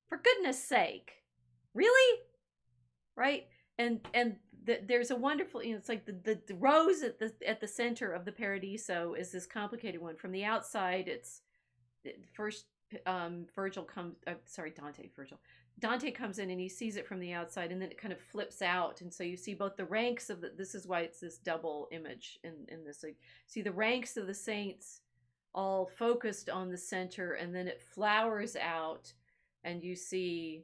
For goodness sake. Really? Right? And there's a wonderful, it's like the rose at the center of the Paradiso is this complicated one. From the outside, it's first Virgil comes, sorry, Dante comes in and he sees it from the outside, and then it kind of flips out, and so you see both the ranks of this is why it's this double image in this, like, see the ranks of the saints all focused on the center, and then it flowers out, and you see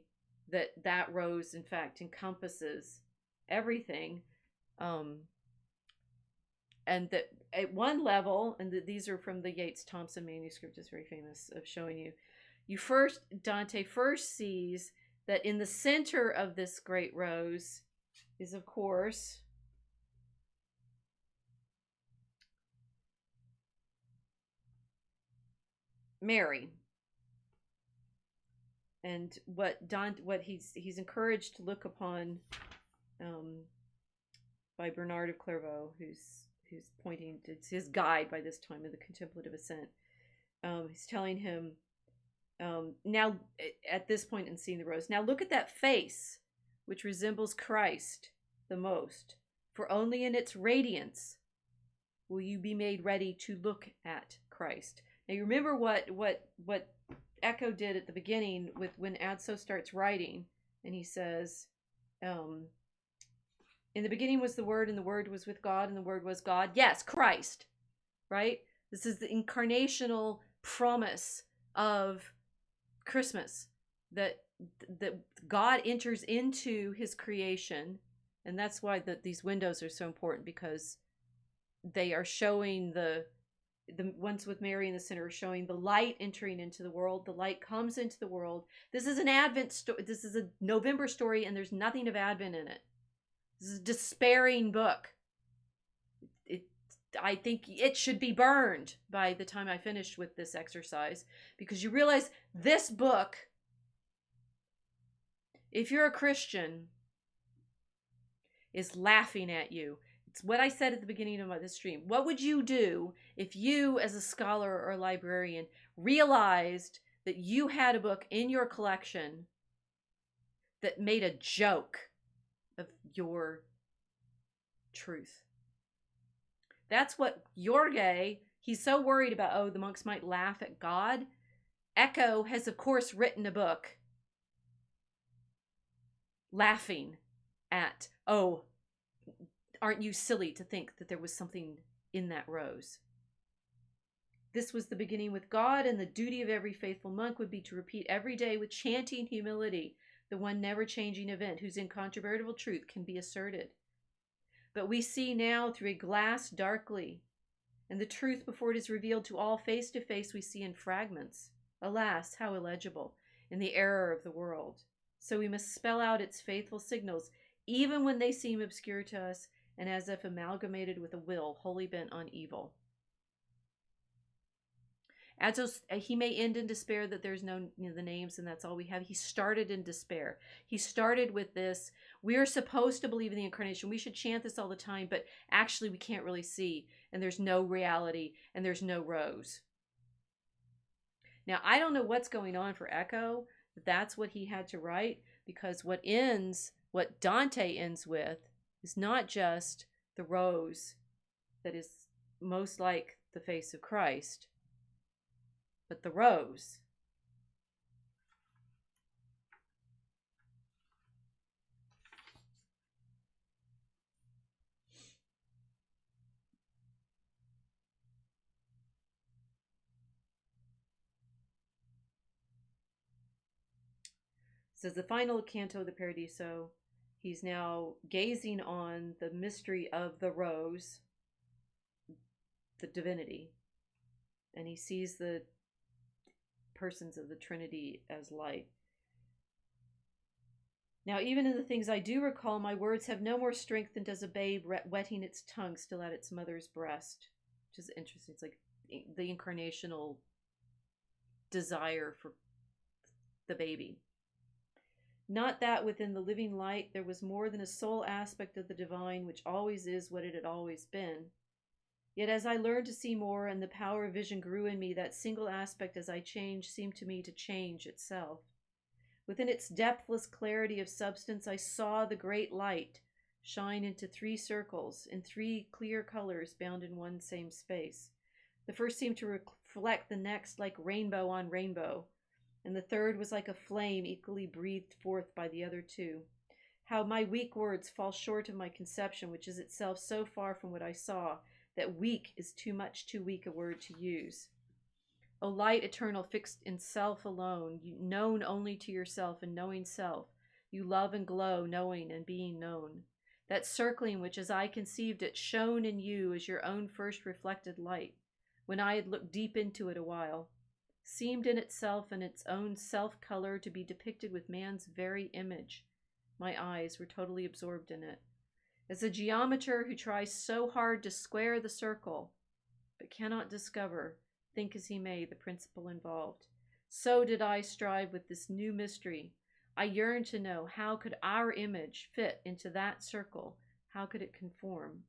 that rose in fact encompasses everything, and that at one level, and these are from the Yates Thompson manuscript, is very famous, of showing Dante first sees that in the center of this great rose is, of course, Mary. And what he's encouraged to look upon by Bernard of Clairvaux, who's pointing to his guide by this time of the contemplative ascent. He's telling him, now at this point in seeing the rose, now look at that face which resembles Christ the most, for only in its radiance will you be made ready to look at Christ. Now you remember what Eco did at the beginning with when Adso starts writing, and he says, in the beginning was the Word, and the Word was with God, and the Word was God. Yes, Christ, right? This is the incarnational promise of Christmas, that God enters into his creation, and that's why these windows are so important, because they are showing the ones with Mary in the center are showing the light entering into the world. The light comes into the world. This is an Advent story. This is a November story, and there's nothing of Advent in it. This is a despairing book. I think it should be burned by the time I finished with this exercise, because you realize this book, if you're a Christian, is laughing at you. It's what I said at the beginning of this stream. What would you do if you, as a scholar or a librarian, realized that you had a book in your collection that made a joke of your truth? That's what Jorge, he's so worried about, oh, the monks might laugh at God. Eco has, of course, written a book laughing at, oh, aren't you silly to think that there was something in that rose? This was the beginning with God, and the duty of every faithful monk would be to repeat every day with chanting humility the one never-changing event whose incontrovertible truth can be asserted. But we see now through a glass darkly, and the truth before it is revealed to all face to face we see in fragments. Alas, how illegible, in the error of the world. So we must spell out its faithful signals, even when they seem obscure to us, and as if amalgamated with a will wholly bent on evil. Adso, he may end in despair that there's no, the names, and that's all we have. He started in despair. He started with this, we are supposed to believe in the incarnation. We should chant this all the time, but actually we can't really see, and there's no reality, and there's no rose. Now, I don't know what's going on for Eco, but that's what he had to write, because what Dante ends with is not just the rose that is most like the face of Christ, but the rose. Says the final canto of the Paradiso, he's now gazing on the mystery of the rose, the divinity, and he sees the persons of the Trinity as light. Now, even in the things I do recall, my words have no more strength than does a babe wetting its tongue still at its mother's breast, which is interesting. It's like the incarnational desire for the baby. Not that within the living light there was more than a sole aspect of the divine, which always is what it had always been. Yet as I learned to see more and the power of vision grew in me, that single aspect as I changed seemed to me to change itself. Within its depthless clarity of substance I saw the great light shine into 3 circles in 3 clear colors bound in one same space. The first seemed to reflect the next like rainbow on rainbow, and the third was like a flame equally breathed forth by the other 2. How my weak words fall short of my conception, which is itself so far from what I saw, that weak is too weak a word to use. O light eternal, fixed in self alone, known only to yourself and knowing self, you love and glow, knowing and being known. That circling which, as I conceived it, shone in you as your own first reflected light, when I had looked deep into it a while, seemed in itself and its own self-color to be depicted with man's very image. My eyes were totally absorbed in it. As a geometer who tries so hard to square the circle, but cannot discover, think as he may, the principle involved, so did I strive with this new mystery. I yearned to know, how could our image fit into that circle? How could it conform?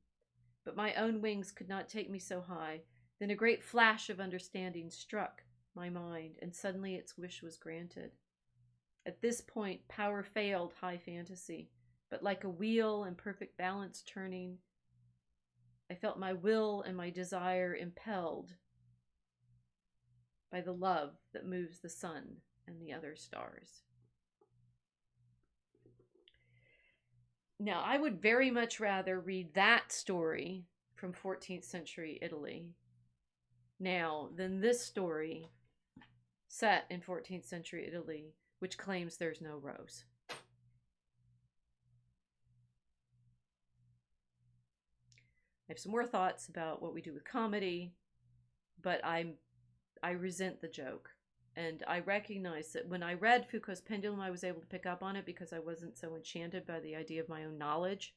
But my own wings could not take me so high. Then a great flash of understanding struck my mind, and suddenly its wish was granted. At this point, power failed high fantasy, but like a wheel in perfect balance turning, I felt my will and my desire impelled by the love that moves the sun and the other stars. Now, I would very much rather read that story from 14th century Italy now than this story set in 14th century Italy, which claims there's no rose. I have some more thoughts about what we do with comedy, but I resent the joke. And I recognize that when I read Foucault's Pendulum, I was able to pick up on it because I wasn't so enchanted by the idea of my own knowledge.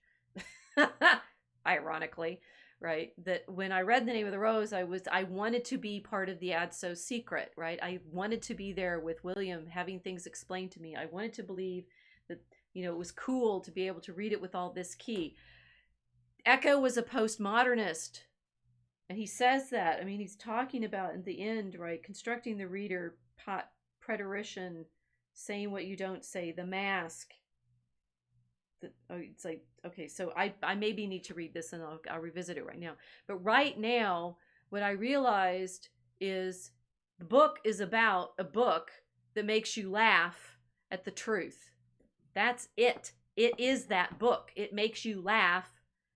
Ironically, right? That when I read The Name of the Rose, I wanted to be part of the Adso secret, right? I wanted to be there with William, having things explained to me. I wanted to believe that, it was cool to be able to read it with all this key. Eco was a postmodernist, and he says that. I mean, he's talking about in the end, right? Constructing the reader, preterition, saying what you don't say, the mask. It's like, okay, so I maybe need to read this and I'll revisit it right now. But right now, what I realized is the book is about a book that makes you laugh at the truth. That's it. It is that book. It makes you laugh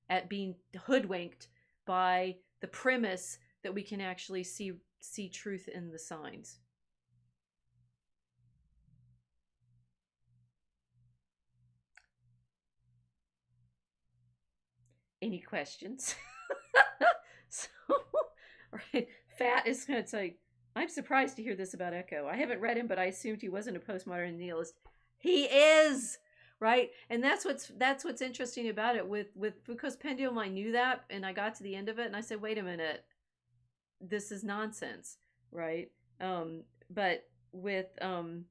at being hoodwinked by the premise that we can actually see truth in the signs. Any questions? So, right, Fat is going to say, I'm surprised to hear this about Eco. I haven't read him, but I assumed he wasn't a postmodern nihilist. He is, right? And that's what's interesting about it. With Foucault's Pendulum, I knew that, and I got to the end of it, and I said, wait a minute, this is nonsense, right? But with The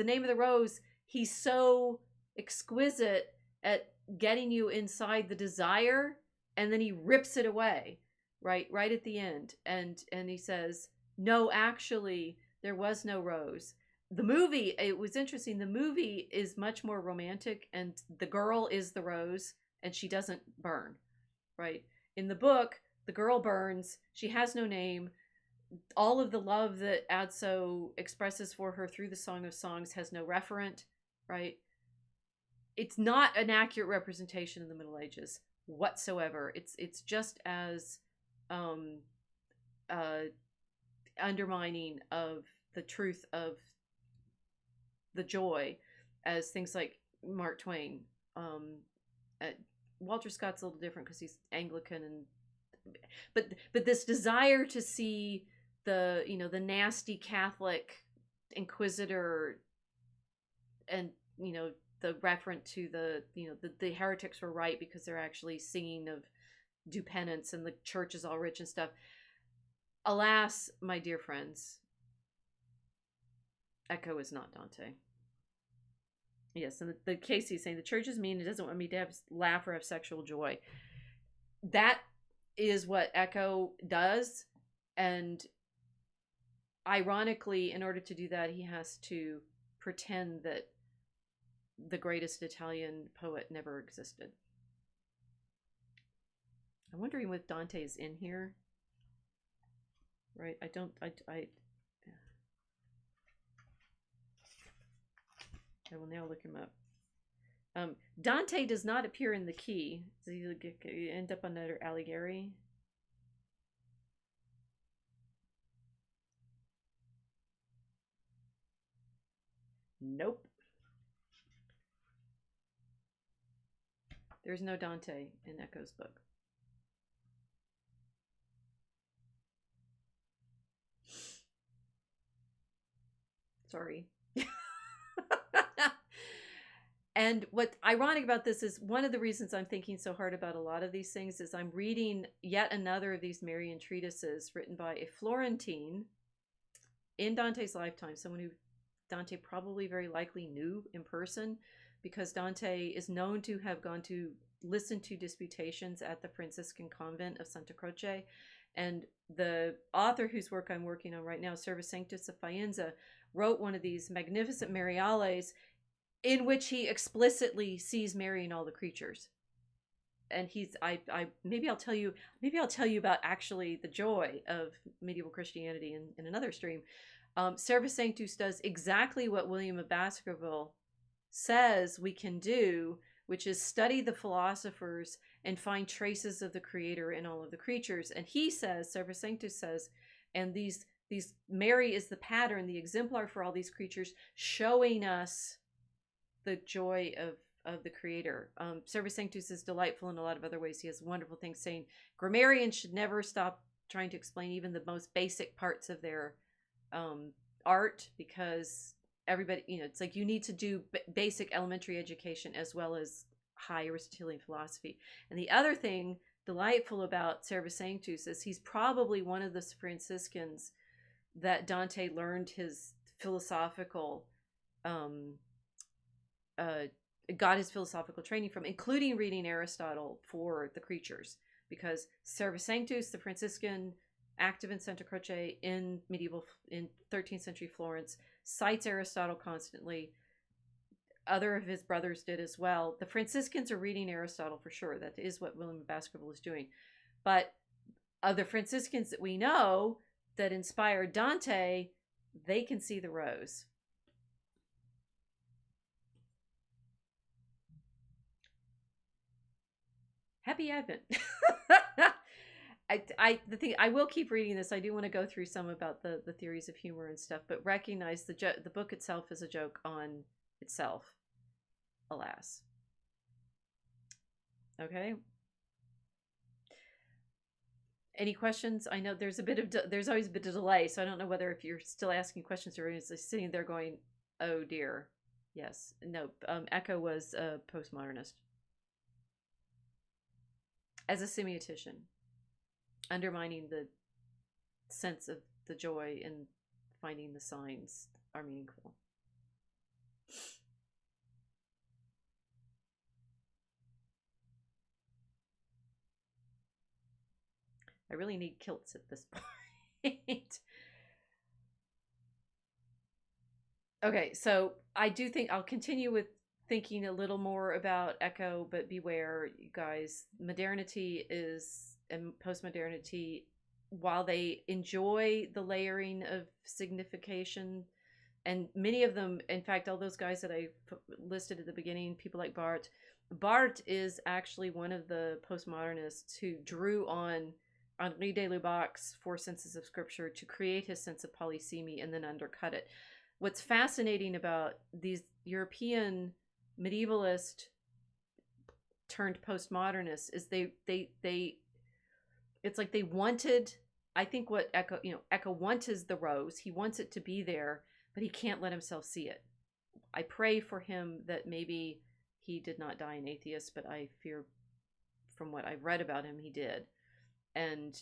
Name of the Rose, he's so exquisite at getting you inside the desire, and then he rips it away right at the end, and he says, no, actually there was no rose. The movie, it was interesting, the movie is much more romantic, and the girl is the rose and she doesn't burn, right? In the book, the girl burns, she has no name. All of the love that Adso expresses for her through the Song of Songs has no referent, right? It's not an accurate representation of the Middle Ages whatsoever. It's just as undermining of the truth of the joy as things like Mark Twain. Walter Scott's a little different because he's Anglican, but this desire to see the nasty Catholic inquisitor, and the reference to the heretics were right because they're actually singing of do penance and the church is all rich and stuff. Alas, my dear friends, Eco is not Dante. Yes, and the Casey's saying the church is mean, it doesn't want me to laugh or have sexual joy. That is what Eco does, and ironically, in order to do that, he has to pretend that the greatest Italian poet never existed. I'm wondering if Dante is in here. Right? I will now look him up. Dante does not appear in the key. So you end up on another Alighieri. Nope. There's no Dante in Eco's book. Sorry. And what's ironic about this is one of the reasons I'm thinking so hard about a lot of these things is I'm reading yet another of these Marian treatises written by a Florentine in Dante's lifetime, someone who Dante probably very likely knew in person, because Dante is known to have gone to listen to disputations at the Franciscan convent of Santa Croce. And the author whose work I'm working on right now, Servus Sanctus of Faenza, wrote one of these magnificent Mariales in which he explicitly sees Mary in all the creatures. And maybe I'll tell you about actually the joy of medieval Christianity in another stream. Servus Sanctus does exactly what William of Baskerville says we can do, which is study the philosophers and find traces of the Creator in all of the creatures. And he says, Servus Sanctus says, and these Mary is the pattern, the exemplar for all these creatures, showing us the joy of the Creator. Servus Sanctus is delightful in a lot of other ways. He has wonderful things saying. Grammarians should never stop trying to explain even the most basic parts of their art, because everybody, it's like you need to do basic elementary education as well as high Aristotelian philosophy. And the other thing delightful about Servus Sanctus is he's probably one of the Franciscans that Dante learned his philosophical got his philosophical training from, including reading Aristotle for the creatures, because Servus Sanctus, the Franciscan active in Santa Croce in 13th century Florence, cites Aristotle constantly. Other of his brothers did as well. The Franciscans are reading Aristotle for sure. That is what William of Baskerville is doing. But of the Franciscans that we know that inspired Dante, they can see the rose. Happy Advent. I will keep reading this. I do want to go through some about the theories of humor and stuff, but recognize the book itself is a joke on itself, alas. Okay. Any questions? I know there's always a bit of delay, so I don't know whether if you're still asking questions or is sitting there going, "Oh dear." Yes. No. Eco was a postmodernist as a semiotician, undermining the sense of the joy in finding the signs are meaningful. I really need kilts at this point. Okay, so I do think I'll continue with thinking a little more about Eco, but beware, you guys. Modernity and postmodernity, while they enjoy the layering of signification, and many of them, in fact, all those guys that I listed at the beginning, people like Barthes is actually one of the postmodernists who drew on Henri de Lubac's Four Senses of Scripture to create his sense of polysemy and then undercut it. What's fascinating about these European medievalist turned postmodernists is it's like they wanted, I think what Eco wants the rose. He wants it to be there, but he can't let himself see it. I pray for him that maybe he did not die an atheist, but I fear from what I've read about him, he did. And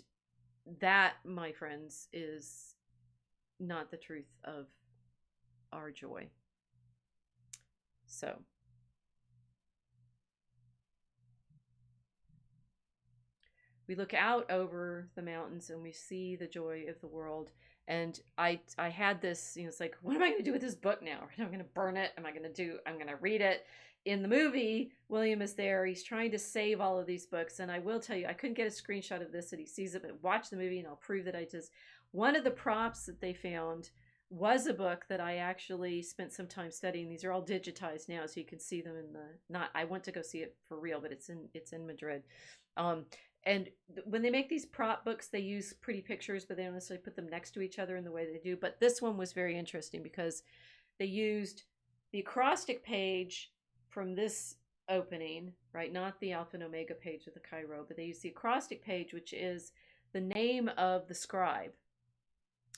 that, my friends, is not the truth of our joy. So, we look out over the mountains and we see the joy of the world. And I had this, it's like, what am I going to do with this book now? Am I going to burn it? I'm going to read it. In the movie, William is there. He's trying to save all of these books. And I will tell you, I couldn't get a screenshot of this that he sees it, but watch the movie and I'll prove that one of the props that they found was a book that I actually spent some time studying. These are all digitized now, so you can see them in I went to go see it for real, but it's in Madrid. And when they make these prop books, they use pretty pictures, but they don't necessarily put them next to each other in the way they do. But this one was very interesting because they used the acrostic page from this opening, right? Not the Alpha and Omega page of the Cairo, but they used the acrostic page, which is the name of the scribe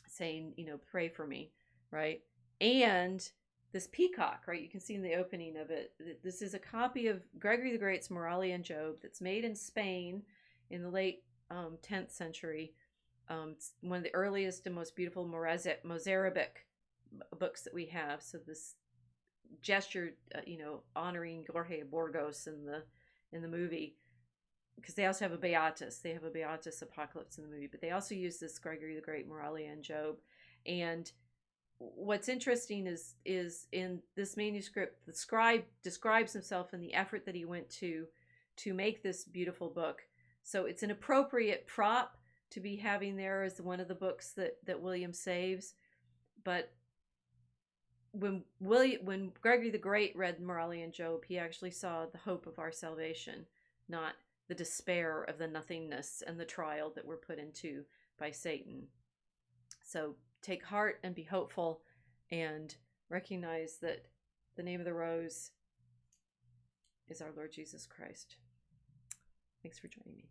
saying, pray for me, right? And this peacock, right? You can see in the opening of it, this is a copy of Gregory the Great's Moralia and Job that's made in Spain in the late 10th century. It's one of the earliest and most beautiful Mozarabic books that we have. So this gesture, honoring Jorge Burgos in the movie, because they also have a Beatus. They have a Beatus Apocalypse in the movie, but they also use this Gregory the Great, Moralia and Job. And what's interesting is in this manuscript, the scribe describes himself and the effort that he went to make this beautiful book. So it's an appropriate prop to be having there as one of the books that William saves. But when Gregory the Great read Moralia and Job, he actually saw the hope of our salvation, not the despair of the nothingness and the trial that we're put into by Satan. So take heart and be hopeful and recognize that the name of the rose is our Lord Jesus Christ. Thanks for joining me.